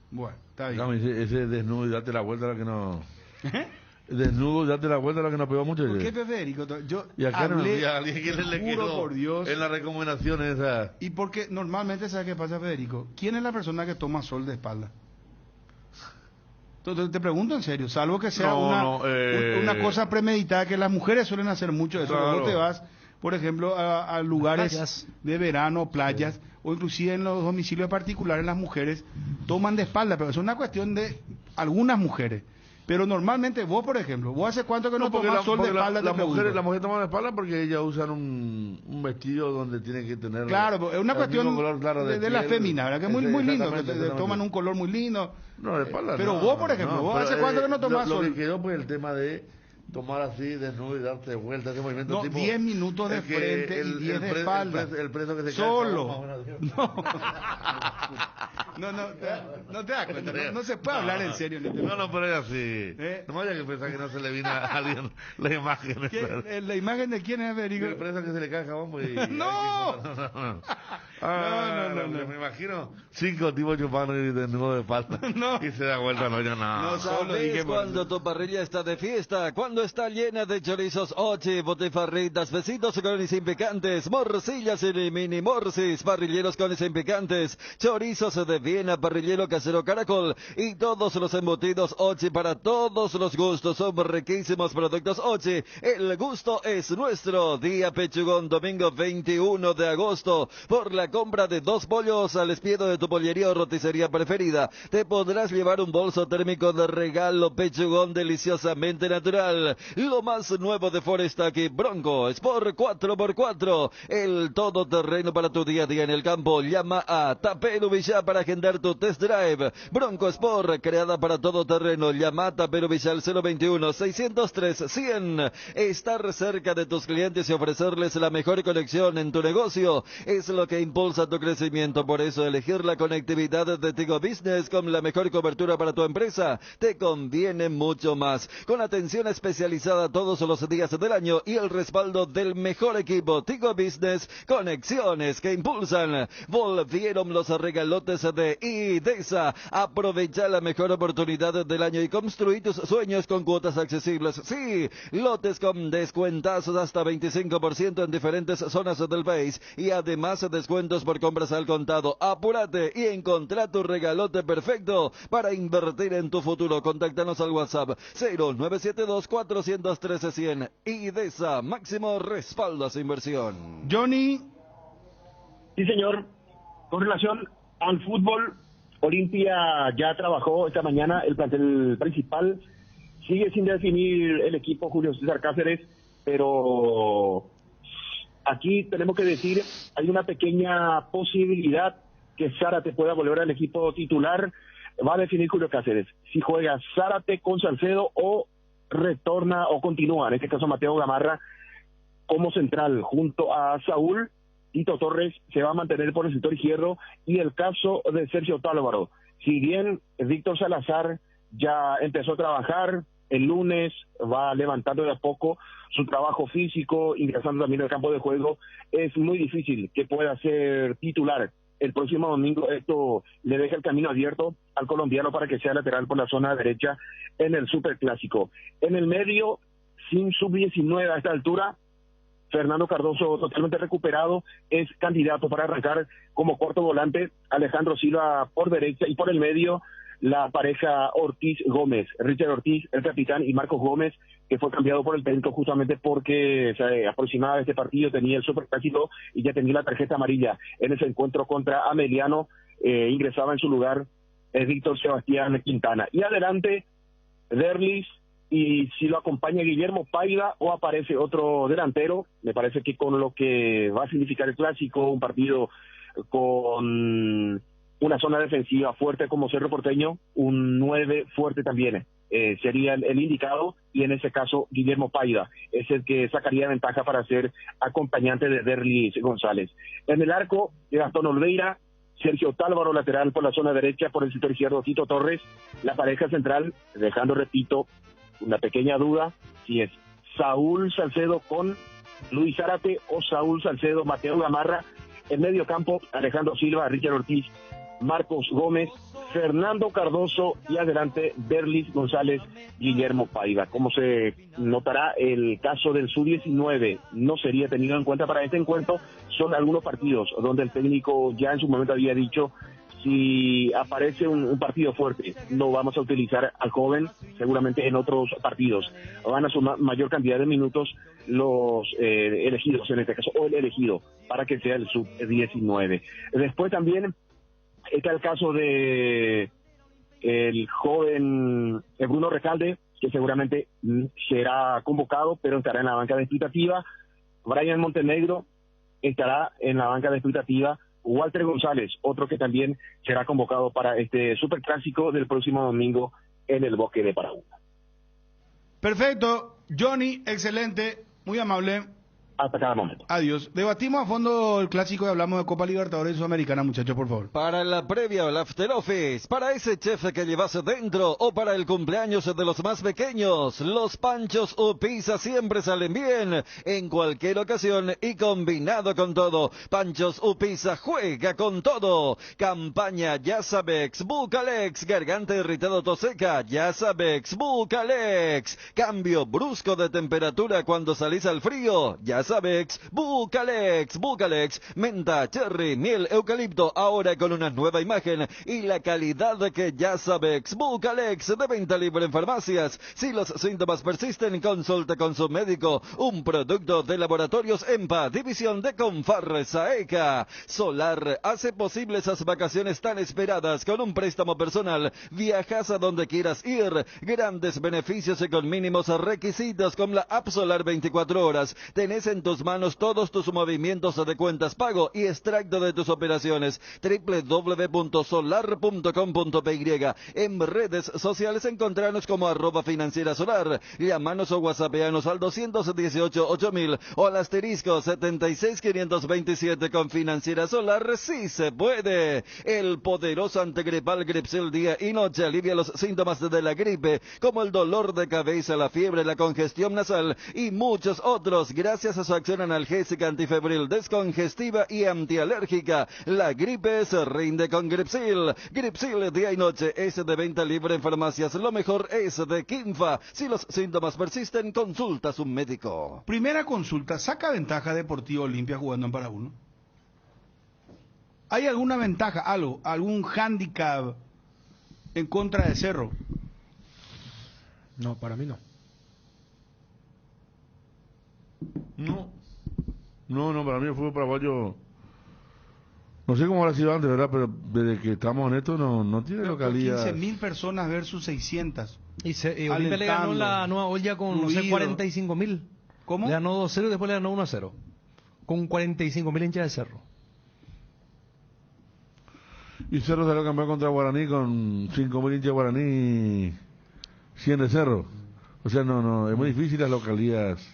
Bueno, está bien. Ese desnudo y date la vuelta a la que no... Desnudo, date la vuelta a la que nos pegó mucho. ¿Por qué, Federico? Yo y acá hablé, no, alguien que le quedó por Dios. En la recomendación esa. Y porque normalmente, ¿sabes qué pasa, Federico? ¿Quién es la persona que toma sol de espalda? Entonces, te pregunto en serio, salvo que sea una cosa premeditada, que las mujeres suelen hacer mucho eso. Claro. Vos te vas, por ejemplo, a lugares de verano, playas, o inclusive en los domicilios particulares, las mujeres toman de espalda, pero es una cuestión de algunas mujeres. Pero normalmente vos, por ejemplo, ¿vos hace cuánto que no tomás sol de espalda? Las mujeres toman de espalda porque ellas usan un vestido donde tienen que tener... Claro, es una cuestión claro de la fémina, ¿verdad? Que es muy lindo, que toman un color muy lindo. No, de espalda pero vos, por ejemplo, ¿vos hace cuánto que no tomás sol? Lo que quedó pues el tema de tomar así, desnudo y darte vuelta, ese movimiento no, tipo... 10 minutos de frente y 10 de espalda. El preso que se solo. No te das cuenta, no se puede hablar en serio. No, pero es así. No vaya que pensar que no se le vino a alguien la imagen. ¿La imagen de quién es, Federico? El preso que se le cae jabón. ¡No! No. Me imagino 5 tipos chupando y desnudo de espalda. Y se da vuelta, no. ¿Sabes cuando tu parrilla está de fiesta? Cuando está llena de chorizos, ochi, botifarritas, besitos con y sin picantes, morcillas y mini morcis, parrilleros con y sin picantes, chorizos de Viena, parrillero casero Caracol y todos los embutidos Ochi para todos los gustos. Son riquísimos productos Ochi. El gusto es nuestro. Día Pechugón, domingo 21 de agosto. Por la compra de 2 pollos al espiedo de tu pollería o roticería preferida, te podrás llevar un bolso térmico de regalo. Pechugón deliciosamente natural. Lo más nuevo de Forestaki, Bronco Sport 4x4. El todoterreno para tu día a día en el campo. Llama a Tapero Villa para agendar tu test drive. Bronco Sport, creada para todo terreno. Llama a Tapero Villa al 021-603-100. Estar cerca de tus clientes y ofrecerles la mejor conexión en tu negocio es lo que impulsa tu crecimiento. Por eso elegir la conectividad de Tigo Business con la mejor cobertura para tu empresa te conviene mucho más. Con atención especializada todos los días del año y el respaldo del mejor equipo. Tigo Business, conexiones que impulsan. Volvieron los regalotes de IDESA. Aprovecha la mejor oportunidad del año y construí tus sueños con cuotas accesibles. Sí, lotes con descuentazos hasta 25% en diferentes zonas del país y además descuentos por compras al contado. Apúrate y encontrá tu regalote perfecto para invertir en tu futuro. Contáctanos al WhatsApp 0972-413-100. IDESA, máximo respaldo a su inversión. Johnny. Sí, señor. Con relación al fútbol, Olimpia ya trabajó esta mañana el plantel principal. Sigue sin definir el equipo Julio César Cáceres, pero aquí tenemos que decir, hay una pequeña posibilidad que Zárate pueda volver al equipo titular. Va a definir Julio Cáceres si juega Zárate con Salcedo o retorna o continúa, en este caso Mateo Gamarra como central junto a Saúl. Tito Torres se va a mantener por el sector izquierdo y el caso de Sergio Tálvaro. Si bien Víctor Salazar ya empezó a trabajar, el lunes va levantando de a poco su trabajo físico, ingresando también al campo de juego, es muy difícil que pueda ser titular el próximo domingo. Esto le deja el camino abierto al colombiano para que sea lateral por la zona derecha en el Superclásico. En el medio, sin sub-19 a esta altura, Fernando Cardoso, totalmente recuperado, es candidato para arrancar como cuarto volante. Alejandro Silva por derecha y por el medio la pareja Ortiz-Gómez, Richard Ortiz, el capitán, y Marcos Gómez, que fue cambiado por el técnico justamente porque se aproximaba a este partido, tenía el Superclásico y ya tenía la tarjeta amarilla en ese encuentro contra Ameliano. Ingresaba en su lugar Víctor Sebastián Quintana. Y adelante, Derlis, y si lo acompaña Guillermo Paiva o aparece otro delantero, me parece que con lo que va a significar el clásico, un partido con una zona defensiva fuerte como Cerro Porteño, un 9 fuerte también sería el indicado, y en ese caso Guillermo Paiva es el que sacaría ventaja para ser acompañante de Derlis González. En el arco, Gastón Olveira, Sergio Tálvaro lateral por la zona derecha, por el sector izquierdo Tito Torres, la pareja central, dejando, repito, una pequeña duda si es Saúl Salcedo con Luis Zárate o Saúl Salcedo, Mateo Gamarra. En medio campo, Alejandro Silva, Richard Ortiz, Marcos Gómez, Fernando Cardoso y adelante Derlis González, Guillermo Paiva. Como se notará, el caso del Sub-19 no sería tenido en cuenta para este encuentro. Son algunos partidos donde el técnico ya en su momento había dicho: si aparece un partido fuerte, no vamos a utilizar al joven, seguramente en otros partidos van a sumar mayor cantidad de minutos los elegidos, en este caso, o el elegido, para que sea el Sub-19. Después también está el caso de el joven Bruno Recalde, que seguramente será convocado, pero estará en la banca de expectativa. Brian Montenegro estará en la banca de expectativa. Walter González, otro que también será convocado para este Superclásico del próximo domingo en el Bosque de Paraguay. Perfecto, Johnny, excelente, muy amable. Hasta cada momento. Adiós. Debatimos a fondo el clásico y hablamos de Copa Libertadores Sudamericana, muchachos, por favor. Para la previa o el after office, para ese chef que llevas dentro o para el cumpleaños de los más pequeños, los panchos o pizza siempre salen bien en cualquier ocasión y combinado con todo. Panchos o pizza juega con todo. Campaña Yasabex, Bucalex, garganta irritado, tos seca, Yasabex, Bucalex. Cambio brusco de temperatura cuando salís al frío, Yasabex. Sabex, Bucalex, menta, cherry, miel, eucalipto, ahora con una nueva imagen y la calidad que ya Sabex. Bucalex, de venta libre en farmacias. Si los síntomas persisten, consulta con su médico. Un producto de Laboratorios EMPA, división de Confar Saeca. Solar hace posible esas vacaciones tan esperadas con un préstamo personal. Viajas a donde quieras ir. Grandes beneficios y con mínimos requisitos con la app Solar 24 horas. Tenés en tus manos todos tus movimientos de cuentas pago y extracto de tus operaciones. www.solar.com.py. En redes sociales encontrarnos como @financiera solar. Llamanos o whatsappeanos al 218-8000 o al asterisco 76527. Con Financiera Solar sí se puede. El poderoso antigripal Gripsil día y noche alivia los síntomas de la gripe, como el dolor de cabeza, la fiebre, la congestión nasal y muchos otros, gracias a su acción analgésica, antifebril, descongestiva y antialérgica. La gripe se rinde con Gripsil. Gripsil día y noche es de venta libre en farmacias. Lo mejor es de Kinfa. Si los síntomas persisten, consulta a su médico. Primera consulta, ¿saca ventaja Deportivo Olimpia jugando en Paraguno? ¿Hay alguna ventaja, algún hándicap en contra de Cerro? No, para mí no. No, para mí el fútbol paraguayo, no sé cómo habrá sido antes, ¿verdad? Pero desde que estamos en esto no tiene localidad. 15.000 personas versus 600. Y Olimpia le ganó la Nueva Olla con, no sé, 45.000. ¿Cómo? Le ganó 2-0 y después le ganó 1-0. Con 45.000 hinchas de Cerro. Y Cerro salió campeón contra Guaraní con 5.000 hinchas de Guaraní, 100 de Cerro. O sea, no, es muy difícil las localidades.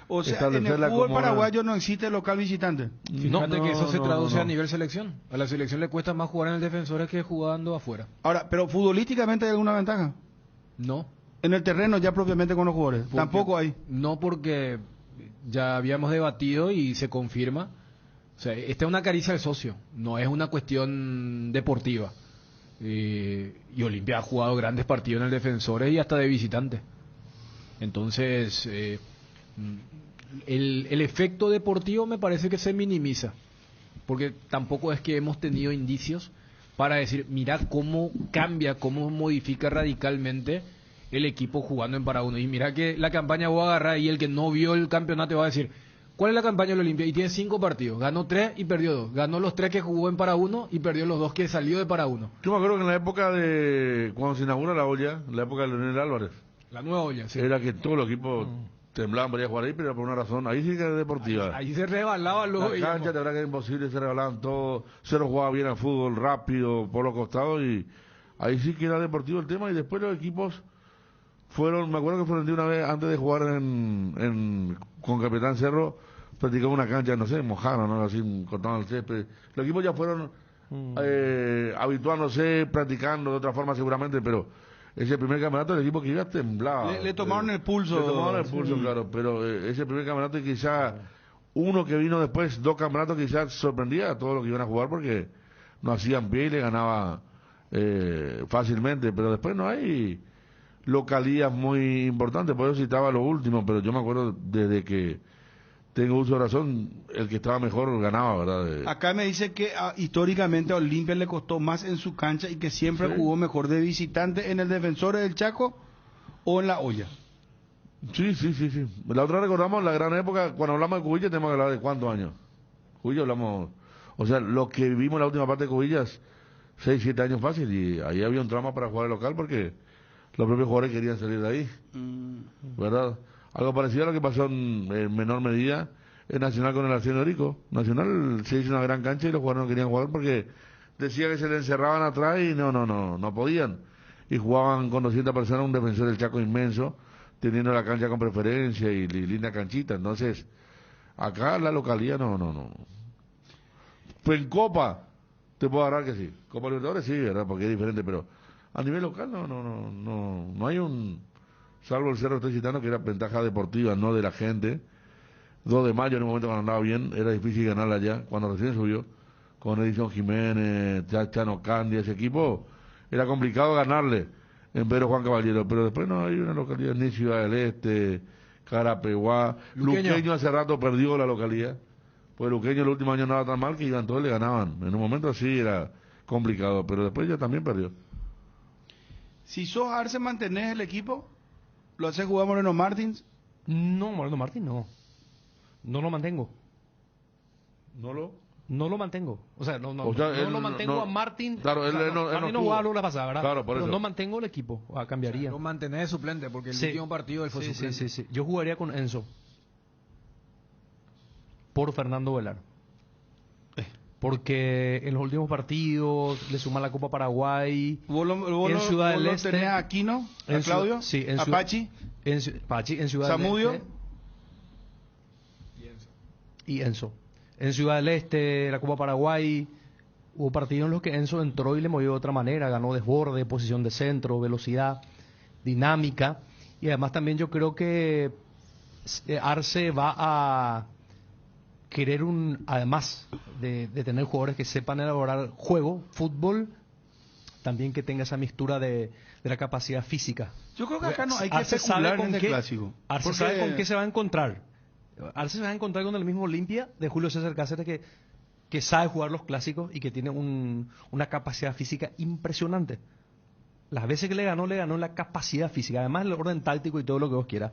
O sea, en el fútbol paraguayo no existe local visitante. Fíjate que eso se traduce a nivel selección. A la selección le cuesta más jugar en el Defensores que jugando afuera. Ahora, pero futbolísticamente hay alguna ventaja. No. En el terreno ya propiamente con los jugadores. Tampoco hay. No, porque ya habíamos debatido y se confirma. O sea, esta es una caricia al socio, no es una cuestión deportiva. Y Olimpia ha jugado grandes partidos en el Defensores y hasta de visitante. Entonces, el efecto deportivo me parece que se minimiza, porque tampoco es que hemos tenido indicios para decir, mira cómo cambia, cómo modifica radicalmente el equipo jugando en Paraguno. Y mira que la campaña voy a agarrar y el que no vio el campeonato va a decir, ¿cuál es la campaña de la Olimpia? Y tiene 5 partidos, ganó 3 y perdió 2. Ganó los 3 que jugó en Paraguno y perdió los 2 que salió de Paraguno. Yo me acuerdo que en la época de cuando se inaugura la olla, en la época de Leonel Álvarez, la nueva olla, sí, era que todos los equipos temblaban para ir a jugar ahí, pero era por una razón. Ahí sí que era deportiva. Ahí se rebalaban los... La cancha, de verdad que era imposible, se rebalaban todos. Cero jugaba bien al fútbol, rápido, por los costados, y ahí sí que era deportivo el tema. Y después los equipos fueron, me acuerdo que fueron de una vez, antes de jugar con Capitán Cerro, practicaba una cancha, no sé, mojada, ¿no? Así, cortaban el césped. Los equipos ya fueron habituándose, practicando de otra forma seguramente, pero ese primer campeonato el equipo que iba temblaba. Le tomaron el pulso. Le tomaron el pulso, claro, pero ese primer campeonato quizá, uno que vino después, 2 campeonatos quizás sorprendía a todos los que iban a jugar porque no hacían pie y le ganaba fácilmente, pero después no hay localías muy importantes, por eso citaba lo último, pero yo me acuerdo desde que tengo uso de razón, el que estaba mejor ganaba, ¿verdad? Acá me dice que históricamente a Olimpia le costó más en su cancha y que siempre jugó mejor de visitante en el Defensores del Chaco o en la olla. Sí. La otra recordamos la gran época, cuando hablamos de Cubillas tenemos que hablar de cuántos años. Cubillas hablamos, o sea, lo que vivimos en la última parte de Cubillas, 6, 7 años fácil, y ahí había un trama para jugar el local porque los propios jugadores querían salir de ahí, ¿verdad? Algo parecido a lo que pasó en menor medida en Nacional con el Arsenio Rico. Nacional se hizo una gran cancha y los jugadores no querían jugar porque decía que se le encerraban atrás y no podían. Y jugaban con 200 personas, un Defensor del Chaco inmenso, teniendo la cancha con preferencia y linda canchita. Entonces, acá la localidad no. Pues en Copa, te puedo agarrar que sí. Copa Libertadores sí, ¿verdad? Porque es diferente, pero a nivel local no hay un... Salvo el Cerro Estoy que era ventaja deportiva, no de la gente. 2 de mayo, en un momento cuando andaba bien, era difícil ganarla allá, cuando recién subió, con Edison Jiménez, Chano Candia, ese equipo, era complicado ganarle en Pedro Juan Caballero, pero después no hay una localidad ni Ciudad del Este, Carapeguá, Luqueño hace rato perdió la localidad, pues Luqueño el último año no era tan mal que iban todos le ganaban, en un momento así era complicado, pero después ya también perdió. Si sos Arce, ¿mantenés el equipo? ¿Lo hace jugar Moreno Martins? No, Moreno Martins no. No lo mantengo. No lo mantengo. O sea, no lo mantengo a Martín. Claro, Martín no jugaba la pasada, ¿verdad? Claro, por pero eso. no mantengo el equipo. Cambiaría. Lo mantenés de suplente porque el último partido él fue suplente. Sí. Yo jugaría con Enzo. Por Fernando Velar. Porque en los últimos partidos le suman la Copa Paraguay. En Ciudad del Este. ¿Tenés a Aquino? ¿A Claudio? Sí, ¿A Pachi? Pachi, en Ciudad ¿Zamudio? del Este. Y Enzo. En Ciudad del Este, la Copa Paraguay, hubo partidos en los que Enzo entró y le movió de otra manera, ganó desborde, posición de centro, velocidad, dinámica, y además también yo creo que Arce va a querer además de tener jugadores que sepan elaborar juego, fútbol, también que tenga esa mixtura de la capacidad física. Yo creo que acá no hay que especular en el clásico. Arce sabe con qué se va a encontrar. Arce se va a encontrar con el mismo Olimpia de Julio César Cáceres que sabe jugar los clásicos y que tiene una capacidad física impresionante. Las veces que le ganó en la capacidad física, además el orden táctico y todo lo que vos quieras.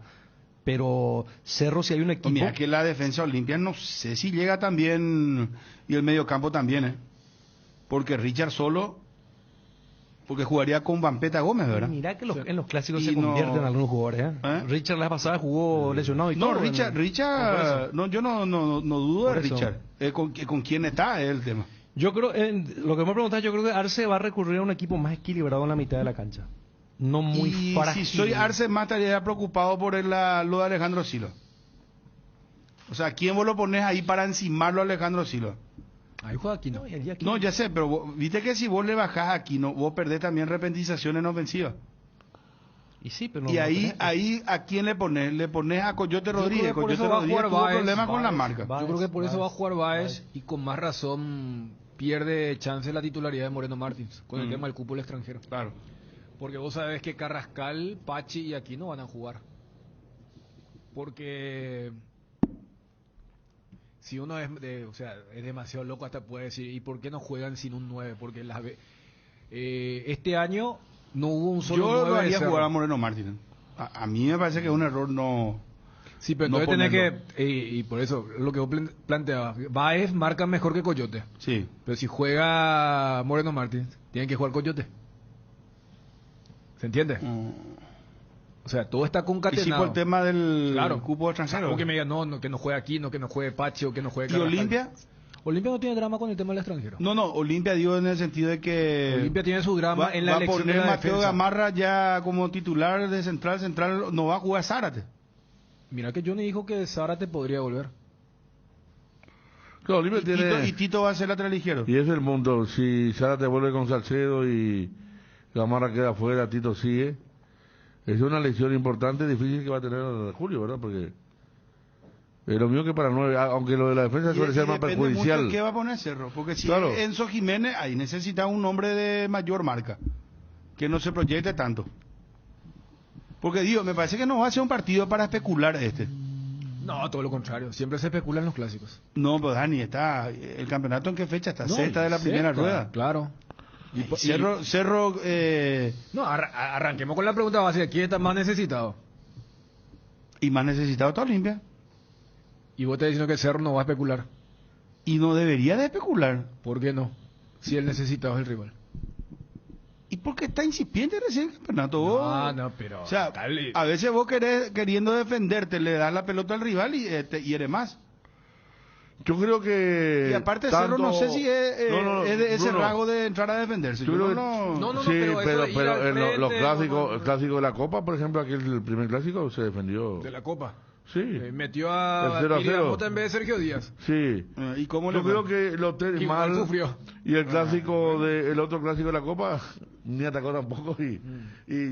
Pero Cerro, si hay un equipo... Mira que la defensa Olimpia no sé si llega también, y el mediocampo también, porque Richard solo, porque jugaría con Vampeta Gómez, ¿verdad? Mira que en los clásicos se convierten algunos jugadores, Richard la pasada jugó lesionado y todo. Richard, yo no dudo de Richard. ¿Con quién está es el tema? Yo creo, lo que me preguntas, yo creo que Arce va a recurrir a un equipo más equilibrado en la mitad de la cancha. No muy frágil. Si soy Arce, más estaría preocupado por lo de Alejandro Silva. O sea, ¿quién vos lo pones ahí para encimarlo a Alejandro Silva? Ahí juega Aquino. No, ya sé, pero viste que si vos le bajás a Aquino, vos perdés también repentización en ofensiva. Y ahí ¿a quién le pones? Le pones a Coyote Rodríguez. Coyote Rodríguez tuvo problemas con la marca. Yo creo que por eso va a jugar Báez y con más razón pierde chance la titularidad de Moreno Martins con el tema del cupo del extranjero. Claro. Porque vos sabés que Carrascal, Pachi y Aquino van a jugar. Porque si uno es demasiado loco, hasta puede decir, ¿y por qué no juegan sin un 9? Porque este año no hubo un solo 9. Yo lo haría jugar a Moreno Martínez. A mí me parece que es un error no... Sí, pero entonces tenés que... y por eso, lo que vos planteabas, Baez marca mejor que Coyote. Sí. Pero si juega Moreno Martínez, tiene que jugar Coyote. ¿Se entiende? O sea, todo está concatenado. Y sí, por el tema del cupo extranjero. O que me digan, no, que no juegue aquí, que no juegue Pachi, o que no juegue Carrascal. ¿Y Olimpia? Olimpia no tiene drama con el tema del extranjero. No, Olimpia digo en el sentido de que... Olimpia tiene su drama en la elección de la defensa. Mateo Gamarra ya como titular de central, no va a jugar Zárate. Mira que Johnny dijo que Zárate podría volver. Claro, Olimpia tiene... Y Tito va a ser lateral izquierdo. Y es el mundo. Si Zárate vuelve con Salcedo y Gamarra queda afuera, Tito sigue. Es una lección importante, difícil que va a tener Julio, ¿verdad? Porque lo mío que para 9, aunque lo de la defensa suele ser más perjudicial. ¿Qué va a poner Cerro? Porque si es Enzo Jiménez, ahí necesita un hombre de mayor marca, que no se proyecte tanto. Porque digo, me parece que no va a ser un partido para especular No, todo lo contrario, siempre se especula en los clásicos. No, pues Dani, está el campeonato en qué fecha está, sexta de la primera rueda. Claro. Cerro No, arranquemos con la pregunta básica, ¿quién está más necesitado? Y más necesitado está Olimpia. Y vos estás diciendo que Cerro no va a especular. Y no debería de especular. ¿Por qué no? Si el necesitado es el rival. Y porque está incipiente recién el campeonato. No, pero... O sea, a veces vos queriendo defenderte, le das la pelota al rival y te hiere más. Yo creo que... Y aparte Cerro no sé si es de ese rasgo de entrar a defenderse. Sí, pero en los clásicos, el clásico de la Copa, por ejemplo, aquí el primer clásico se defendió. ¿De la Copa? Sí. Metió a Mota en vez de Sergio Díaz. Sí. ¿Y cómo yo creo que lo mal sufrió. Y el clásico el otro clásico de la Copa ni atacó tampoco y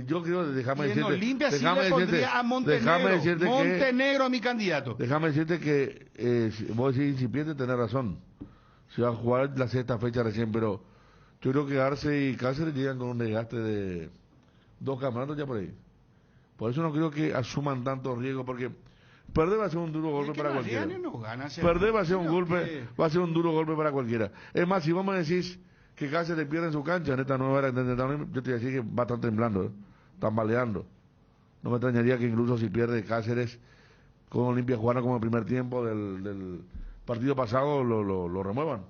yo creo, déjame decirte, Olimpia sí le pondría a Montenegro a mi candidato. Déjame decirte que vos decís incipiente, tenés razón. Se va a jugar la sexta fecha recién, pero yo creo que Arce y Cáceres llegan con un desgaste de 2 campeonatos ya por ahí. Por eso no creo que asuman tanto riesgo, porque perder va a ser un duro golpe para cualquiera. Perder va a ser un golpe, va a ser un duro golpe para cualquiera. Es más, si vos me decís que Cáceres pierde en su cancha en esta nueva era, yo te voy a decir que va a estar temblando, tambaleando. No me extrañaría que incluso si pierde Cáceres con Olimpia jugando como el primer tiempo del partido pasado lo remuevan.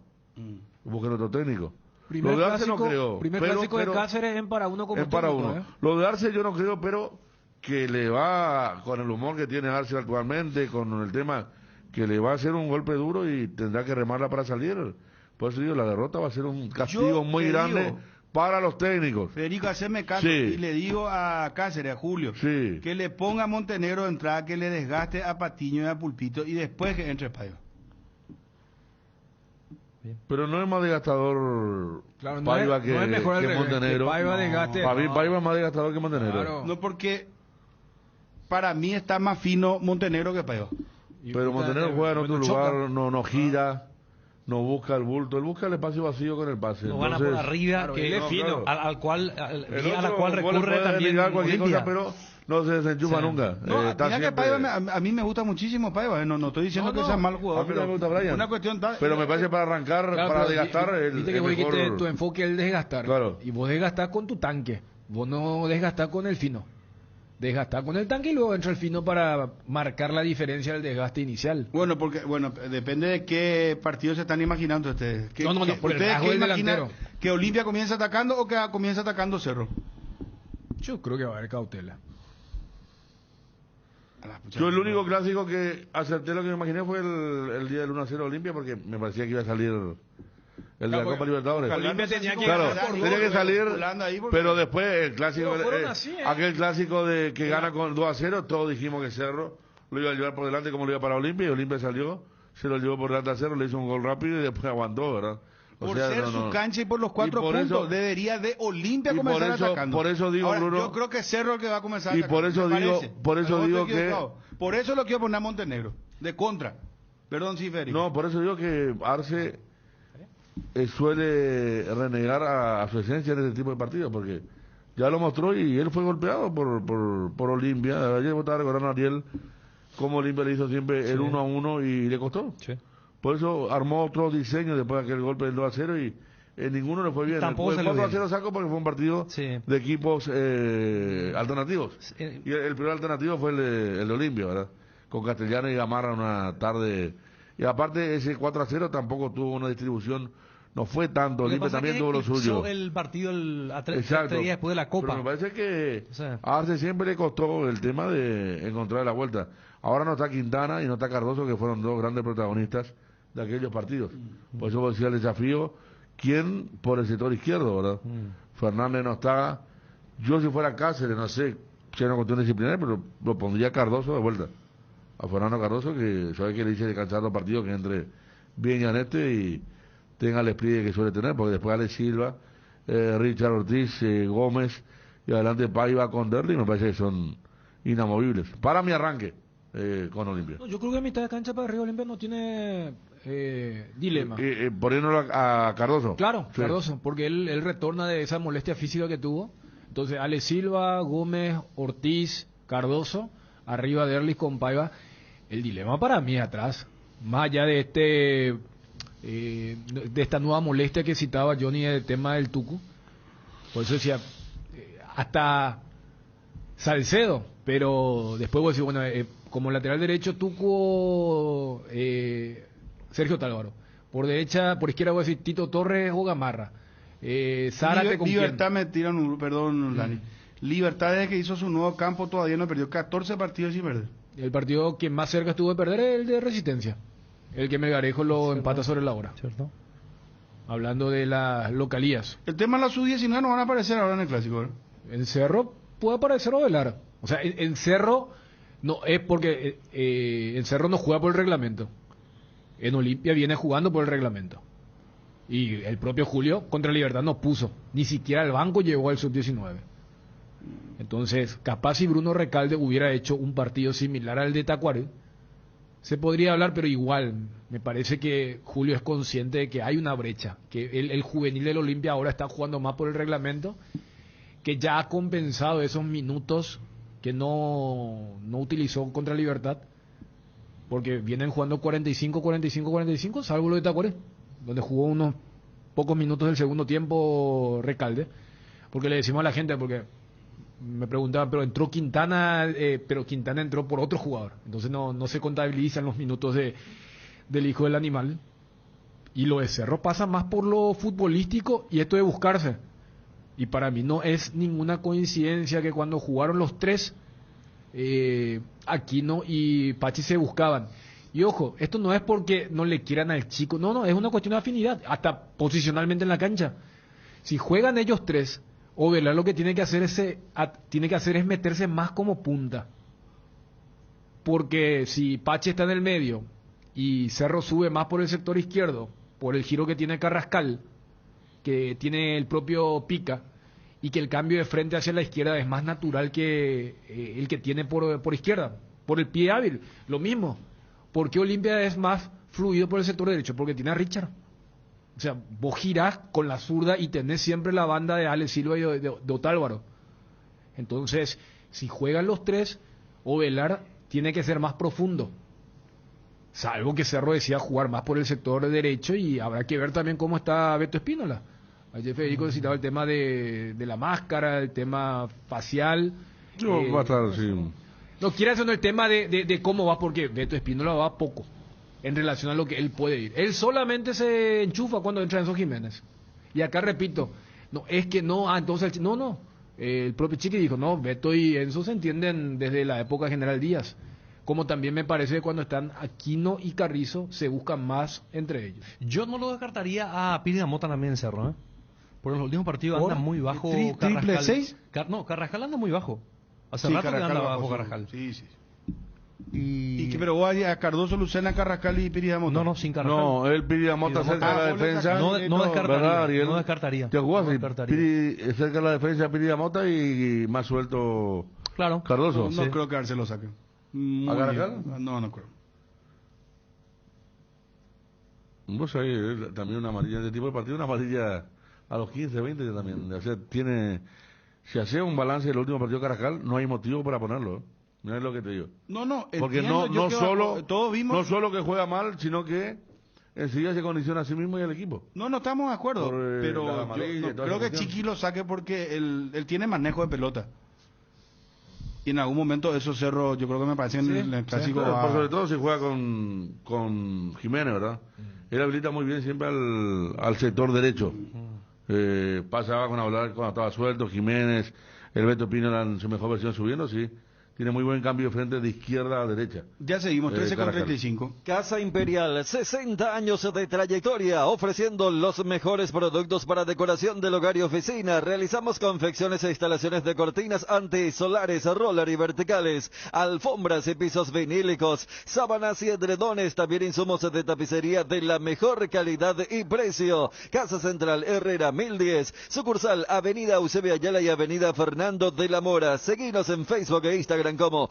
Busquen otro técnico. Primer lo de Arce clásico, no creo. Primer clásico de Cáceres en para uno como en para técnico, uno. Lo de Arce yo no creo, pero que le va, con el humor que tiene Arce actualmente, con el tema, que le va a hacer un golpe duro y tendrá que remarla para salir. Por eso digo, la derrota va a ser un castigo muy grande para los técnicos. Federico, haceme caso y le digo a Cáceres, a Julio, que le ponga a Montenegro de entrada, que le desgaste a Patiño y a Pulpito y después que entre Paiva. Pero no es más desgastador claro, Paiva que, no es mejor que Montenegro. Que Paiva desgaste. Paiva es más desgastador que Montenegro. Claro. No, porque para mí está más fino Montenegro que Paiva. Pero Montenegro juega en otro lugar, no gira. No busca el bulto, él busca el espacio vacío con el pase. No van a por arriba, claro, que es fino. a la cual recurre también cualquier cosa, pero no se desenchufa nunca. No, mira que Paiva, a mí me gusta muchísimo Paiva, no estoy diciendo que sea mal jugador, pero me gusta Brian. Una cuestión pero me parece para arrancar, para desgastar. Viste que vos dijiste tu enfoque es el desgastar. Claro. Y vos desgastás con tu tanque, vos no desgastás con el fino. Desgastar con el tanque y luego entra el fino para marcar la diferencia del desgaste inicial. Bueno, porque depende de qué partido se están imaginando ustedes. No, por el rasgo del delantero. ¿Que Olimpia comienza atacando o que comienza atacando Cerro? Yo creo que va a haber cautela. Yo el único clásico que acerté lo que me imaginé fue el día del 1-0 Olimpia, porque me parecía que iba a salir el de la Copa Libertadores. Olimpia tenía que salir, pero después el clásico, aquel clásico de que gana con 2-0, todos dijimos que Cerro lo iba a llevar por delante como lo iba para Olimpia, y Olimpia salió, se lo llevó por delante a Cerro, le hizo un gol rápido y después aguantó, ¿verdad? Por ser su cancha y por los 4 puntos, eso, debería de Olimpia comenzar atacando. Por eso digo, ahora, Bruno, yo creo que Cerro es el que va a comenzar y por eso digo que por eso lo quiero poner a Montenegro, de contra. Perdón, sí, Federico. No, por eso digo que Arce suele renegar a su esencia en este tipo de partidos, porque ya lo mostró y él fue golpeado por Olimpia. Ayer vos estabas recordando a Ariel cómo Olimpia le hizo siempre el 1-1 y le costó. Sí. Por eso armó otro diseño después de aquel golpe del 2-0 y en ninguno le fue bien. Tampoco el 4-0 saco porque fue un partido de equipos alternativos. Y el primer alternativo fue el de Olimpia, ¿verdad? Con Castellano y Gamarra una tarde. Y aparte ese 4-0 tampoco tuvo una distribución, no fue tanto, Olimpia también tuvo lo suyo. El partido a tres días después de la Copa. Pero me parece que a Arce siempre le costó el tema de encontrar la vuelta. Ahora no está Quintana y no está Cardoso, que fueron dos grandes protagonistas de aquellos partidos. Por eso decía el desafío, ¿quién por el sector izquierdo, verdad? Fernández no está. Yo si fuera Cáceres, no sé si era una cuestión disciplinaria, pero lo pondría Cardoso de vuelta. A Fernando Cardoso, que sabe que le dice descansar los partidos, que entre bien en este y tenga el despliegue que suele tener, porque después Alex Silva, Richard Ortiz, Gómez y adelante Paiva con Derli, me parece que son inamovibles. Para mi arranque con Olimpia. No, yo creo que a mitad de cancha para arriba Olimpia no tiene dilema. Poniéndolo a Cardoso. Claro, sí. Cardoso, porque él retorna de esa molestia física que tuvo. Entonces, Alex Silva, Gómez, Ortiz, Cardoso, arriba Derli con Paiva. El dilema para mí es atrás, más allá de de esta nueva molestia que citaba Johnny del tema del Tucu. Por eso decía, hasta Salcedo, pero después vos decís, bueno, como lateral derecho Tucu, Sergio Tálvaro. Por derecha, por izquierda vos decís Tito Torres o Gamarra. Zárate con Libertad me tiran, perdón, Dani. Libertad desde que hizo su nuevo campo todavía no perdió 14 partidos sin perder. El partido que más cerca estuvo de perder es el de Resistencia. El que Melgarejo lo empata sobre la hora. ¿Cierto? Hablando de las localías. El tema de la sub-19 no van a aparecer ahora en el clásico, ¿verdad? En Cerro puede aparecer Ovelar. O sea, en Cerro no es porque en Cerro no juega por el reglamento. En Olimpia viene jugando por el reglamento. Y el propio Julio contra Libertad no puso. Ni siquiera el banco llegó al sub-19. Entonces, capaz si Bruno Recalde hubiera hecho un partido similar al de Tacuaré, se podría hablar, pero igual, me parece que Julio es consciente de que hay una brecha, que el juvenil del Olimpia ahora está jugando más por el reglamento, que ya ha compensado esos minutos que no utilizó contra Libertad, porque vienen jugando 45, salvo lo de Tacuaré, donde jugó unos pocos minutos del segundo tiempo Recalde, porque le decimos a la gente, porque me preguntaban, pero entró Quintana, pero Quintana entró por otro jugador, entonces no se contabilizan los minutos del hijo del animal. Y lo de Cerro pasa más por lo futbolístico y esto de buscarse. Y para mí no es ninguna coincidencia que cuando jugaron los tres, Aquino y Pachi se buscaban. Y ojo, esto no es porque no le quieran al chico, no, es una cuestión de afinidad, hasta posicionalmente en la cancha. Si juegan ellos tres, Ovelar lo que tiene que hacer es meterse más como punta. Porque si Pachi está en el medio y Cerro sube más por el sector izquierdo, por el giro que tiene Carrascal, que tiene el propio Pica, y que el cambio de frente hacia la izquierda es más natural que el que tiene por izquierda, por el pie hábil. Lo mismo. ¿Por qué Olimpia es más fluido por el sector derecho? Porque tiene a Richard. O sea, vos girás con la zurda y tenés siempre la banda de Alex Silva y de Otálvaro. Entonces, si juegan los tres, Ovelar tiene que ser más profundo. Salvo que Cerro decida jugar más por el sector derecho y habrá que ver también cómo está Beto Espínola. Ayer Federico citaba el tema de la máscara, el tema facial. Va a estar, sí. No, quiere hacer el tema de cómo va, porque Beto Espínola va poco en relación a lo que él puede ir. Él solamente se enchufa cuando entra Enzo Jiménez. Y acá repito, no, es que no, entonces, no. El propio Chiqui dijo, no, Beto y Enzo se entienden desde la época de General Díaz. Como también me parece que cuando están Aquino y Carrizo se buscan más entre ellos. Yo no lo descartaría a Piri Mota también en Cerro, ¿eh? Por los últimos partidos anda muy bajo. ¿Triple 6? No, Carrascal anda muy bajo. Hace Sí, rato que Carrascal anda bajo, bajo Carrascal. Sí. Pero vos a Cardoso, Lucena, Carrascal y Piridamota. No, sin Carrascal. No, él Piridamota cerca de la defensa. No descartaría. Ariel? No descartaría. Te jugás No descartaría. cerca de la defensa Piridamota y más suelto Claro. Cardoso. No creo que Arce lo saque. ¿A Carrascal? No creo. Vos ahí también una amarilla de este tipo de partido, una amarilla a los 15, 20 ya también. O sea, si hace un balance del último partido de Carrascal, no hay motivo para ponerlo, ¿eh? No es lo que te digo. Porque entiendo, no solo que juega mal, sino que enseguida se condiciona a sí mismo y al equipo. No estamos de acuerdo. Pero yo creo que Chiqui lo saque porque él tiene manejo de pelota. Y en algún momento eso Cerro, yo creo que me parece en el clásico. Pero sobre todo si juega con Jiménez, ¿verdad? Él habilita muy bien siempre al sector derecho. Pasaba con hablar cuando estaba suelto, Jiménez, el Beto Pino en su mejor versión subiendo, sí. Tiene muy buen cambio de frente de izquierda a derecha. Ya seguimos, 13:35. Casa Imperial, 60 años de trayectoria, ofreciendo los mejores productos para decoración del hogar y oficina. Realizamos confecciones e instalaciones de cortinas antisolares, roller y verticales, alfombras y pisos vinílicos, sábanas y edredones, también insumos de tapicería de la mejor calidad y precio. Casa Central Herrera 1010, sucursal Avenida Eusebio Ayala y Avenida Fernando de la Mora. Seguinos en Facebook e Instagram como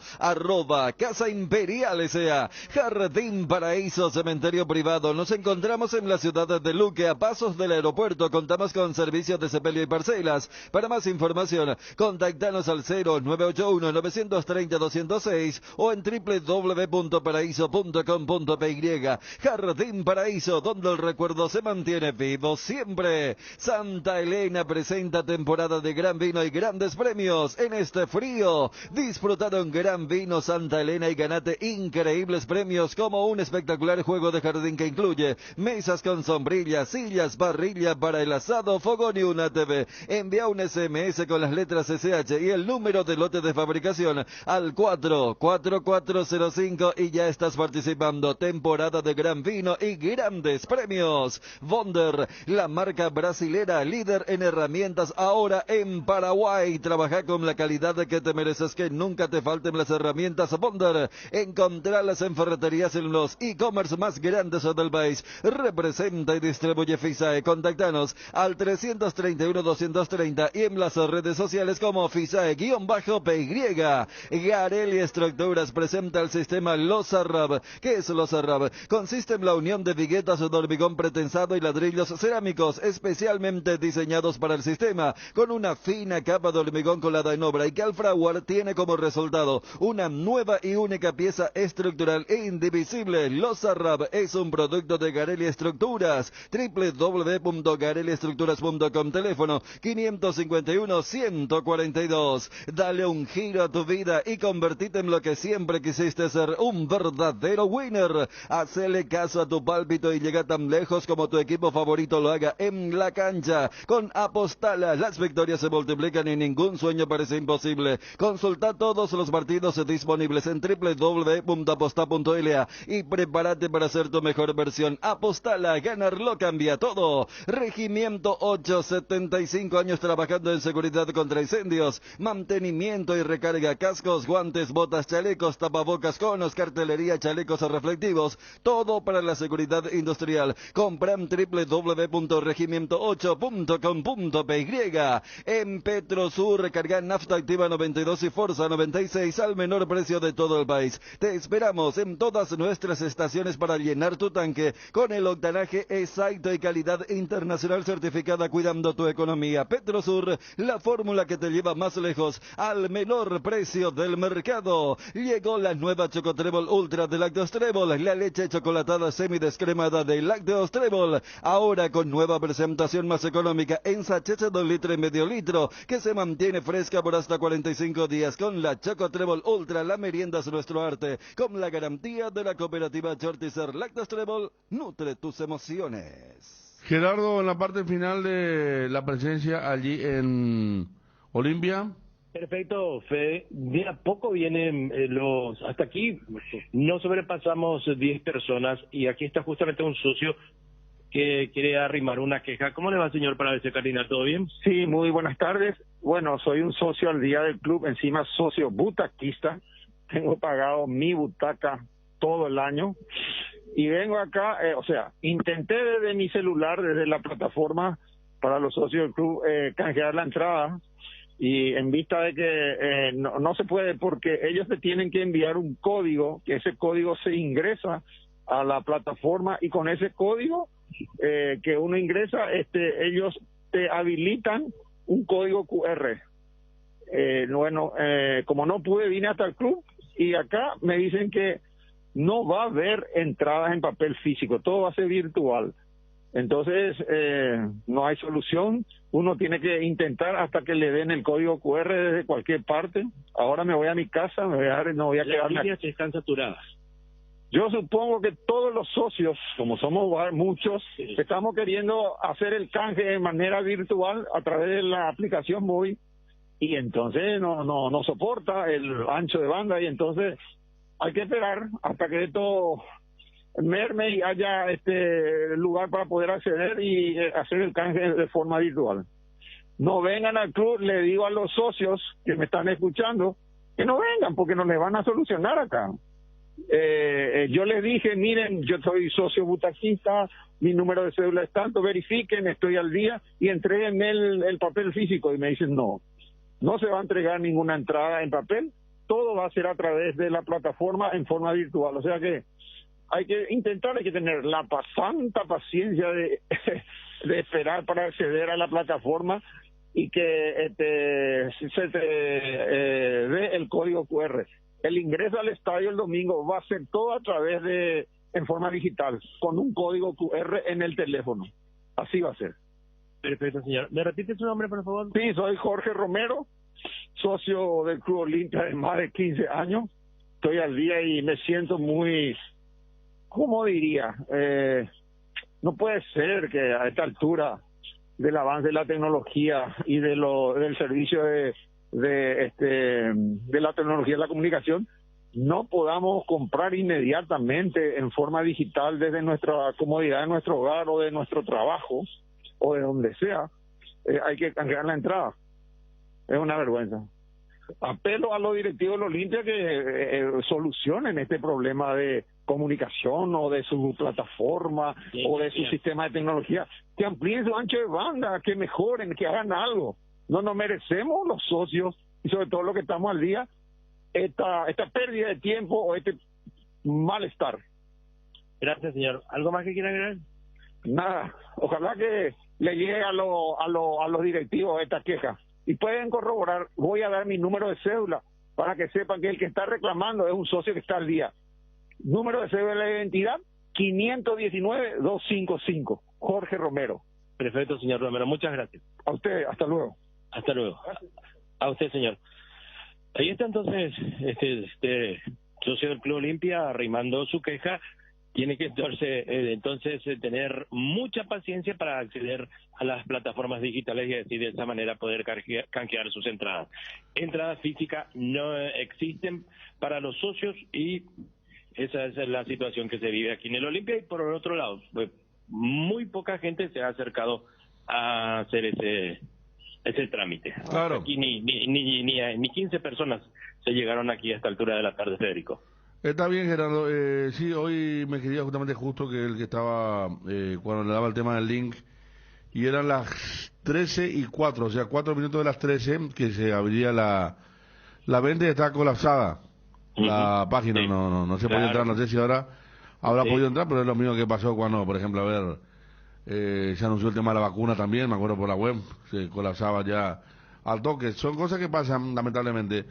@Casa Imperial S.A. Jardín Paraíso, cementerio privado. Nos encontramos en la ciudad de Luque, a pasos del aeropuerto. Contamos con servicios de sepelio y parcelas. Para más información, contactanos al 0981-930-206 o en www.paraíso.com.py. Jardín Paraíso, donde el recuerdo se mantiene vivo siempre. Santa Elena presenta temporada de gran vino y grandes premios. En este frío, disfrutaron gran vino Santa Elena y ganate increíbles premios como un espectacular juego de jardín que incluye mesas con sombrillas, sillas, parrilla para el asado, fogón y una TV. Envía un SMS con las letras SH y el número de lote de fabricación al 44405 y ya estás participando. Temporada de gran vino y grandes premios. Bonder, la marca brasilera líder en herramientas ahora en Paraguay. Trabaja con la calidad que te mereces, que nunca te falten las herramientas Bonder. Encontralas en ferreterías en los e-commerce más grandes del país. Representa y distribuye FISAE. Contactanos al 331-230 y en las redes sociales como FISAE-PY. Garelli Estructuras presenta el sistema Losarrab. ¿Qué es Losarrab? Consiste en la unión de viguetas de hormigón pretensado y ladrillos cerámicos especialmente diseñados para el sistema, con una fina capa de hormigón colada en obra y que al fraguar tiene como resultado resultado. Una nueva y única pieza estructural e indivisible. Losarrab es un producto de Garelli Estructuras. www.garelliestructuras.com. Teléfono 551-142. Dale un giro a tu vida y convertite en lo que siempre quisiste ser, un verdadero winner. Hacele caso a tu pálpito y llega tan lejos como tu equipo favorito lo haga en la cancha. Con Apostala, las victorias se multiplican y ningún sueño parece imposible. Consulta todos los partidos disponibles en www.aposta.la y prepárate para ser tu mejor versión. Apostala, ganarlo cambia todo. Regimiento 8, 75 años trabajando en seguridad contra incendios, mantenimiento y recarga, cascos, guantes, botas, chalecos, tapabocas, conos, cartelería, chalecos reflectivos, todo para la seguridad industrial. Compra en www.regimiento8.com.py. En Petrosur, recarga nafta activa 92 y Forza 96 al menor precio de todo el país. Te esperamos en todas nuestras estaciones para llenar tu tanque con el octanaje exacto y calidad internacional certificada, cuidando tu economía. Petrosur, la fórmula que te lleva más lejos al menor precio del mercado. Llegó la nueva Chocotrébol Ultra de Lácteos Trébol, la leche chocolatada semidescremada de Lácteos Trébol, ahora con nueva presentación más económica en sachets de 2 litros y medio litro, que se mantiene fresca por hasta 45 días. Con la Chocotrébol Ultra, la merienda es nuestro arte, con la garantía de la cooperativa Chortizer. Lácteos Trébol, nutre tus emociones. Gerardo, en la parte final de la presencia allí en Olimpia. Perfecto, Fede. De a poco vienen hasta aquí no sobrepasamos 10 personas y aquí está justamente un socio que quiere arrimar una queja. ¿Cómo le va, señor, para ese cardinal? ¿Todo bien? Sí, muy buenas tardes. Bueno, soy un socio al día del club, encima socio butaquista. Tengo pagado mi butaca todo el año y vengo acá, intenté desde mi celular, desde la plataforma para los socios del club, canjear la entrada, y en vista de que no se puede, porque ellos te tienen que enviar un código, que ese código se ingresa a la plataforma y con ese código que uno ingresa, ellos te habilitan un código QR. Como no pude, vine hasta el club y acá me dicen que no va a haber entradas en papel físico, todo va a ser virtual. Entonces, no hay solución, uno tiene que intentar hasta que le den el código QR desde cualquier parte. Ahora me voy a mi casa, no voy a quedarme. Las líneas están saturadas. Yo supongo que todos los socios, como somos muchos, estamos queriendo hacer el canje de manera virtual a través de la aplicación móvil y entonces no soporta el ancho de banda y entonces hay que esperar hasta que esto merme y haya lugar para poder acceder y hacer el canje de forma virtual. No vengan al club, le digo a los socios que me están escuchando que no vengan porque no les van a solucionar acá. Yo les dije, miren, yo soy socio butaquista, mi número de cédula es tanto, verifiquen, estoy al día y entréguenme el papel físico. Y me dicen, no se va a entregar ninguna entrada en papel, todo va a ser a través de la plataforma en forma virtual. O sea que hay que tener la santa paciencia de esperar para acceder a la plataforma y que se te dé el código QR. El ingreso al estadio el domingo va a ser todo a través en forma digital, con un código QR en el teléfono. Así va a ser. Perfecto, señor. ¿Me repite su nombre, por favor? Sí, soy Jorge Romero, socio del Club Olimpia de más de 15 años. Estoy al día y me siento muy, ¿cómo diría? No puede ser que a esta altura del avance de la tecnología y del servicio de la tecnología de la comunicación no podamos comprar inmediatamente en forma digital desde nuestra comodidad de nuestro hogar o de nuestro trabajo o de donde sea. Hay que canjear la entrada. Es una vergüenza. Apelo a los directivos de Olimpia que solucionen este problema de comunicación o de su plataforma o de su sistema de tecnología, que amplíen su ancho de banda, que mejoren, que hagan algo. No nos merecemos los socios y sobre todo los que estamos al día esta pérdida de tiempo o este malestar. Gracias, señor. ¿Algo más que quiera agregar? Nada. Ojalá que le llegue a los directivos esta queja. Y pueden corroborar, voy a dar mi número de cédula para que sepan que el que está reclamando es un socio que está al día. Número de cédula de identidad 519-255. Jorge Romero. Perfecto, señor Romero. Muchas gracias. A usted, hasta luego. Hasta luego. A usted, señor. Ahí está entonces este socio del Club Olimpia arrimando su queja. Tiene que entonces tener mucha paciencia para acceder a las plataformas digitales y así de esa manera poder canjear sus entradas. Entradas físicas no existen para los socios y esa es la situación que se vive aquí en el Olimpia. Y por el otro lado, pues, muy poca gente se ha acercado a hacer ese trámite. Claro. Aquí ni 15 personas se llegaron aquí a esta altura de la tarde, Federico. Está bien, Gerardo. Sí, hoy me quería justamente justo que el que estaba, cuando le daba el tema del link, y eran las 13:04, o sea, 4 minutos de las 13, que se abría la venta y está colapsada la página. Sí. No se podía entrar, no sé si ahora habrá podido entrar, pero es lo mismo que pasó cuando, por ejemplo, se anunció el tema de la vacuna también, me acuerdo por la web, se colapsaba ya al toque. Son cosas que pasan, lamentablemente.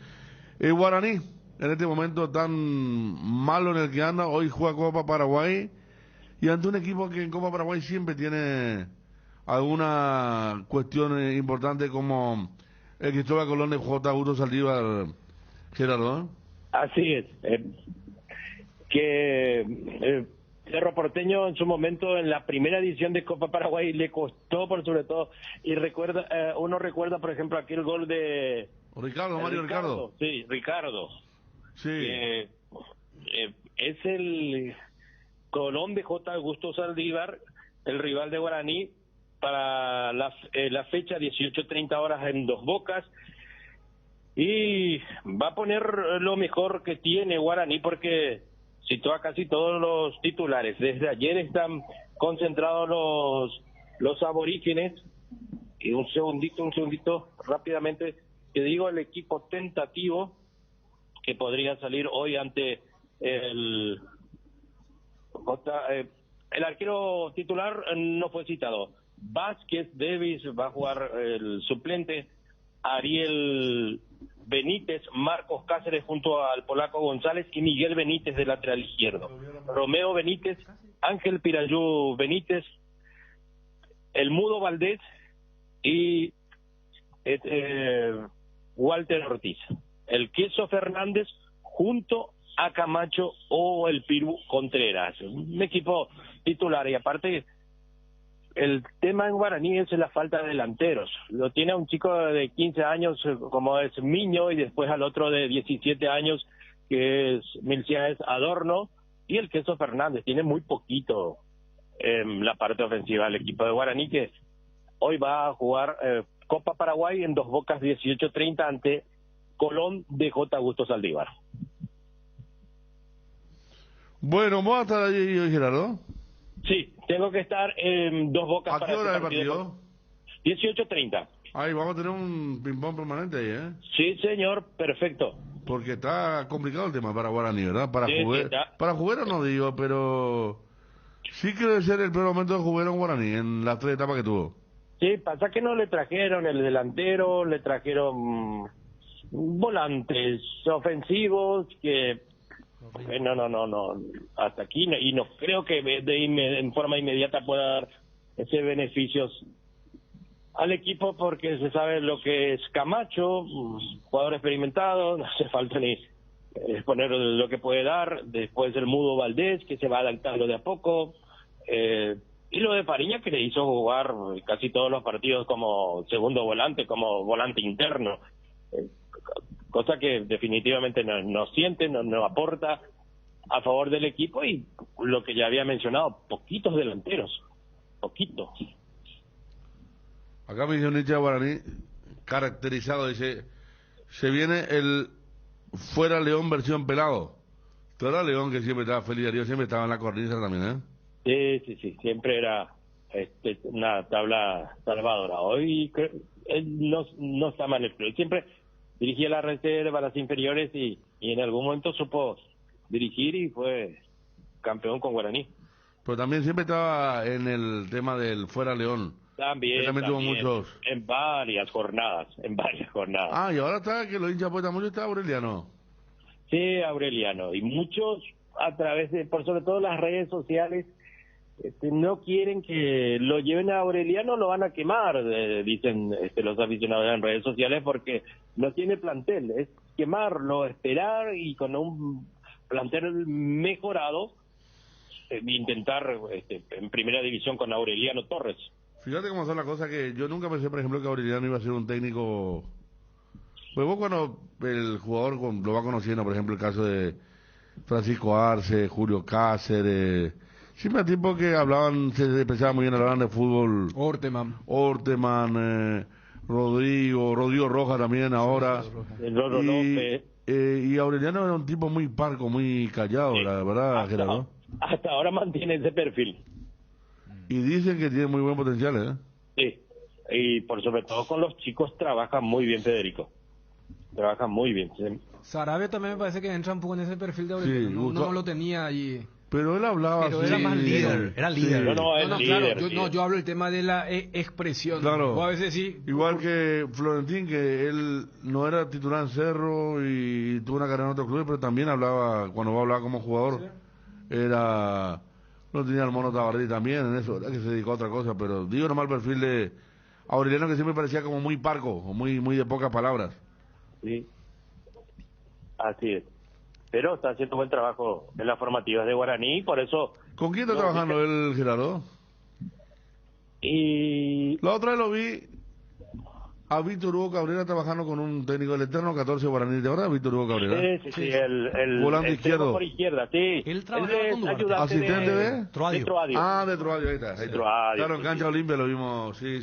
Guaraní, en este momento tan malo en el que anda, hoy juega Copa Paraguay y ante un equipo que en Copa Paraguay siempre tiene alguna cuestión importante como el Cristóbal Colón de J. Augusto Saldívar, Gerardo. Así es. Cerro Porteño en su momento en la primera edición de Copa Paraguay le costó por sobre todo, y uno recuerda por ejemplo aquel gol de Mario Ricardo. Sí, Ricardo. Sí. Es el Colón de J. Augusto Saldívar, el rival de Guaraní para la fecha 18:30 horas en Dos Bocas, y va a poner lo mejor que tiene Guaraní porque citó a casi todos los titulares. Desde ayer están concentrados los aborígenes. Y un segundito, rápidamente, te digo el equipo tentativo que podría salir hoy ante el arquero titular no fue citado. Vázquez Davis va a jugar el suplente, Ariel Benítez, Marcos Cáceres junto al polaco González y Miguel Benítez de lateral izquierdo. Romeo Benítez, Ángel Pirayú Benítez, el Mudo Valdés y Walter Ortiz. El Queso Fernández junto a Camacho o el Pirú Contreras. Un equipo titular y aparte el tema en Guaraní es la falta de delanteros. Lo tiene un chico de 15 años como es Miño y después al otro de 17 años que es Milciades Adorno y el Queso Fernández. Tiene muy poquito en la parte ofensiva del equipo de Guaraní que hoy va a jugar Copa Paraguay en Dos Bocas 18:30 ante Colón de J. Augusto Saldívar. Bueno, ¿vamos a estar allí hoy, Gerardo? Sí, tengo que estar en Dos Bocas. ¿A qué hora el partido? 18:30. Ahí vamos a tener un ping-pong permanente ahí, ¿eh? Sí, señor, perfecto. Porque está complicado el tema para Guaraní, ¿verdad? Para Jubero no digo, pero sí que debe ser el peor momento de Jubero en Guaraní, en las 3 etapas que tuvo. Sí, pasa que no le trajeron el delantero, le trajeron volantes ofensivos que no, hasta aquí y no creo que en forma inmediata pueda dar ese beneficios al equipo porque se sabe lo que es Camacho, jugador experimentado, no hace falta ni exponer lo que puede dar, después el Mudo Valdés que se va adaptando de a poco, y lo de Fariña que le hizo jugar casi todos los partidos como segundo volante, como volante interno, cosa que definitivamente no siente, no aporta a favor del equipo y lo que ya había mencionado, poquitos delanteros, poquitos. Acá me dice un hincha de Guaraní, caracterizado, dice, se viene el fuera León versión pelado. Tú eras León que siempre estaba feliz, Darío siempre estaba en la cornisa también, ¿eh? Sí, siempre era una tabla salvadora. Hoy no está mal el club, siempre dirigía la reserva, las inferiores y en algún momento supo dirigir y fue campeón con Guaraní. Pero también siempre estaba en el tema del fuera León. También, Él también tuvo muchos. en varias jornadas. Ah, y ahora está que los hinchas apuestan mucho, está Aureliano. Sí, Aureliano. Y muchos a través de, por sobre todo las redes sociales, no quieren que lo lleven a Aureliano, lo van a quemar, dicen los aficionados en redes sociales, porque no tiene plantel. Es quemarlo, esperar y con un plantel mejorado, intentar en primera división con Aureliano Torres. Fíjate cómo son las cosas, que yo nunca pensé, por ejemplo, que Aureliano iba a ser un técnico. Pues vos cuando el jugador lo va conociendo, por ejemplo, el caso de Francisco Arce, Julio Cáceres, siempre tipos que hablaban, se expresaban muy bien, hablaban de fútbol. Orteman, Rodrigo Roja también ahora. Y Aureliano era un tipo muy parco, muy callado, sí, la verdad, Gerardo. Hasta ahora mantiene ese perfil. Y dicen que tiene muy buen potencial, Sí, y por sobre todo con los chicos trabaja muy bien Federico. Trabaja muy bien. Sarabia también me parece que entra un poco en ese perfil de Aureliano. Sí, no lo tenía allí. Pero él hablaba Pero era más líder. Era líder. Claro, yo hablo del tema de la expresión. Claro. O a veces sí. Igual que Florentín, que él no era titular en Cerro y tuvo una carrera en otro club, pero también hablaba, cuando hablaba como jugador, era... No tenía el Mono Tabardi también en eso, ¿verdad? Que se dedicó a otra cosa, pero digo nomás el perfil de Aureliano, que siempre parecía como muy parco, o muy de pocas palabras. Sí, así es. Pero está haciendo buen trabajo en las formativas de Guaraní, por eso... ¿Con quién está trabajando él, Gerardo? Y... La otra vez lo vi a Víctor Hugo Cabrera trabajando con un técnico del Eterno 14 Guaraní, ¿de verdad, Víctor Hugo Cabrera? Sí, el volante izquierdo. Por izquierda, sí. Él trabajaba con Duarte. ¿Asistente de? Troadio. Ah, de Troadio, ahí está. Claro, en Cancha Olimpia lo vimos, sí.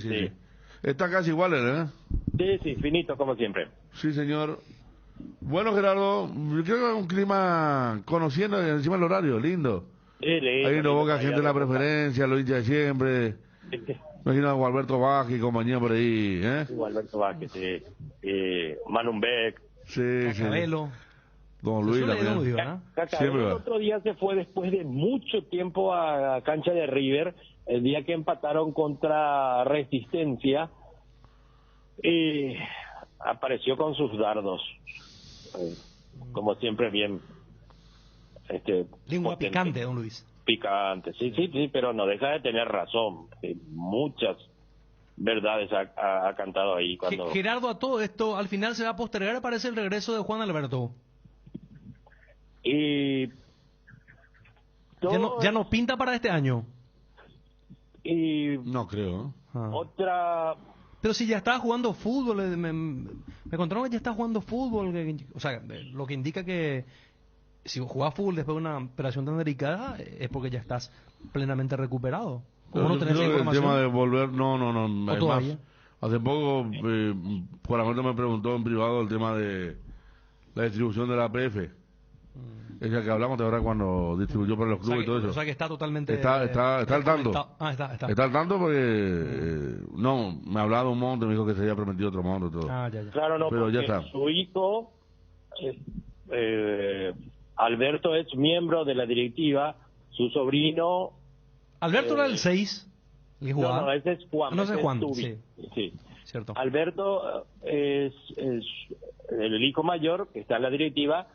Está casi igual, Sí, finito como siempre. Sí, señor. Bueno, Gerardo, yo creo que es un clima conociendo encima el horario, lindo. Sí, lindo. Ahí no boca gente en la preferencia, lo hincha de siempre. Imagino a Gualberto Vázquez y compañía por ahí, Gualberto Vázquez, sí. Manu Beck. Sí. Cabelo. Don Luis también. El otro día se fue después de mucho tiempo a cancha de River, el día que empataron contra Resistencia, y apareció con sus dardos, como siempre bien. Lengua potente. picante, don Luis. Picante, sí, pero no deja de tener razón. Muchas verdades ha cantado ahí. Cuando... Gerardo, a todo esto, al final se va a postergar, parece, el regreso de Juan Alberto. Y ya no pinta para este año. Y no creo. Otra... Pero si ya estaba jugando fútbol, me contaron que ya está jugando fútbol, o sea, lo que indica que si jugás fútbol después de una operación tan delicada es porque ya estás plenamente recuperado. ¿Cómo no tenés esa información? El tema de volver, no. ¿O todavía? Hace poco, por ejemplo, me preguntó en privado el tema de la distribución de la APF. Esa que hablamos de ahora cuando distribuyó para los clubes y todo eso. O sea que está totalmente... Está al tanto. Está al tanto porque... no, me ha hablado un monto, me dijo que se había prometido otro monto y todo. Ya. Claro, no, pero ya está. Su hijo, Alberto, es miembro de la directiva, su sobrino... Alberto era el 6, el que jugaba. No, ese es Juan. No, ese es Juan, sí. Cierto. Alberto es el hijo mayor que está en la directiva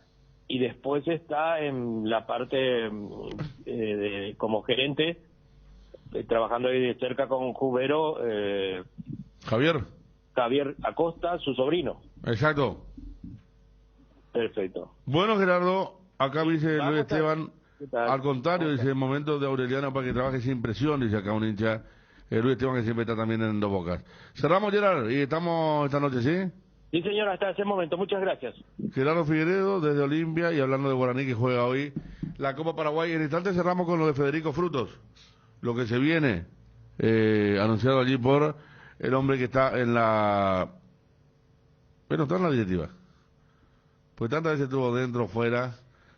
y después está en la parte como gerente, trabajando ahí de cerca con Jubero. Javier Acosta, su sobrino. Exacto. Perfecto. Bueno, Gerardo, acá dice Luis Esteban, al contrario, dice, el momento de Aureliano para que trabaje sin presión, dice acá un hincha, Luis Esteban, que siempre está también en Dos Bocas. Cerramos, Gerard, y estamos esta noche, ¿sí? Sí, señor, hasta ese momento. Muchas gracias. Gerardo Figueredo, desde Olimpia, y hablando de Guaraní, que juega hoy la Copa Paraguay. En instante cerramos con lo de Federico Frutos, lo que se viene, anunciado allí por el hombre que está en la... Bueno, está en la directiva. Pues tantas veces estuvo dentro, fuera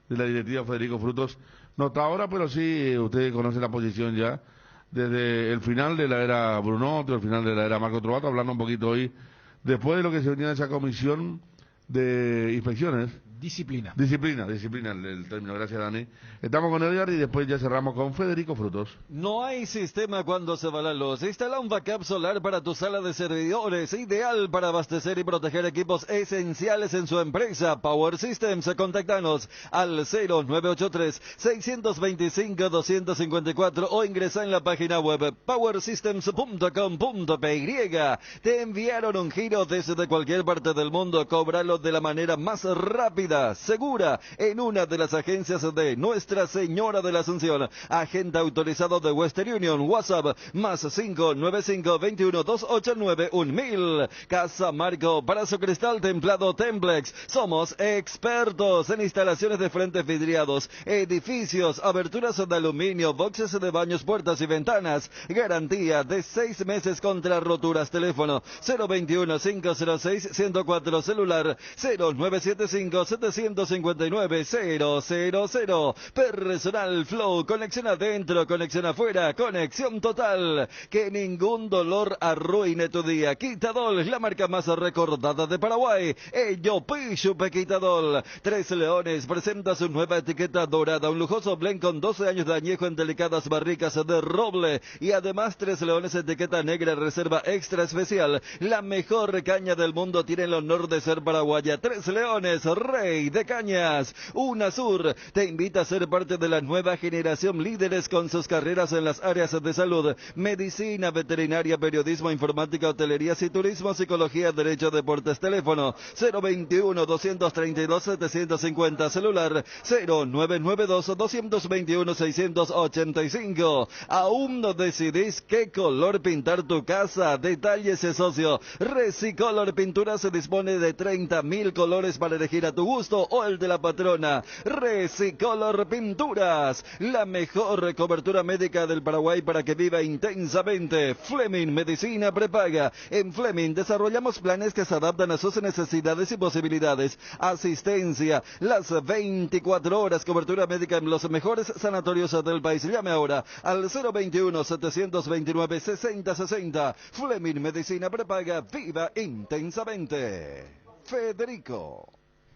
de la directiva Federico Frutos. No está ahora, pero sí, usted conoce la posición ya. Desde el final de la era Brunotti, el final de la era Marco Trovato, hablando un poquito hoy, después de lo que se venía de esa comisión de inspecciones. Disciplina. Disciplina el término. Gracias, Dani. Estamos con Edgar y después ya cerramos con Federico Frutos. No hay sistema cuando se va la luz. Instala un backup solar para tu sala de servidores, ideal para abastecer y proteger equipos esenciales en su empresa. Power Systems, contáctanos al 0983-625-254 o ingresa en la página web powersystems.com.py. Te enviaron un giro desde cualquier parte del mundo. Cóbralo de la manera más rápida, segura, en una de las agencias de Nuestra Señora de la Asunción. Agente autorizado de Western Union. WhatsApp más 595-21-289-1000. Casa Marco para su cristal templado Templex. Somos expertos en instalaciones de frentes vidriados, edificios, aberturas de aluminio, boxes de baños, puertas y ventanas. Garantía de 6 meses contra roturas. Teléfono 021-506-104. Celular 0975-759-000. Personal Flow. Conexión adentro, conexión afuera, conexión total. Que ningún dolor arruine tu día. Quitadol, la marca más recordada de Paraguay. Ello Pishupe Quitadol. Tres Leones presenta su nueva etiqueta dorada. Un lujoso blend con 12 años de añejo en delicadas barricas de roble. Y además Tres Leones etiqueta negra reserva extra especial. La mejor caña del mundo tiene el honor de ser paraguaya. Tres Leones, rey de cañas. UNASUR te invita a ser parte de la nueva generación líderes con sus carreras en las áreas de salud, medicina, veterinaria, periodismo, informática, hotelería y turismo, psicología, derecho, deportes. Teléfono 021-232-750. Celular 0992-221-685. ¿Aún no decidís qué color pintar tu casa? Detalles y socio. Recicolor Pintura se dispone de 30.000 colores para elegir a tu gusto o el de la patrona. Recicolor Pinturas, la mejor cobertura médica del Paraguay para que viva intensamente. Fleming Medicina Prepaga. En Fleming desarrollamos planes que se adaptan a sus necesidades y posibilidades. Asistencia las 24 horas, cobertura médica en los mejores sanatorios del país. Llame ahora al 021-729-6060. Fleming Medicina Prepaga, viva intensamente. Federico.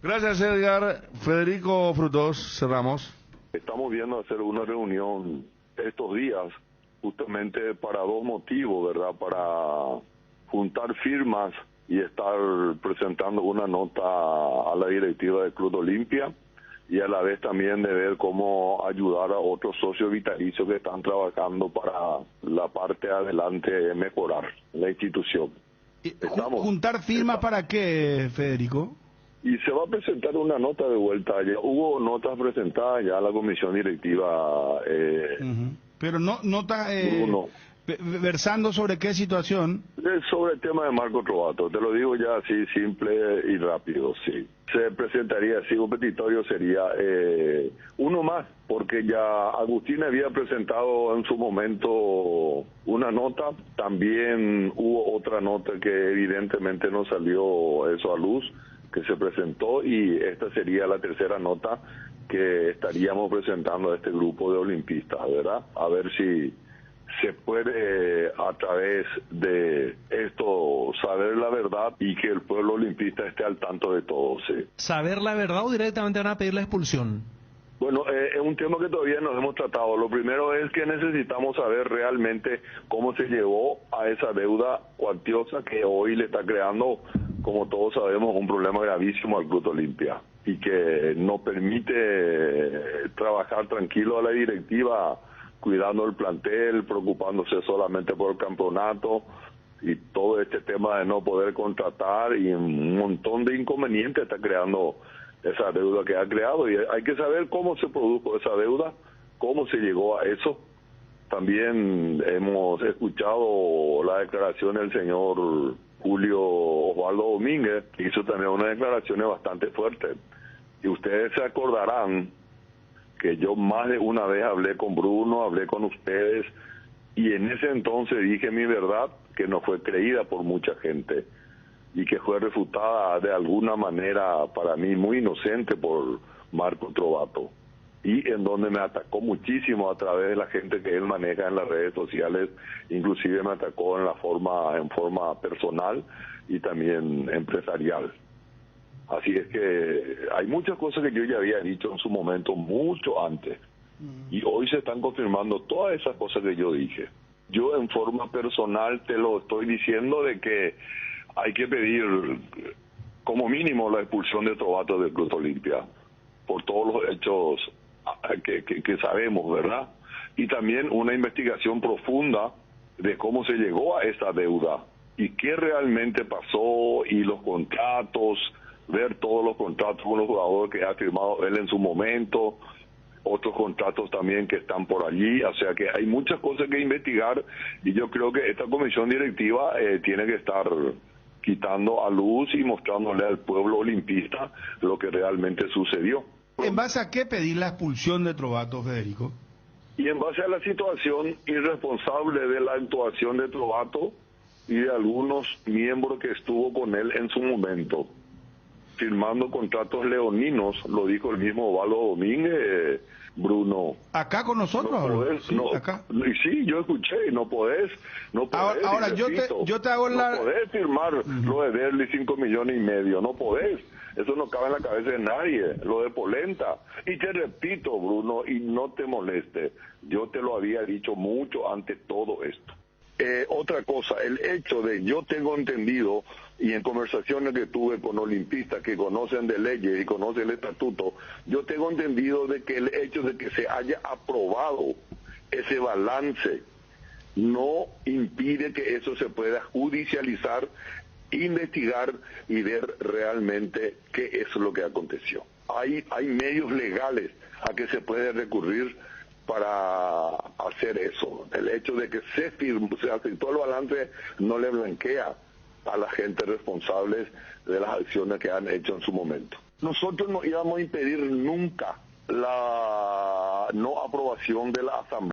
Gracias, Edgar. Federico Frutos, cerramos. Estamos viendo hacer una reunión estos días justamente para dos motivos, ¿verdad? Para juntar firmas y estar presentando una nota a la directiva del Club Olimpia y a la vez también de ver cómo ayudar a otros socios vitalicios que están trabajando para la parte adelante de mejorar la institución. ¿Juntar firmas para qué, Federico? Y se va a presentar una nota de vuelta. Ya hubo notas presentadas ya a la comisión directiva. Pero no nota versando sobre qué situación. Sobre el tema de Marco Trovato. Te lo digo ya así, simple y rápido, sí. Se presentaría así, un petitorio sería uno más, porque ya Agustín había presentado en su momento una nota. También hubo otra nota que evidentemente no salió eso a luz, que se presentó, y esta sería la tercera nota que estaríamos presentando a este grupo de olimpistas, ¿verdad? A ver si se puede a través de esto saber la verdad y que el pueblo olimpista esté al tanto de todo, ¿sí? ¿Saber la verdad o directamente van a pedir la expulsión? Bueno, es un tema que todavía no hemos tratado. Lo primero es que necesitamos saber realmente cómo se llegó a esa deuda cuantiosa que hoy le está creando, como todos sabemos, un problema gravísimo al Club Olimpia y que no permite trabajar tranquilo a la directiva, cuidando el plantel, preocupándose solamente por el campeonato y todo este tema de no poder contratar y un montón de inconvenientes está creando esa deuda que ha creado, y hay que saber cómo se produjo esa deuda, cómo se llegó a eso. También hemos escuchado la declaración del señor Julio Osvaldo Domínguez, que hizo también unas declaraciones bastante fuertes, y ustedes se acordarán que yo más de una vez hablé con Bruno, hablé con ustedes, y en ese entonces dije mi verdad, que no fue creída por mucha gente y que fue refutada de alguna manera, para mí muy inocente, por Marco Trovato, y en donde me atacó muchísimo a través de la gente que él maneja en las redes sociales. Inclusive me atacó en forma personal y también empresarial. Así es que hay muchas cosas que yo ya había dicho en su momento, mucho antes. Y hoy se están confirmando todas esas cosas que yo dije. Yo en forma personal te lo estoy diciendo de que hay que pedir como mínimo la expulsión de Trovato del Club Olimpia por todos los hechos que sabemos, ¿verdad? Y también una investigación profunda de cómo se llegó a esa deuda y qué realmente pasó y los contratos, ver todos los contratos con los jugadores que ha firmado él en su momento, otros contratos también que están por allí, o sea que hay muchas cosas que investigar y yo creo que esta comisión directiva tiene que estar quitando a luz y mostrándole al pueblo olimpista lo que realmente sucedió. ¿En base a qué pedir la expulsión de Trovato, Federico? Y en base a la situación irresponsable de la actuación de Trovato y de algunos miembros que estuvo con él en su momento, firmando contratos leoninos, lo dijo el mismo Osvaldo Domínguez, Bruno. ¿Acá con nosotros? No podés, sí, no, acá. Sí, yo escuché, no podés. Ahora yo te hago no podés firmar lo de Derli 5,5 millones, no podés. Eso no cabe en la cabeza de nadie, lo de Polenta. Y te repito, Bruno, y no te moleste, yo te lo había dicho mucho antes todo esto. Otra cosa, el hecho de, yo tengo entendido, y en conversaciones que tuve con olimpistas que conocen de leyes y conocen el estatuto, yo tengo entendido de que el hecho de que se haya aprobado ese balance no impide que eso se pueda judicializar, investigar y ver realmente qué es lo que aconteció. Hay medios legales a que se puede recurrir para hacer eso. El hecho de que se aceptó el balance no le blanquea a la gente responsable de las acciones que han hecho en su momento. Nosotros no íbamos a impedir nunca la no aprobación de la Asamblea.